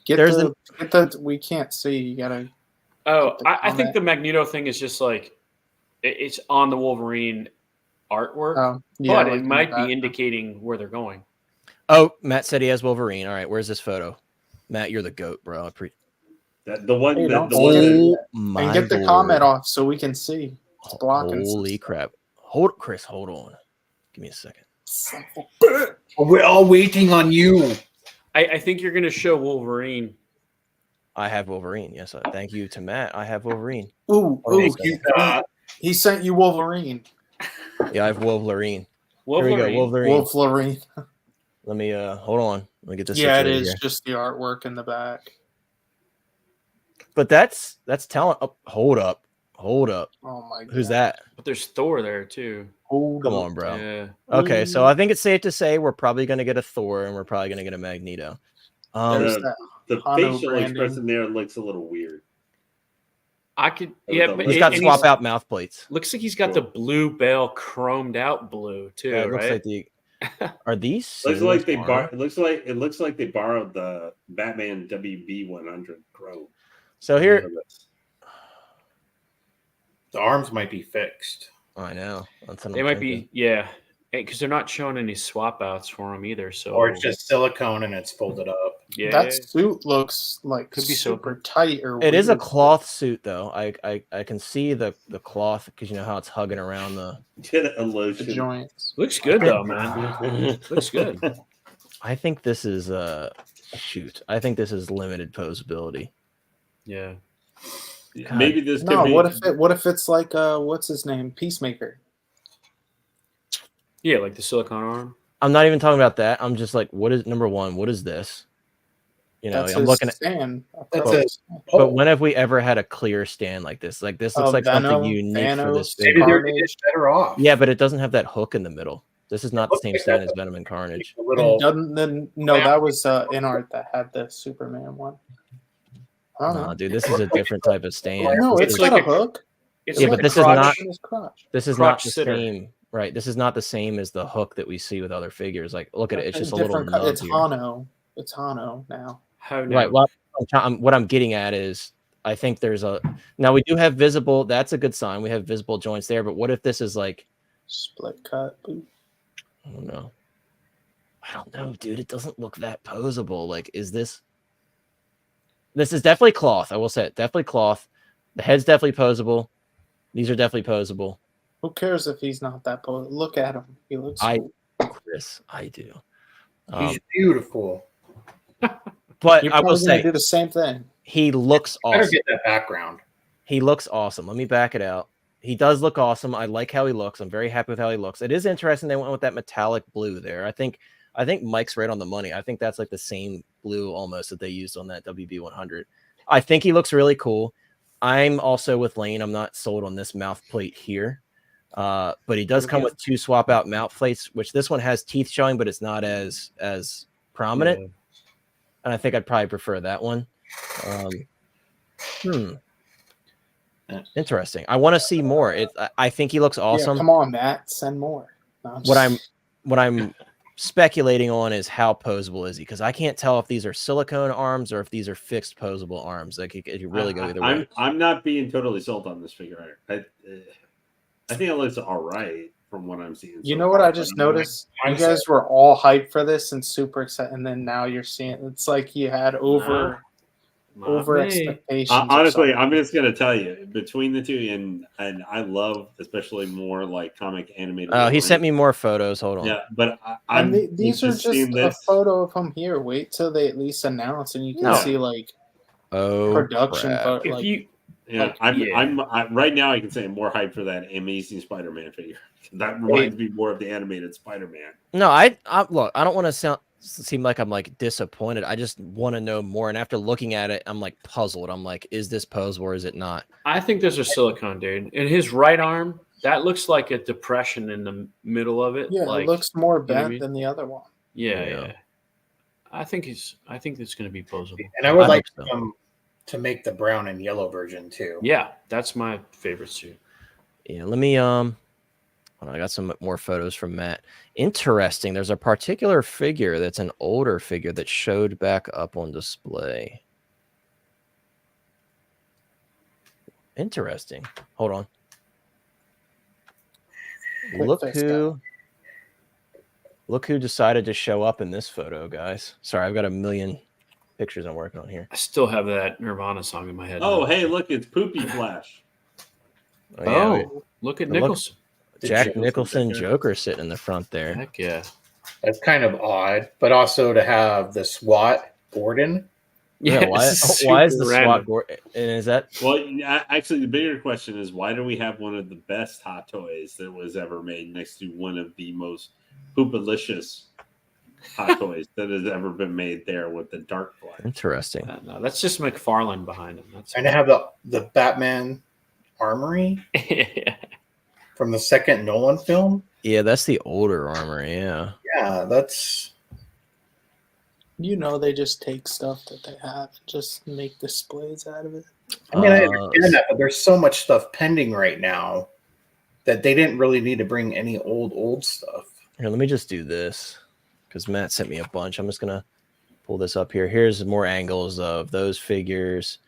Get there's the. We can't see. You gotta. Oh, The I think comment. the Magneto thing is just like it's on the Wolverine artwork, Yeah, but like it in the might back. be indicating where they're going. Oh, Matt said he has Wolverine. All right, where's this photo? Matt, you're the goat, bro. The one Hey, that don't the one that Oh my And get the lord. comment off so we can see. It's blocking. some Holy stuff. crap. Chris, hold on. Give me a second. We're all waiting on you. I think you're going to show Wolverine. I have Wolverine. Yes, thank you to Matt. I have Wolverine. Ooh, Oh, ooh, thank he sent you Wolverine. Yeah, I have Wolverine. Wolverine. Here we go, Wolverine. Wolverine. Let me hold on. Let me get this. Yeah, it situated is here. just the artwork in the back. But that's telling. Oh, hold up. Oh my god. Who's that? But there's Thor there too. Hold Come up. on, bro. Yeah. Okay, so I think it's safe to say we're probably going to get a Thor and we're probably going to get a Magneto. There's the, that the Hano facial branding. expression there looks a little weird. I could. With Yeah, the but he's it- got and swap out mouth plates. Looks like he's got the blue bell chromed out blue too, Yeah, it looks right? like the. Are these? Looks like they Sims it looks like they borrowed the Batman WB 100 Chrome. So here, The arms might be fixed. I know. That's what They I'm might thinking. be, yeah, because they're not showing any swap outs for him either. So, Or it's just silicone and it's folded up. yeah, That suit looks like Could be super tight or It is a weird. cloth suit, though. I can see the cloth because you know how it's hugging around the. Get a The lotion. joints. looks good though, man. Looks good. I think this is shoot. I think this is limited posability. Yeah, Maybe this could No, be. what if it's like what's his name? Peacemaker. yeah, like the silicone arm. I'm not even talking about that. I'm just like, what is number one? What is this? You know, That's I'm his looking at. stand. That's Well, it. But when have we ever had a clear stand like this? Like this looks like something Venom, unique for this Thanos, figure. Maybe they're Carnage. just better off. Yeah, but it doesn't have that hook in the middle. This is not the Looks same like stand that's as Venom and Carnage. A little. No, that was Inart that had the Superman one. I don't know. No, dude, this is a different type of stand. No, This it's is- got like a hook. It's Yeah, like but a this is crotch- not- In his crotch. This is not crotch the sitter. same, right? This is not the same as the hook that we see with other figures. Like, look at it; it's just a little Different nub It's here. Hano. It's Hano now. How now? Right. Well, what I'm getting at is, I think there's a now we do have visible. That's a good sign. We have visible joints there. But what if this is like, Split cut. I don't know. I don't know, dude. It doesn't look that posable. Like, is this? This is definitely cloth. I will say it. Definitely cloth. The head's definitely posable. These are definitely posable. Who cares if he's not that pose? Look at him. He looks. I- cool. Chris, I do. He's beautiful. But You're I will probably gonna say do the same thing. he looks Better awesome. get that background. He looks awesome. Let me back it out. He does look awesome. I like how he looks. I'm very happy with how he looks. It is interesting they went with that metallic blue there. I think Mike's right on the money. I think that's like the same blue almost that they used on that WB 100. I think he looks really cool. I'm also with Lane. I'm not sold on this mouth plate here. But he does come with 2 swap out mouth plates, which this one has teeth showing, but it's not as prominent. Yeah. And I think I'd probably prefer that one. Interesting. I want to see more. I think he looks awesome. Yeah, come on, Matt, send more. No, what I'm speculating on is how posable is he? Because I can't tell if these are silicone arms or if these are fixed posable arms. Like it could really go either way. I'm not being totally sold on this figure. I think it looks all right from what I'm seeing. You know what I just noticed? You guys were all hyped for this and super excited, and then now you're seeing it's like you had over expectations. Honestly, I'm just gonna tell you between the two, and I love especially more like comic animated. Oh, he sent me more photos. Hold on. Yeah, but these are just a photo of him here. Wait till they at least announce, and you can see like production. Photo, if like, you. Yeah, I'm right now. I can say I'm more hyped for that Amazing Spider-Man figure. That reminds me more of the animated Spider-Man. No, I look. I don't want to seem like I'm like disappointed. I just want to know more. And after looking at it, I'm like puzzled. I'm like, is this pose or is it not? I think there's a silicone, dude. In his right arm, that looks like a depression in the middle of it. Yeah, like, it looks more bent than the other one. Yeah. I think it's going to be posable. And I would like to make the brown and yellow version too. Yeah, that's my favorite suit. Yeah, let me hold on, I got some more photos from Matt. Interesting. There's a particular figure that's an older figure that showed back up on display. Interesting. Hold on. Look who decided to show up in this photo, guys. Sorry, I've got a million pictures I'm working on here. I still have that Nirvana song in my head. Oh, hey, look, it's Poopy Flash. Look at Nicholson. Jack Nicholson Joker sitting in the front there. Heck yeah. That's kind of odd, but also to have the SWAT Gordon. Yeah, why is the SWAT Gordon? And is that? Well, actually, the bigger question is why do we have one of the best Hot Toys that was ever made next to one of the most poopalicious Hot Toys that has ever been made there with the Dark Flash? Interesting. No, that's just McFarlane behind him. And to have the Batman armory from the second Nolan film. Yeah, that's the older armor. Yeah. Yeah, that's. They just take stuff that they have and just make displays out of it. I mean, I understand that, but there's so much stuff pending right now that they didn't really need to bring any old stuff. Here, let me just do this because Matt sent me a bunch. I'm just gonna pull this up here. Here's more angles of those figures.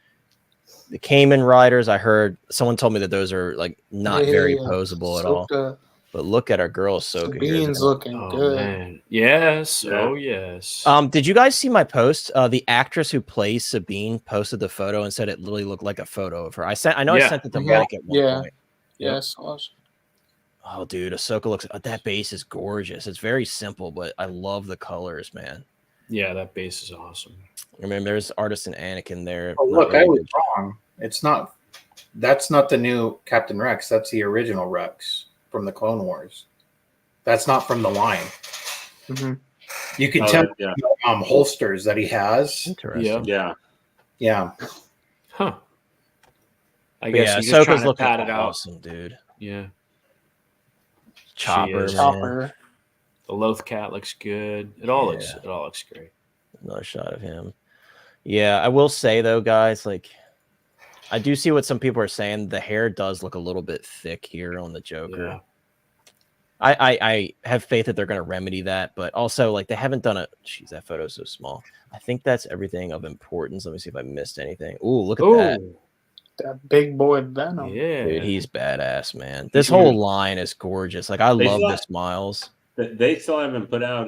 The Cayman Riders. I heard someone told me that those are like not very posable at all. But look at our girl Ahsoka. Bean's looking good. Man. Yes. Yeah. Oh yes. Did you guys see my post? The actress who plays Sabine posted the photo and said it literally looked like a photo of her. I sent it to Mike at one point. Yes. Awesome. Oh, dude, Ahsoka looks. That base is gorgeous. It's very simple, but I love the colors, man. Yeah, that base is awesome. I mean, there's Artisan Anakin there. Oh, look, I was wrong. It's not. That's not the new Captain Rex. That's the original Rex from the Clone Wars. That's not from the line. Mm-hmm. You can tell holsters that he has. Interesting. Yeah. Huh. I guess he's Ahsoka's looking awesome, dude. Yeah. Chopper. The Loth Cat looks good. It all looks great. Another shot of him. Yeah, I will say though, guys, like I do see what some people are saying. The hair does look a little bit thick here on the Joker. Yeah. I have faith that they're going to remedy that, but also like they haven't done it. Jeez, that photo's so small. I think that's everything of importance. Let me see if I missed anything. Ooh, look at that. That big boy Venom. Yeah, dude, he's badass, man. This whole line is gorgeous. Like I love this Miles. They still haven't put out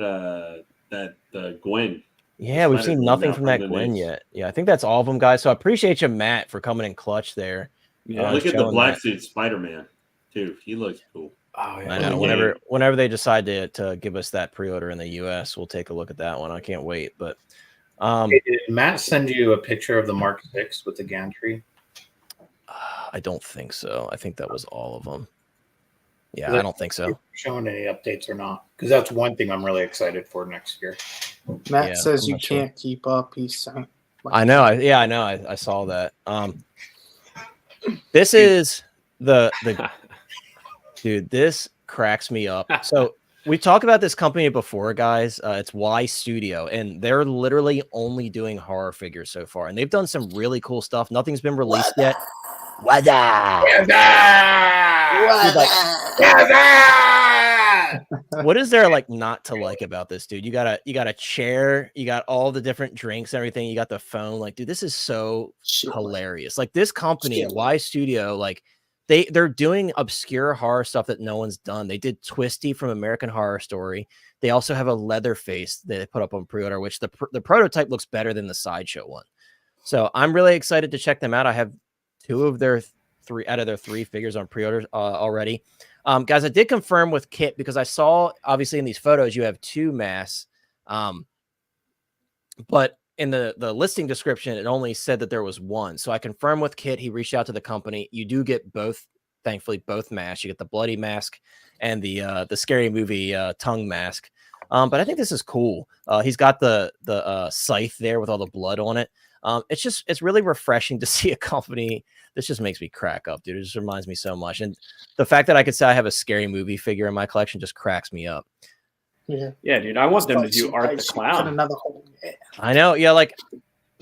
the Gwen. Yeah, we've seen nothing from that Gwen yet. Yeah, I think that's all of them, guys. So I appreciate you, Matt, for coming in clutch there. Yeah, look at the black suit Spider-Man, too. He looks cool. Oh, yeah. I know. Whenever they decide to give us that pre-order in the US, we'll take a look at that one. I can't wait. But did Matt send you a picture of the Mark 6 with the gantry? I don't think so. I think that was all of them. Yeah, Let's I don't think see if so. they're showing any updates or not, because that's one thing I'm really excited for next year. Matt Yeah, says I'm you not sure. can't keep up. He's saying. I know. I know. I saw that. This is the dude. This cracks me up. So we talked about this company before, guys. It's Y Studio, and they're literally only doing horror figures so far, and they've done some really cool stuff. Nothing's been released yet. What? What is there like not to like about this, dude? You got a chair, you got all the different drinks, and everything. You got the phone. Like, dude, this is so hilarious. Like this company, Y Studio, like they're doing obscure horror stuff that no one's done. They did Twisty from American Horror Story. They also have a Leatherface that they put up on pre-order, which the prototype looks better than the Sideshow one. So I'm really excited to check them out. I have 2 of their 3 out of their 3 figures on pre-order already. Guys, I did confirm with Kit because I saw obviously in these photos you have 2 masks, but in the listing description it only said that there was 1. So I confirmed with Kit. He reached out to the company. You do get both, thankfully, both masks. You get the bloody mask and the Scary Movie tongue mask. But I think this is cool. He's got the scythe there with all the blood on it. It's really refreshing to see a company. This just makes me crack up, dude. It just reminds me so much. And the fact that I could say I have a Scary Movie figure in my collection just cracks me up. Yeah, dude. I want them to do Art the Clown. I know. Yeah, like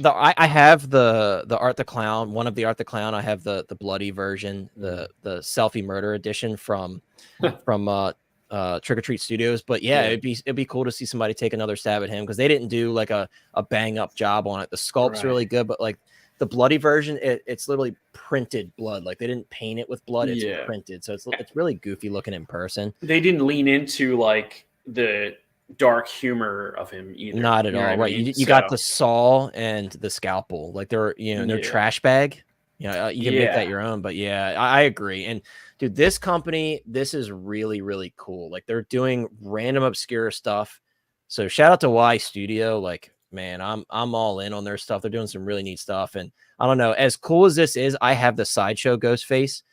I have the Art the Clown, one of the Art the Clown. I have the bloody version, the selfie murder edition from Trick or Treat Studios. But yeah, it'd be cool to see somebody take another stab at him because they didn't do like a bang up job on it. The sculpt's really good, but like the bloody version, it's literally printed blood. Like they didn't paint it with blood; it's printed, so it's really goofy looking in person. They didn't lean into like the dark humor of him either. Not at all, right? You got the saw and the scalpel, like they're their trash bag. You can make that your own, but yeah, I agree. And dude, this company, this is really, really cool. Like they're doing random obscure stuff. So shout out to Y Studio. Like, man, I'm all in on their stuff. They're doing some really neat stuff. And I don't know, as cool as this is, I have the Sideshow Ghostface.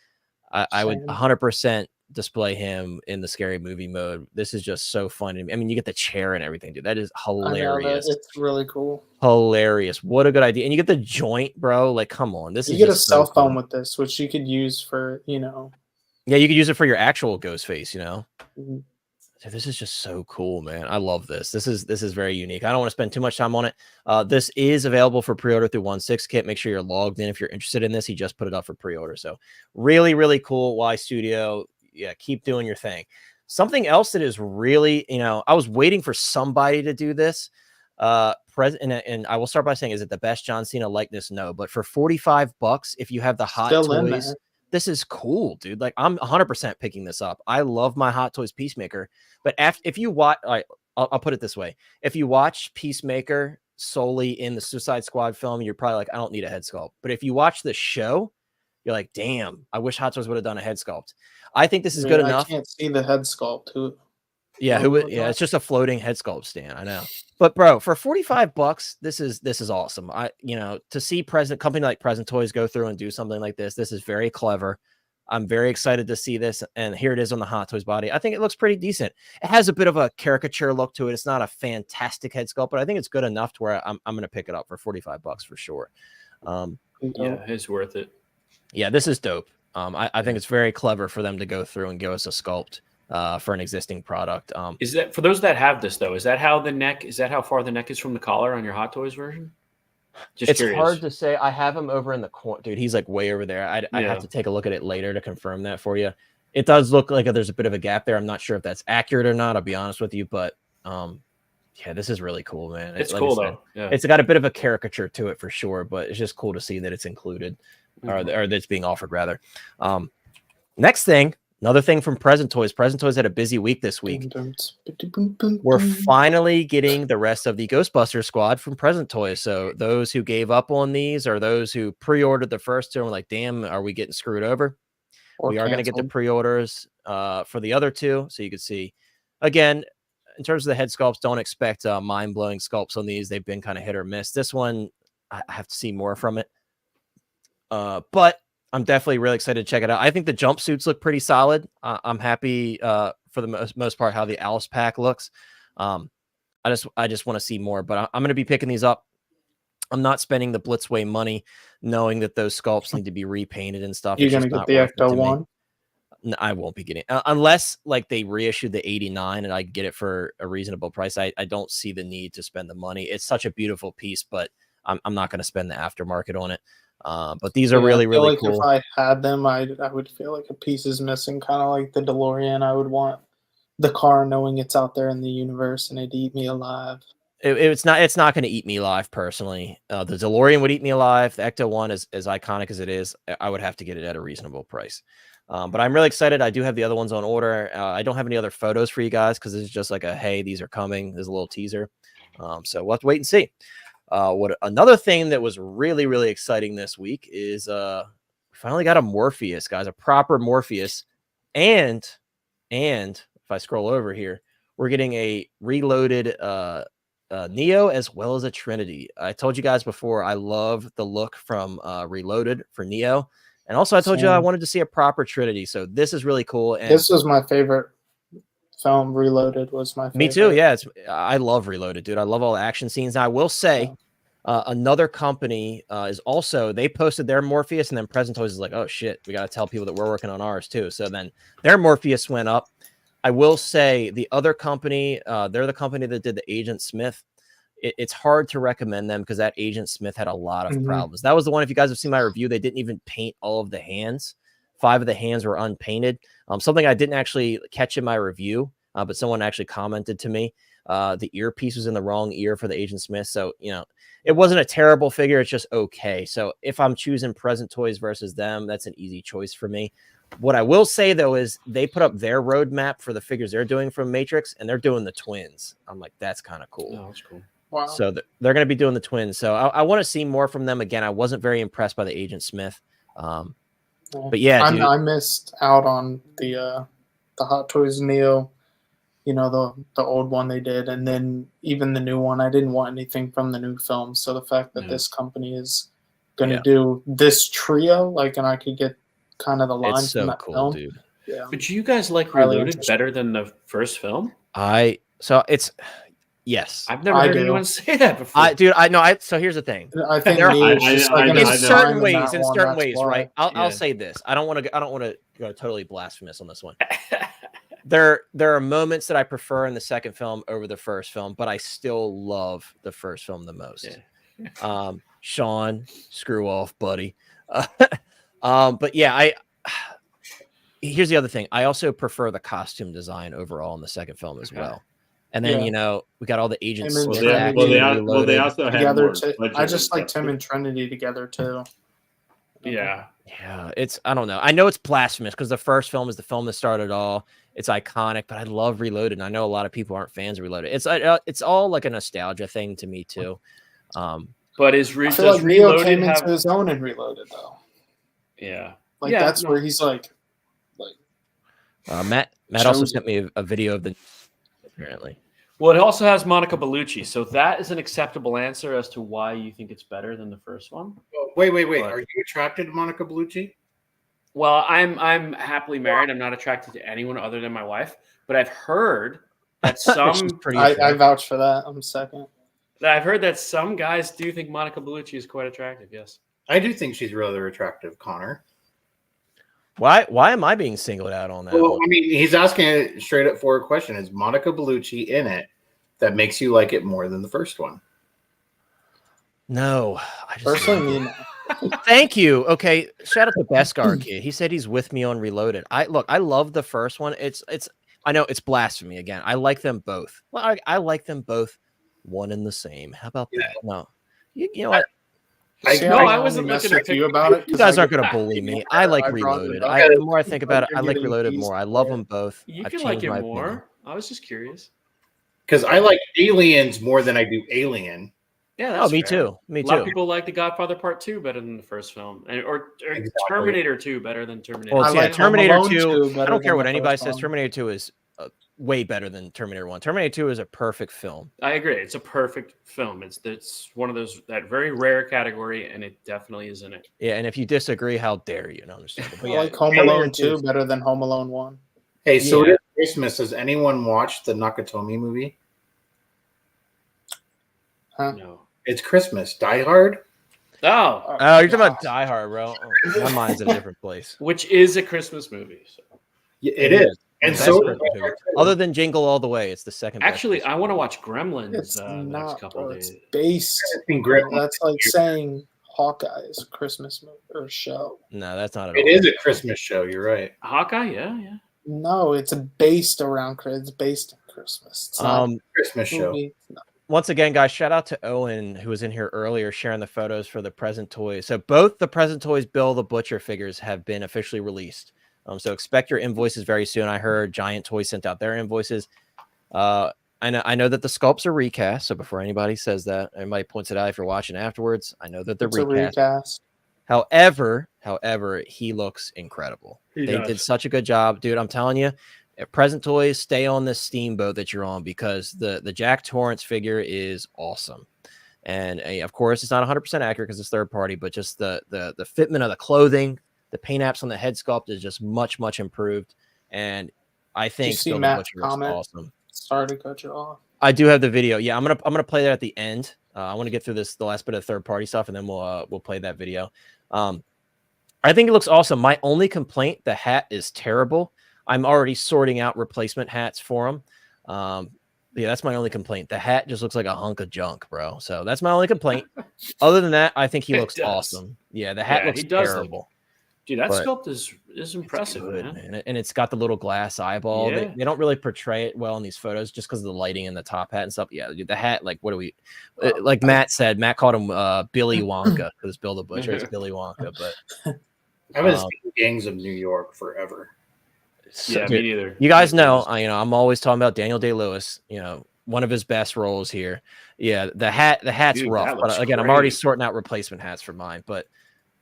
I would 100% display him in the Scary Movie mode. This is just so fun. I mean, you get the chair and everything, dude. That is hilarious. It's really cool. Hilarious. What a good idea. And you get the joint, bro. Like, come on. You get a cell phone with this, which you could use for, Yeah, you could use it for your actual Ghostface, Mm-hmm. So this is just so cool, man. I love this. This is very unique. I don't want to spend too much time on it. This is available for pre-order through 1/6 Kit. Make sure you're logged in if you're interested in this. He just put it up for pre-order. So really, really cool. Y Studio. Yeah, keep doing your thing. Something else that is really, I was waiting for somebody to do this. And I will start by saying, is it the best John Cena likeness? No, but for $45, if you have the Hot Toys, this is cool, dude. Like I'm 100% picking this up. I love my Hot Toys Peacemaker, but if you watch, I'll put it this way: if you watch Peacemaker solely in the Suicide Squad film, you're probably like, I don't need a head sculpt. But if you watch the show, you're like, damn, I wish Hot Toys would have done a head sculpt. I think this is good enough. I can't see the head sculpt. Yeah, it's just a floating head sculpt stand. I know. But bro, for $45, this is awesome. To see company like Present Toys go through and do something like this is very clever. I'm very excited to see this. And here it is on the Hot Toys body. I think it looks pretty decent. It has a bit of a caricature look to it. It's not a fantastic head sculpt, but I think it's good enough to where I'm going to pick it up for $45 for sure. Yeah, it's worth it. Yeah, this is dope. I think it's very clever for them to go through and give us a sculpt for an existing product. Is that for those that have this though? Is that how far the neck is from the collar on your Hot Toys version? It's curious. Hard to say. I have him over in the corner, dude. He's like way over there. I have to take a look at it later to confirm that for you. It does look like there's a bit of a gap there. I'm not sure if that's accurate or not. I'll be honest with you, but yeah, this is really cool, man. It's cool though. Yeah. It's got a bit of a caricature to it for sure, but it's just cool to see that it's included, or that it's being offered rather. Next thing. Another thing from Present Toys. Present Toys had a busy week this week. We're finally getting the rest of the Ghostbusters squad from Present Toys. So those who gave up on these, or those who pre-ordered the first two and were like, damn, are we getting screwed over? We are going to get the pre-orders for the other two. So you can see, again, in terms of the head sculpts, don't expect mind-blowing sculpts on these. They've been kind of hit or miss. This one, I have to see more from it. But I'm definitely really excited to check it out. I think the jumpsuits look pretty solid. I'm happy for the most part how the Alice pack looks. I just want to see more, but I'm going to be picking these up. I'm not spending the Blitzway money knowing that those sculpts need to be repainted and stuff. You're It's gonna just get not the worth it to Ecto me. one. No, I won't be getting unless like they reissued the 89 and I get it for a reasonable price. I don't see the need to spend the money. It's such a beautiful piece, but I'm not going to spend the aftermarket on it. But these are really, really like cool. If I had them, I would feel like a piece is missing, kind of like the DeLorean. I would want the car knowing it's out there in the universe and it'd eat me alive. It's not going to eat me alive personally. The DeLorean would eat me alive. The Ecto one is as iconic as it is. I would have to get it at a reasonable price. But I'm really excited. I do have the other ones on order. I don't have any other photos for you guys because it's just like hey, these are coming. There's a little teaser. So we'll have to wait and see. What another thing that was really, really exciting this week is we finally got a Morpheus, guys, a proper Morpheus. And if I scroll over here, we're getting a reloaded Neo as well as a Trinity. I told you guys before I love the look from Reloaded for Neo. And also I told you I wanted to see a proper Trinity. So this is really cool. And this was my favorite film. Reloaded was my favorite. Me too. Yeah. I love Reloaded, dude. I love all the action scenes. And I will say another company is also, they posted their Morpheus and then Present Toys is like, oh shit, we got to tell people that we're working on ours too. So then their Morpheus went up. I will say the other company, they're the company that did the Agent Smith. It's hard to recommend them because that Agent Smith had a lot of problems. That was the one, if you guys have seen my review, they didn't even paint all of the hands. 5 of the hands were unpainted. Something I didn't actually catch in my review, but someone actually commented to me. The earpiece was in the wrong ear for the Agent Smith. So, it wasn't a terrible figure. It's just okay. So if I'm choosing Present Toys versus them, that's an easy choice for me. What I will say, though, is they put up their roadmap for the figures they're doing from Matrix, and they're doing the twins. I'm like, that's kind of cool. Oh, that's cool. Wow. So they're going to be doing the twins. So I want to see more from them. Again, I wasn't very impressed by the Agent Smith. But yeah, I missed out on the Hot Toys Neo, the old one they did, and then even the new one. I didn't want anything from the new film. So the fact that this company is going to do this trio, and I could get kind of the line it's from so that cool, film. dude. Yeah. But you guys like Reloaded better than the first film? Yes. I've never heard anyone say that before. So here's the thing. I think in certain ways, right? I'll Yeah. say this. I don't want to go totally blasphemous on this one. There are moments that I prefer in the second film over the first film, but I still love the first film the most. Yeah. Sean, screw off, buddy. But yeah, here's the other thing. I also prefer the costume design overall in the second film as well. And then we got all the agents. They also had together. more I just like Tim and Trinity together too. Yeah. I don't know. I know it's blasphemous because the first film is the film that started it all. It's iconic, but I love Reloaded. And I know a lot of people aren't fans of Reloaded. It's all like a nostalgia thing to me too. But I feel like Neo came into his own in Reloaded though. Yeah. That's where he's like Matt also sent me a video of the apparently. Well, it also has Monica Bellucci, so that is an acceptable answer as to why you think it's better than the first one. Wait. Are you attracted to Monica Bellucci? Well, I'm happily married. I'm not attracted to anyone other than my wife, but I've heard that some I vouch for that. I'm second. I've heard that some guys do think Monica Bellucci is quite attractive. Yes, I do think she's rather attractive, Connor. Why am I being singled out on that? Well, I mean, he's asking a straight up forward question. Is Monica Bellucci in it that makes you like it more than the first one? No. Personally, thank you. Okay. Shout out to Beskar kid. He said he's with me on Reloaded. I love the first one. I know it's blasphemy again. I like them both. Well, I like them both one and the same. How about that? No. You know what? I wasn't looking at you about it. You guys aren't going to bully me. I like Reloaded. The more I think about it, I like Reloaded more. I love them both. You can like it more. Opinion. I was just curious. Because I like Aliens more than I do Alien. Yeah, that's me too. Me too. A lot of people like The Godfather Part 2 better than the first film, or Terminator 2 better than Terminator. Well, Terminator 2. I don't care what anybody says. Terminator 2 is way better than Terminator 1. Terminator 2 is a perfect film. I agree. It's a perfect film. It's one of those that very rare category, and it definitely is in it. Yeah, and if you disagree, how dare you? No, I like Home Alone 2 better than Home Alone 1. Hey, so it is Christmas. Has anyone watched the Nakatomi movie? Huh? No. It's Christmas. Die Hard? Oh, you're talking about Die Hard, bro. Oh, my mind's in a different place. which is a Christmas movie. So. Yeah, it is. And Best so, Christmas movie. Other than Jingle All the Way, it's the second best Actually, Christmas I want to watch Gremlins It's the next not, couple bro. days. It's based. That's like saying Hawkeye's Christmas movie or show. No, that's not at it all. is a Christmas show. You're right. Hawkeye, yeah. No, it's based around. It's based in Christmas. It's not a Christmas show. movie. No. Once again, guys, shout out to Owen, who was in here earlier sharing the photos for the Present Toys. So both the Present Toys Bill the Butcher figures have been officially released. So expect your invoices very soon. I heard Giant Toys sent out their invoices. I know that the sculpts are recast. So before anybody says that, anybody points it out if you're watching afterwards, I know that they're recast. However, he looks incredible. They did such a good job, dude. I'm telling you, at Present Toys, stay on this steamboat that you're on because the Jack Torrance figure is awesome. And of course, it's not 100% accurate because it's third party, but just the fitment of the clothing, the paint apps on the head sculpt is just much improved. And I think Bill the Butcher is awesome. Sorry to cut you off. I do have the video. Yeah, I'm gonna play that at the end. I want to get through the last bit of third party stuff, and then we'll play that video. I think it looks awesome. My only complaint, the hat is terrible. I'm already sorting out replacement hats for him. Yeah, that's my only complaint. The hat just looks like a hunk of junk, bro. So that's my only complaint. Other than that, I think he looks awesome. Yeah, the hat looks terrible. Dude, that sculpt is impressive, good, man. And it's got the little glass eyeball. Yeah. They don't really portray it well in these photos just because of the lighting and the top hat and stuff. Yeah, dude, the hat, like, what do we like Matt said? Matt called him Billy Wonka because Bill the Butcher is Billy Wonka. But I haven't seen Gangs of New York forever. Yeah, me neither. You guys know, I'm always talking about Daniel Day-Lewis, one of his best roles here. Yeah, the hat's dude, rough. But again, great. I'm already sorting out replacement hats for mine. But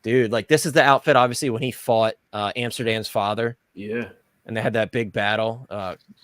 dude, like, this is the outfit, obviously, when he fought Amsterdam's father. Yeah. And they had that big battle.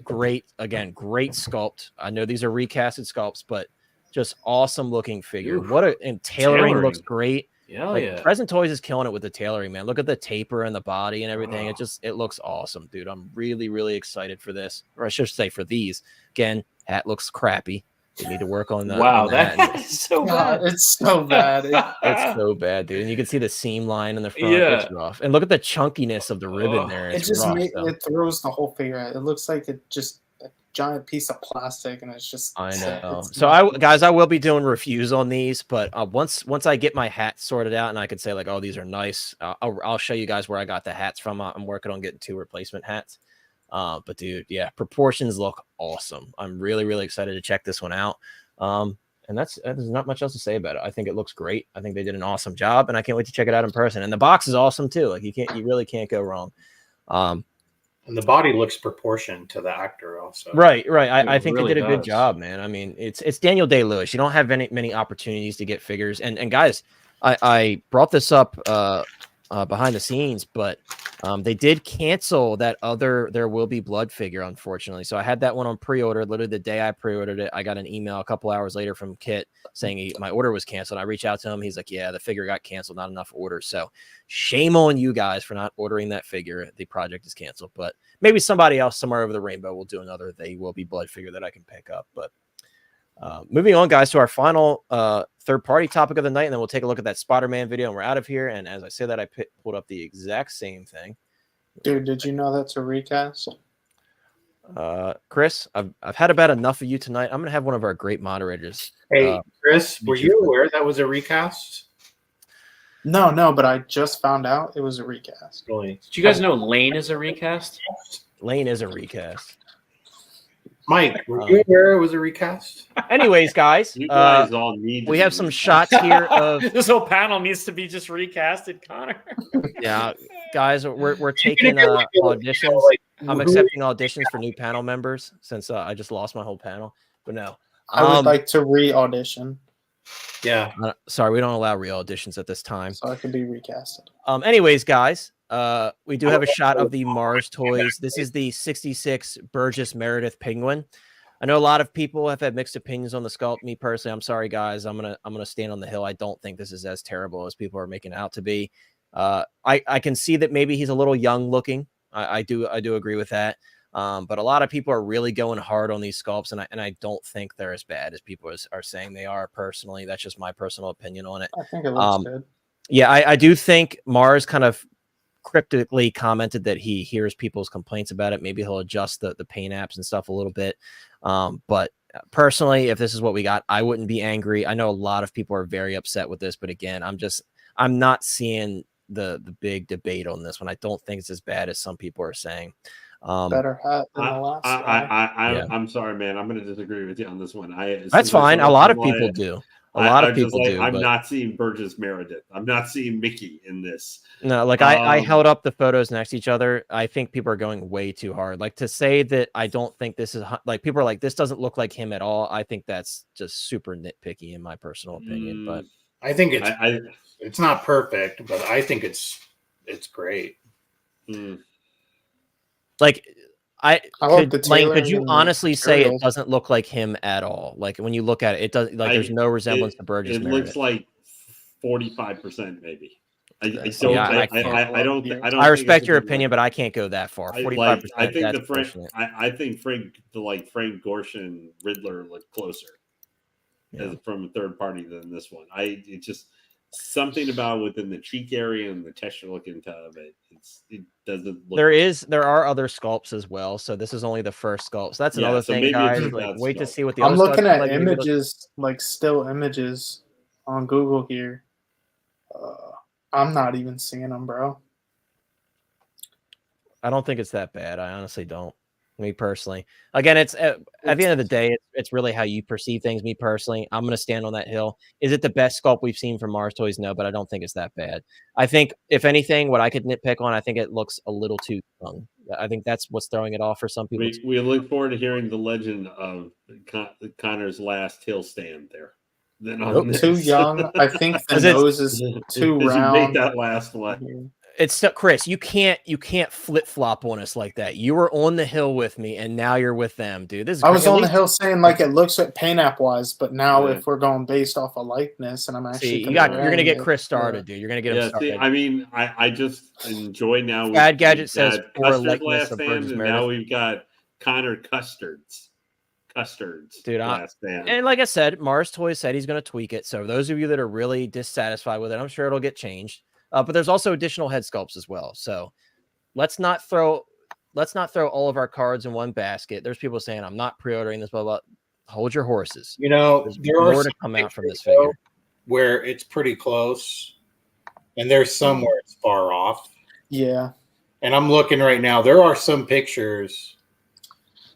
Great sculpt. I know these are recasted sculpts, but just awesome looking figure. Dude, and tailoring looks great. Yeah, Present Toys is killing it with the tailoring, man. Look at the taper and the body and everything. It looks awesome, dude. I'm really excited for this, or I should say for these. Again, hat looks crappy. They need to work on that. Wow, that is so bad. It's so bad. It's so bad, dude. And you can see the seam line in the front. Yeah. It's rough. And look at the chunkiness of the ribbon there. It just it throws the whole figure out. It looks like it just a giant piece of plastic, and it's just. I know. So I will be doing reviews on these, but once I get my hat sorted out and I can say like, oh, these are nice. I'll show you guys where I got the hats from. I'm working on getting 2 replacement hats. But dude, yeah, proportions look awesome. I'm really excited to check this one out. And there's not much else to say about it. I think it looks great. I think they did an awesome job, and I can't wait to check it out in person. And the box is awesome too. Like you really can't go wrong. And the body looks proportioned to the actor also. Right. I think really they did a good job, man. I mean, it's Daniel Day-Lewis. You don't have many opportunities to get figures. And guys, I brought this up behind the scenes, but they did cancel that other There Will Be Blood figure, unfortunately. So I had that one on pre-order. Literally the day I pre-ordered it, I got an email a couple hours later from Kit saying my order was canceled. I reached out to him. He's like, yeah, the figure got canceled, not enough orders. So shame on you guys for not ordering that figure. The project is canceled, but maybe somebody else somewhere over the rainbow will do another They Will Be Blood figure that I can pick up. But moving on, guys, to our final third-party topic of the night, and then we'll take a look at that Spider-Man video, and we're out of here. And as I say that, I pulled up the exact same thing. Dude, did you know that's a recast? Chris, I've had about enough of you tonight. I'm gonna have one of our great moderators. Hey, Chris, were you aware that was a recast? No, but I just found out it was a recast. Really? Did you guys know Lane is a recast? Lane is a recast. Mike, were you aware it was a recast? Anyways, guys, you guys all need. We have some shots here of this whole panel needs to be just recasted, Connor. Yeah, guys, we're taking auditions. I'm accepting auditions for new panel members since I just lost my whole panel. But no, I would like to re-audition. Yeah. Sorry, we don't allow re-auditions at this time. So I could be recasted. Anyways, guys, we do have a shot of the Mars toys. This is the 66 Burgess Meredith Penguin. I know a lot of people have had mixed opinions on the sculpt. Me personally, I'm sorry, guys. I'm gonna stand on the hill. I don't think this is as terrible as people are making it out to be. I can see that maybe he's a little young looking. I do agree with that. But a lot of people are really going hard on these sculpts, and I don't think they're as bad as people are saying they are. Personally, that's just my personal opinion on it. I think it looks good. Yeah, I do think Mars kind of cryptically commented that he hears people's complaints about it. Maybe he'll adjust the paint apps and stuff a little bit. But personally, if this is what we got, I wouldn't be angry. I know a lot of people are very upset with this, but again, I'm not seeing the big debate on this one. I don't think it's as bad as some people are saying. Better hat than the last guy. I'm sorry, man. I'm going to disagree with you on this one. That's fine. A lot of people do. A lot of people do. I'm not seeing Burgess Meredith. I'm not seeing Mickey in this. No, like I held up the photos next to each other. I think people are going way too hard. Like to say that I don't think this is like people are like, this doesn't look like him at all. I think that's just super nitpicky in my personal opinion. But I think it's not perfect, but I think it's great. Like Lane, could you honestly say it doesn't look like him at all? Like when you look at it, it does. Like there's no resemblance to Burgess. It Meredith. looks like 45% maybe. I respect your opinion, but I can't go that far. 45%. I think Frank Gorshin Riddler looked closer from a third party than this one. It just something about within the cheek area and the texture looking of it. It doesn't look. There are other sculpts as well. So this is only the first sculpt. So that's another thing, guys. Like, wait to see what the. I'm looking at images, like still images on Google here. I'm not even seeing them, bro. I don't think it's that bad. I honestly don't. Me personally, again, it's at the end of the day, it's really how you perceive things. Me personally, I'm going to stand on that hill. Is it the best sculpt we've seen from Mars Toys? No, but I don't think it's that bad. I think if anything, what I could nitpick on, I think it looks a little too young. I think that's what's throwing it off for some people. We look forward to hearing the legend of Connor's last hill stand there. Too young. I think the nose is too round. You make that last one. It's Chris. You can't flip flop on us like that. You were on the hill with me, and now you're with them, dude. This is I was on the hill saying like it looks at paint app wise, but now if we're going based off of likeness, and I'm actually you're gonna get Chris started, dude. You're gonna get him started. I mean, I just enjoy now. Bad Gadget says Custard's last stand, and now we've got Connor Custard's dude. last stand. And like I said, Mars Toys said he's gonna tweak it. So those of you that are really dissatisfied with it, I'm sure it'll get changed. But there's also additional head sculpts as well. So let's not throw all of our cards in one basket. There's people saying I'm not pre-ordering this, blah blah. Hold your horses. You know, there's more to come out from this figure where it's pretty close, and there's some where it's far off. Yeah. And I'm looking right now. There are some pictures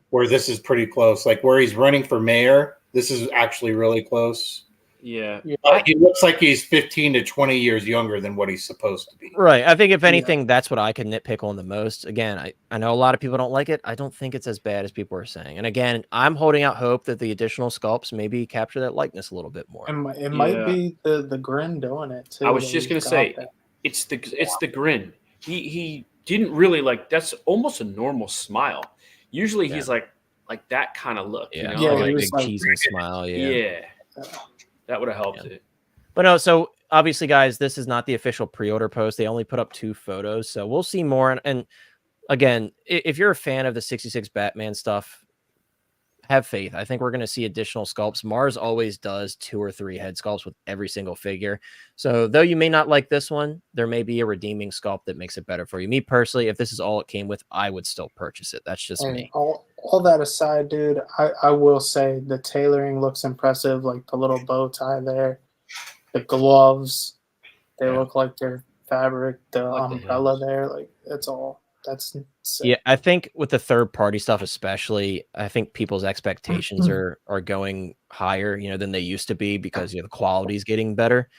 where this is pretty close, like where he's running for mayor. This is actually really close. Yeah. He looks like he's 15 to 20 years younger than what he's supposed to be. Right. I think if anything, that's what I could nitpick on the most. Again, I know a lot of people don't like it. I don't think it's as bad as people are saying. And again, I'm holding out hope that the additional sculpts maybe capture that likeness a little bit more. It might be the grin doing it too. I was just gonna say it's the grin. He didn't really that's almost a normal smile. Usually he's like that kind of look. Yeah, you know? like big cheesy smile. Yeah. That would have helped it. But no, so obviously, guys, this is not the official pre-order post. They only put up 2 photos. So we'll see more. And again, if you're a fan of the 66 Batman stuff, have faith. I think we're going to see additional sculpts. Mars always does 2 or 3 head sculpts with every single figure. So though you may not like this one, there may be a redeeming sculpt that makes it better for you. Me personally, if this is all it came with, I would still purchase it. That's just me. All that aside, dude, I will say the tailoring looks impressive. Like the little bow tie there, the gloves, they look like they're fabric. The umbrella there, like that's sick. Yeah, I think with the third party stuff, especially, I think people's expectations are going higher, than they used to be because the quality is getting better.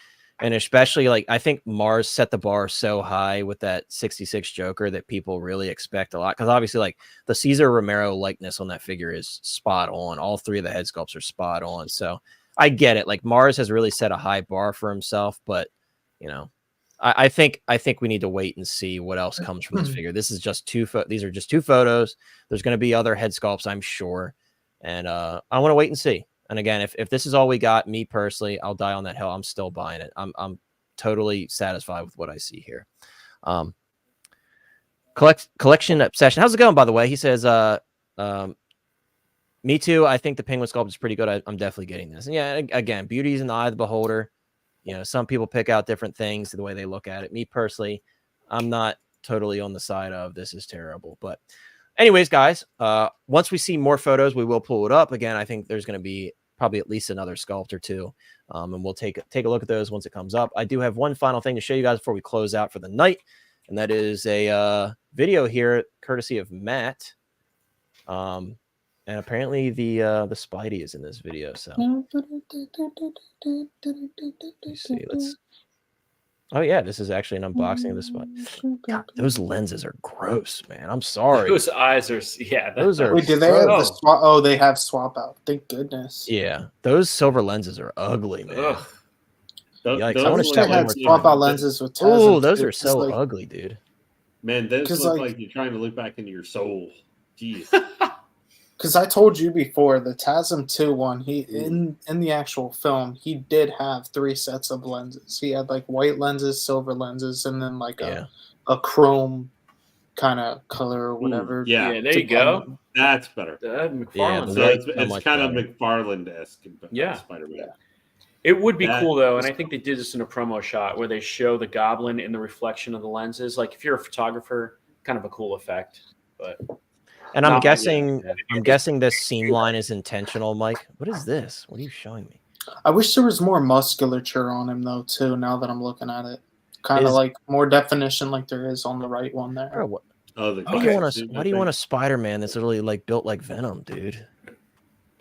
And especially I think Mars set the bar so high with that 66 Joker that people really expect a lot. Because obviously the Cesar Romero likeness on that figure is spot on. All 3 of the head sculpts are spot on. So I get it. Mars has really set a high bar for himself, but I think we need to wait and see what else comes from this figure. This is just these are just 2 photos. There's going to be other head sculpts, I'm sure, and I want to wait and see. And again, if this is all we got, me personally, I'll die on that hill. I'm still buying it. I'm totally satisfied with what I see here. Collection obsession. How's it going, by the way? He says, me too. I think the penguin sculpt is pretty good. I'm definitely getting this. And yeah, again, beauty is in the eye of the beholder. You know, some people pick out different things the way they look at it. Me personally, I'm not totally on the side of this is terrible. But anyways, guys, once we see more photos, we will pull it up. Again, I think there's going to be probably at least another sculpt or 2. And we'll take a look at those once it comes up. I do have one final thing to show you guys before we close out for the night. And that is a video here, courtesy of Matt. And apparently the Spidey is in this video. So let's see. Oh yeah, this is actually an unboxing of the Spidey. God, those lenses are gross, man. I'm sorry. Those eyes are those are. Wait, do they have the swap? Oh, they have swap out. Thank goodness. Yeah, those silver lenses are ugly, man. Ugh. Yikes, I want to have swap out lenses with. Oh, those are so ugly, dude. Man, those look like you're trying to look back into your soul. Jeez. Because I told you before, the TASM 2 one, he in the actual film, he did have 3 sets of lenses. He had like white lenses, silver lenses, and then like a chrome kind of color or whatever. Yeah, there you go. That's better. McFarlane. So it's kind of McFarlane-esque. Spider-Man. Yeah. It would be cool though, and I think they did this in a promo shot where they show the Goblin in the reflection of the lenses. Like if you're a photographer, kind of a cool effect. But and I'm guessing this seam line is intentional, Mike. What is this? What are you showing me? I wish there was more musculature on him though too. Now that I'm looking at it, kind of like more definition, like there is on the right one there. Bro, what? Why do you want a Spider-Man that's literally like built like Venom, dude?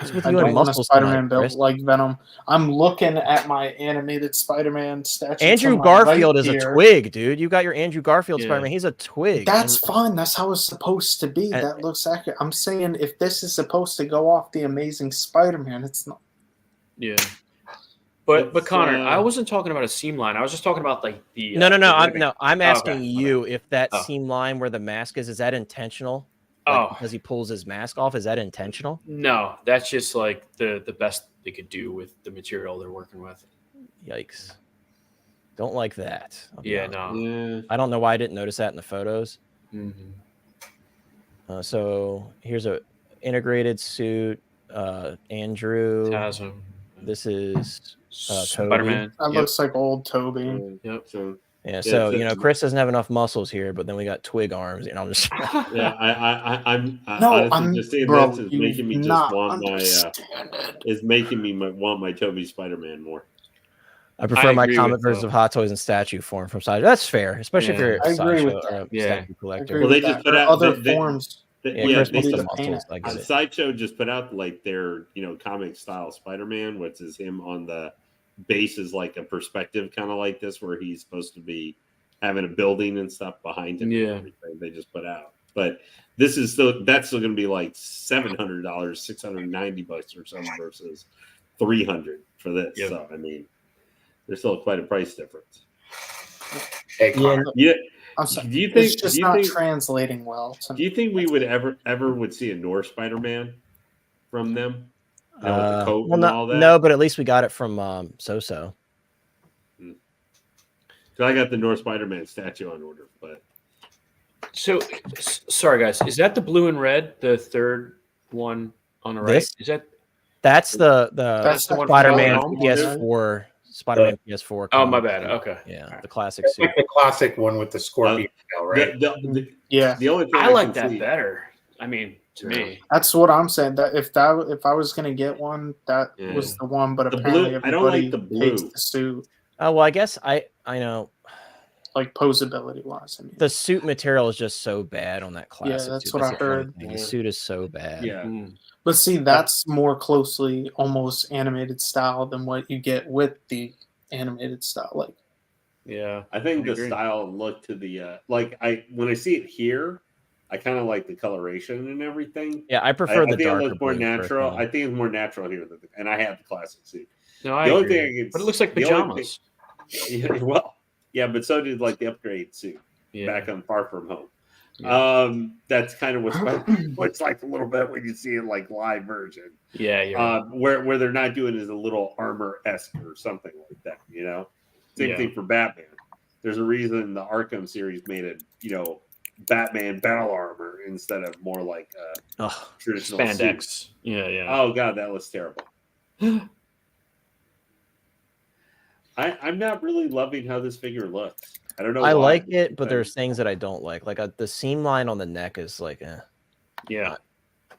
I don't want a Spider-Man built like Venom. I'm looking at my animated Spider-Man statue. Andrew Garfield is a twig, dude. You got your Andrew Garfield Spider-Man. He's a twig. That's fine. That's how it's supposed to be. That looks accurate. I'm saying if this is supposed to go off the Amazing Spider-Man, it's not. Yeah. But Connor, I wasn't talking about a seam line. I was just talking about like the No. I'm asking you if that seam line where the mask is that intentional? Because he pulls his mask off, is that intentional? No, that's just like the best they could do with the material they're working with. Yikes! Don't like that. No. I don't know why I didn't notice that in the photos. Mm-hmm. So here's a integrated suit. Andrew. TASM. This is Spider-Man. That looks like old Toby. Yep. So Chris doesn't have enough muscles here, but then we got twig arms. I'm just I'm just saying this is making me just want my is making me want my Toby Spider-Man more. I prefer my comic versions of Hot Toys in statue form from Sideshow. That's fair, especially if you're a statue collector. Well, they just put out other forms. Sideshow just put out like their comic style Spider-Man, which is him on the base is like a perspective kind of like this where he's supposed to be having a building and stuff behind him. They just put out, but this is that's still going to be like $700, $690 or something versus $300 for this. So I mean, there's still quite a price difference. I'm sorry. Do you think it's just not translating well? Do you think we would ever would see a Norse Spider-Man from them? With the coat and all that? No, but at least we got it from So. So I got the North Spider-Man statue on order, but sorry guys, is that the blue and red, the third one on the right? That's the Spider-Man PS4. Spider-Man PS4. Oh, my bad. Okay. Yeah, the classic It's suit. like the classic one with the scorpion tail, right? The only thing I like that better. I mean, to me, that's what I'm saying. That if I was gonna get one, that was the one. But apparently, I don't like the blue. hates the suit. Oh well, I guess I know. Like posability wise, I mean, the suit material is just so bad on that classic. Yeah, that's what I heard. The suit is so bad. Yeah, but see, that's more closely almost animated style than what you get with the animated style. Like, I think the style and look to the when I see it here, I kind of like the coloration and everything. Yeah, I prefer the darker. It looks more natural. I think it's more natural here, and I have the classic suit. No, I agree. But it looks like pajamas. Well, Yeah, but so did like the upgrade suit Yeah. back on Far From Home. Yeah. That's kind of what looks like a little bit when you see it like live version. Yeah, you're right. Where they're not doing is a little armor-esque or something like that, you know. Same thing for Batman. There's a reason the Arkham series made it, you know, Batman battle armor instead of more like traditional spandex. Suit. Yeah, yeah. Oh god, that looks terrible. I'm not really loving how this figure looks. I don't know. I why, like it, but there's things that I don't like. Like the seam line on the neck is like, yeah,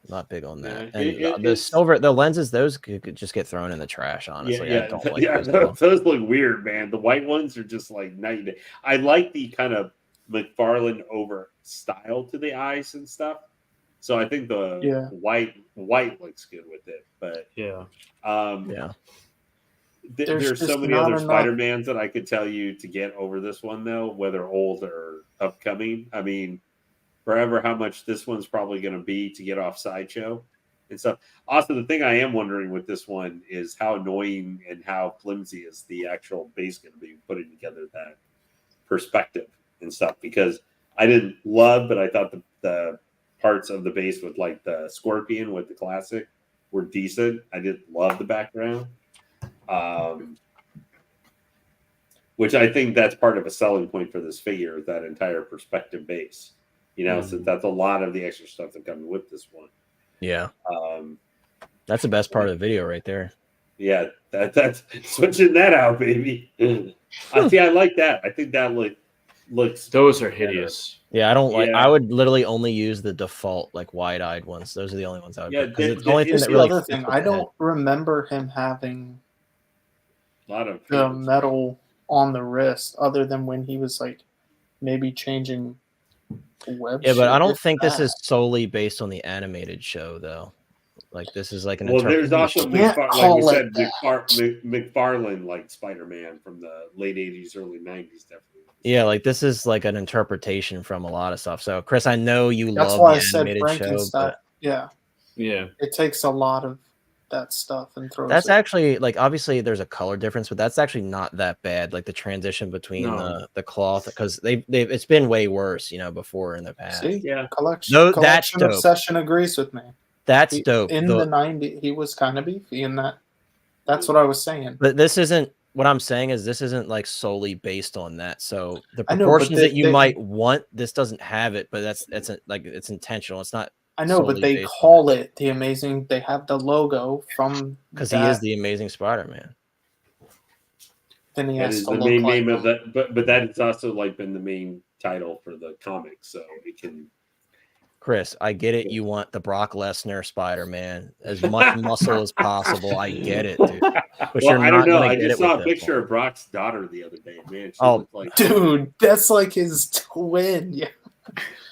not big on that. Yeah, and the lenses, those could just get thrown in the trash. Honestly, I don't like those. Those look weird, man. The white ones are just like night and day. I like the kind of McFarlane over style to the eyes and stuff. So I think the white looks good with it. But there's so many other Spider-Mans that I could tell you to get over this one, though, whether old or upcoming. I mean, forever how much this one's probably going to be to get off Sideshow and stuff. Also, the thing I am wondering with this one is how annoying and how flimsy is the actual base going to be putting together that perspective and stuff, because I didn't love, but I thought the parts of the base with like the Scorpion with the classic were decent. I didn't love the background. Which I think that's part of a selling point for this figure, that entire perspective base. You know, so that's a lot of the extra stuff that comes with this one. Yeah. That's the best part of the video right there. Yeah, that's switching that out, baby. I like that. I think that looks. Those are hideous. Yeah, I don't like. I would literally only use the default like wide-eyed ones. Those are the only ones I would. Yeah, it's the only thing that really. I don't remember him having a lot of the metal on the wrist, other than when he was like maybe changing web. Yeah, but I don't think this is solely based on the animated show, though. Like this is like an. Well, there's also like you said, McFarlane like Spider-Man from the late '80s, early '90s, definitely. Yeah, like this is like an interpretation from a lot of stuff. So, Chris, I know you That's love why the I said animated show, but yeah, it takes a lot of that stuff and throws. That's actually like obviously there's a color difference, but that's actually not that bad. Like the transition between the cloth, because they've it's been way worse, you know, before in the past. See, collection. No, collection that's dope. Obsession agrees with me. That's dope. In the '90s, he was kind of beefy in that. That's what I was saying. But this isn't. What I'm saying is this isn't like solely based on that. So the proportions that you might want, this doesn't have it. But that's like it's intentional. It's not. I know, but they call it the Amazing. They have the logo from because he is the Amazing Spider-Man. Then he has to the main name of that, but that has also like been the main title for the comic, so it can. Chris, I get it. You want the Brock Lesnar Spider-Man, as much muscle as possible. I get it, dude. But well, I don't know. I just saw a picture of Brock's daughter the other day. Man, she looked like dude, that's like his twin. Yeah.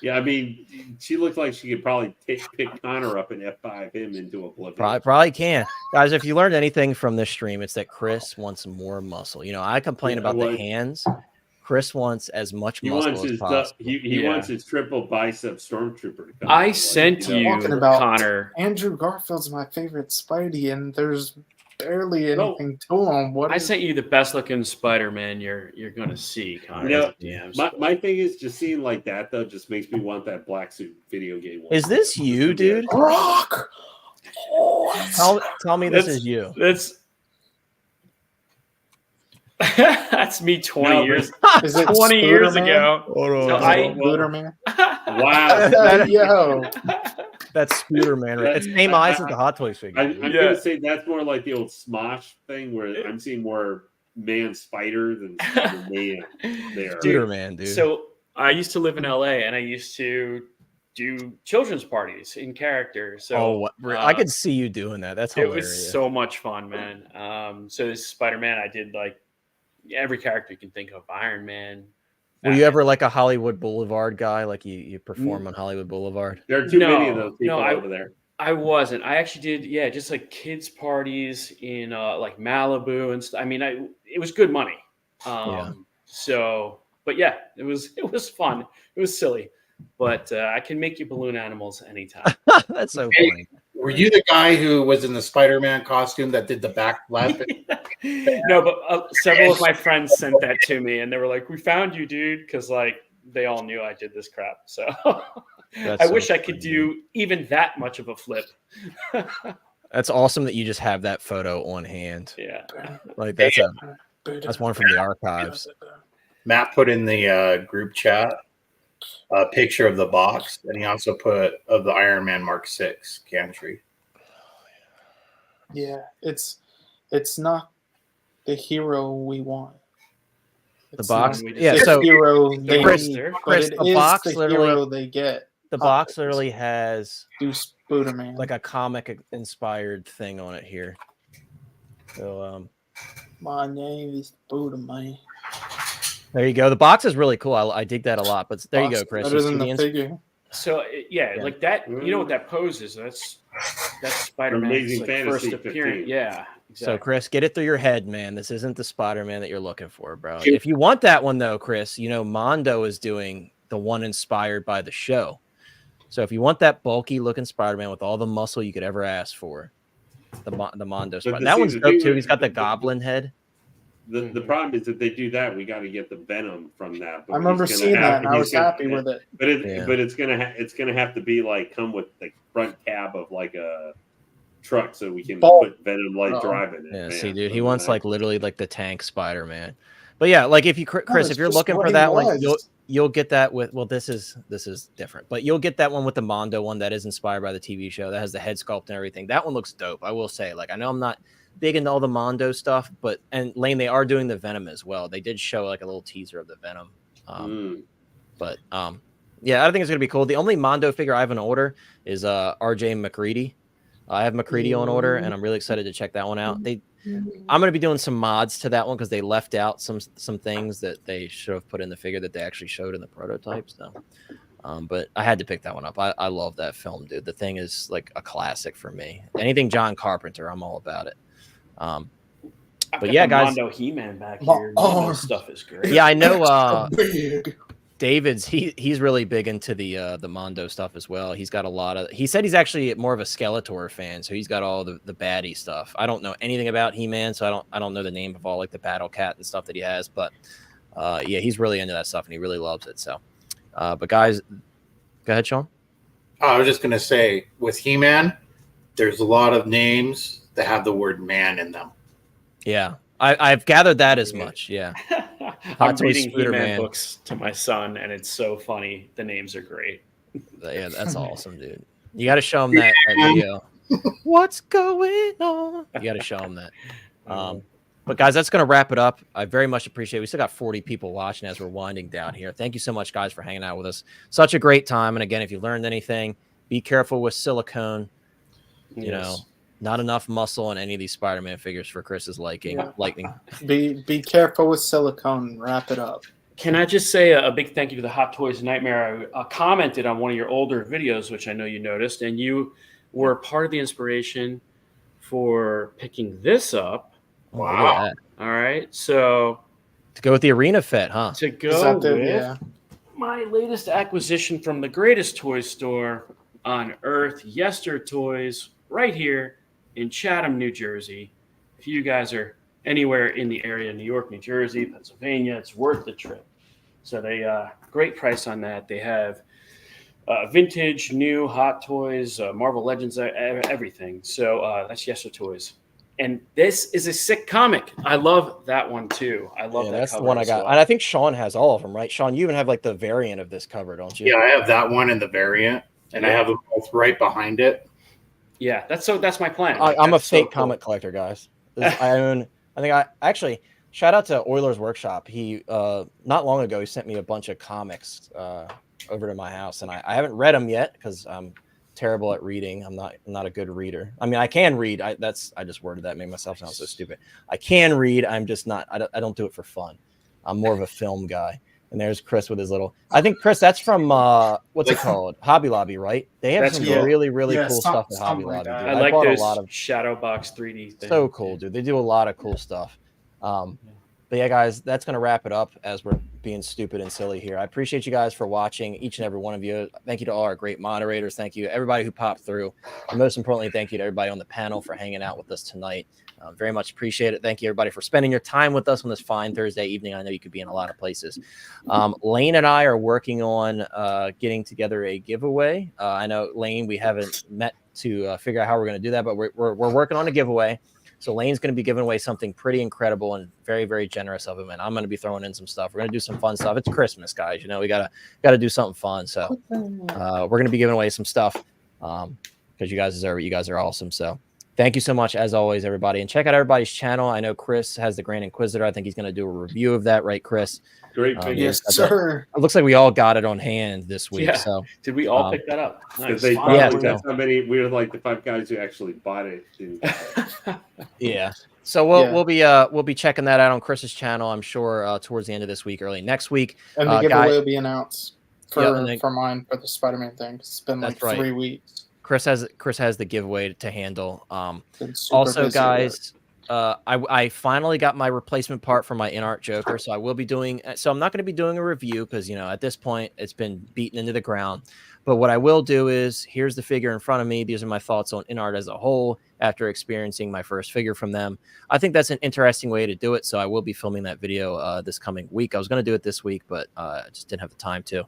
Yeah, I mean, she looked like she could probably pick Connor up and F5 him into oblivion. Probably can. Guys, if you learned anything from this stream, it's that Chris wants more muscle. You know, I complain about the hands. Chris wants as much muscle as possible. He wants his triple bicep stormtrooper to come. I sent you, Connor. Andrew Garfield's my favorite Spidey, and there's barely anything to him. I sent you the best looking Spider-Man you're gonna see, Connor. You know, my thing is just seeing like that though just makes me want that black suit video game. Is this you, dude? Brock. Tell me this is you. That's me 20 years. Is it 20 years ago? Spooderman. Wow. Yo. That's Spooderman. Right? It's same eyes as the Hot Toys figure. I'm gonna say that's more like the old Smosh thing, where I'm seeing more man spider than man there. Spooderman, dude. So I used to live in LA, and I used to do children's parties in character. So I could see you doing that. That's hilarious. It was so much fun, man. So this Spider-Man, I did like every character you can think of. Iron Man. Were you ever like a Hollywood Boulevard guy? Like you perform on Hollywood Boulevard? There are too many of those people over there. I wasn't. I actually did, just like kids parties in like Malibu and stuff. I mean, it was good money. So, but yeah, it was fun. It was silly, but I can make you balloon animals anytime. That's so funny. Were you the guy who was in the Spider-Man costume that did the backflip? No, but several of my friends sent that to me, and they were like, "We found you, dude," because like they all knew I did this crap. So I wish I could do even that much of a flip. That's awesome that you just have that photo on hand. Yeah, like that's one from the archives. Matt put in the group chat a picture of the box, and he also put of the Iron Man Mark 6 gantry. Yeah, it's not the hero we want. The box, yeah. So the hero they Chris, need, Chris, but the box the literally hero they get. The box literally has Spider-Man, like a comic inspired thing on it here. So my name is Spider-Man. There you go. The box is really cool. I dig that a lot. But there you go, Chris. Better than the figure. So yeah, like that. You know what that pose is? That's Spider-Man's Amazing Fantasy first appearance. Yeah. Exactly. So Chris, get it through your head, man. This isn't the Spider-Man that you're looking for, bro. If you want that one though, Chris, Mondo is doing the one inspired by the show. So if you want that bulky looking Spider-Man with all the muscle you could ever ask for, the Mondo Spider, that one's dope too. He's got the goblin head. The problem is if they do that, we got to get the Venom from that. I remember seeing that, and I was happy with it. But it's gonna have to be like come with the front cab of like a truck so we can put Venom like driving it. Yeah, see, dude, he wants like literally like the tank Spider-Man. But yeah, like if you Chris, if you're looking for that one, you'll get that with this is different, but you'll get that one with the Mondo one that is inspired by the TV show that has the head sculpt and everything. That one looks dope. I will say, like, I know I'm not big into all the Mondo stuff, but Lane, they are doing the Venom as well. They did show like a little teaser of the Venom. Yeah, I think it's gonna be cool. The only Mondo figure I have in order is RJ McCready. I have McCready on order, and I'm really excited to check that one out. I'm gonna be doing some mods to that one because they left out some things that they should have put in the figure that they actually showed in the prototype. So, but I had to pick that one up. I love that film, dude. The thing is like a classic for me. Anything John Carpenter, I'm all about it. But yeah, guys, Mondo He-Man back here. Mondo stuff is great. Yeah, I know. David's he's really big into the Mondo stuff as well. He's got a lot of. He said he's actually more of a Skeletor fan, so he's got all the baddie stuff. I don't know anything about He-Man, so I don't know the name of all like the Battle Cat and stuff that he has. But yeah, he's really into that stuff and he really loves it. So, but guys, go ahead, Sean. I was just gonna say with He-Man, there's a lot of names that have the word "man" in them. Yeah, I've gathered that as much. Yeah. I'm reading He-Man books to my son, and it's so funny. The names are great. Yeah, that's awesome, dude. You got to show him that video. What's going on? You got to show him that. But guys, that's going to wrap it up. I very much appreciate it. We still got 40 people watching as we're winding down here. Thank you so much, guys, for hanging out with us. Such a great time. And again, if you learned anything, be careful with silicone. You know, not enough muscle on any of these Spider-Man figures for Chris's liking. Be careful with silicone. Wrap it up. Can I just say a big thank you to the Hot Toys Nightmare? I commented on one of your older videos, which I know you noticed, and you were part of the inspiration for picking this up. Wow. All right. So to go with the Arena Fet, huh? To go with my latest acquisition from the greatest toy store on earth, Yester Toys, right here in Chatham, New Jersey. If you guys are anywhere in the area, New York, New Jersey, Pennsylvania, it's worth the trip. So they great price on that. They have vintage, new Hot Toys, Marvel Legends, everything. So that's Yester Toys. And this is a sick comic. I love that one too. I love that. That's the one I got. And I think Sean has all of them, right? Sean, you even have like the variant of this cover, don't you? Yeah, I have that one in the variant, and I have them both right behind it. Yeah, that's my plan. I'm a fake comic collector, guys. I actually shout out to Oiler's Workshop. He not long ago he sent me a bunch of comics over to my house, and I haven't read them yet because I'm terrible at reading. I'm not a good reader. I mean, I can read. I just worded that, made myself sound so stupid. I can read. I'm just not. I don't do it for fun. I'm more of a film guy. And there's Chris with his little. I think Chris, that's from what's it called? Hobby Lobby, right? They have some really cool stuff at Hobby Lobby. Dude. I like those a lot of Shadow Box 3D things. So cool, dude. They do a lot of cool stuff. But yeah, guys, that's going to wrap it up as we're being stupid and silly here. I appreciate you guys for watching, each and every one of you. Thank you to all our great moderators. Thank you to everybody who popped through. And most importantly, thank you to everybody on the panel for hanging out with us tonight. Very much appreciate it. Thank you, everybody, for spending your time with us on this fine Thursday evening. I know you could be in a lot of places. Lane and I are working on getting together a giveaway. I know, Lane, we haven't met to figure out how we're going to do that, but we're working on a giveaway. So Lane's going to be giving away something pretty incredible and very, very generous of him. And I'm going to be throwing in some stuff. We're going to do some fun stuff. It's Christmas, guys. You know, we gotta do something fun. So we're going to be giving away some stuff because you guys deserve it. You guys are awesome. So thank you so much, as always, everybody. And check out everybody's channel. I know Chris has the Grand Inquisitor. I think he's going to do a review of that, right, Chris? Great figure. Yes, sir. It looks like we all got it on hand this week. Yeah. So Did we all pick that up? Nice. They Yeah, probably, that's how many. We were like the 5 guys who actually bought it. yeah. So we'll be checking that out on Chris's channel, I'm sure, towards the end of this week, early next week. And the giveaway will be announced for mine for the Spider-Man thing. It's been like 3 weeks. Chris has the giveaway to handle. Also, guys, I finally got my replacement part for my inart Joker, so I will be doing. So I'm not going to be doing a review because at this point it's been beaten into the ground. But what I will do is, here's the figure in front of me. These are my thoughts on inart as a whole after experiencing my first figure from them. I think that's an interesting way to do it. So I will be filming that video this coming week. I was going to do it this week, but I just didn't have the time to.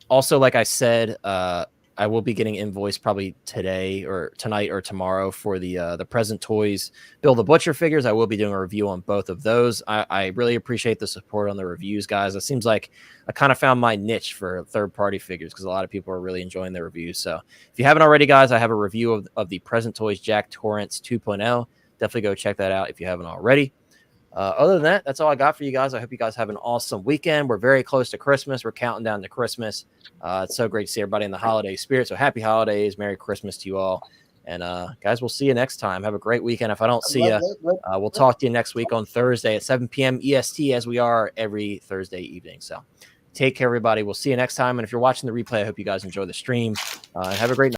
Also, like I said, I will be getting invoiced probably today or tonight or tomorrow for the Present Toys Bill the Butcher figures. I will be doing a review on both of those. I really appreciate the support on the reviews, guys. It seems like I kind of found my niche for third-party figures because a lot of people are really enjoying the reviews. So if you haven't already, guys, I have a review of the Present Toys Jack Torrance 2.0. Definitely go check that out if you haven't already. Other than that, that's all I got for you guys. I hope you guys have an awesome weekend. We're very close to Christmas. We're counting down to Christmas. It's so great to see everybody in the holiday spirit. So happy holidays. Merry Christmas to you all. And guys, we'll see you next time. Have a great weekend. If I don't see you, we'll talk to you next week on Thursday at 7 p.m. EST, as we are every Thursday evening. So take care, everybody. We'll see you next time. And if you're watching the replay, I hope you guys enjoy the stream. Have a great night.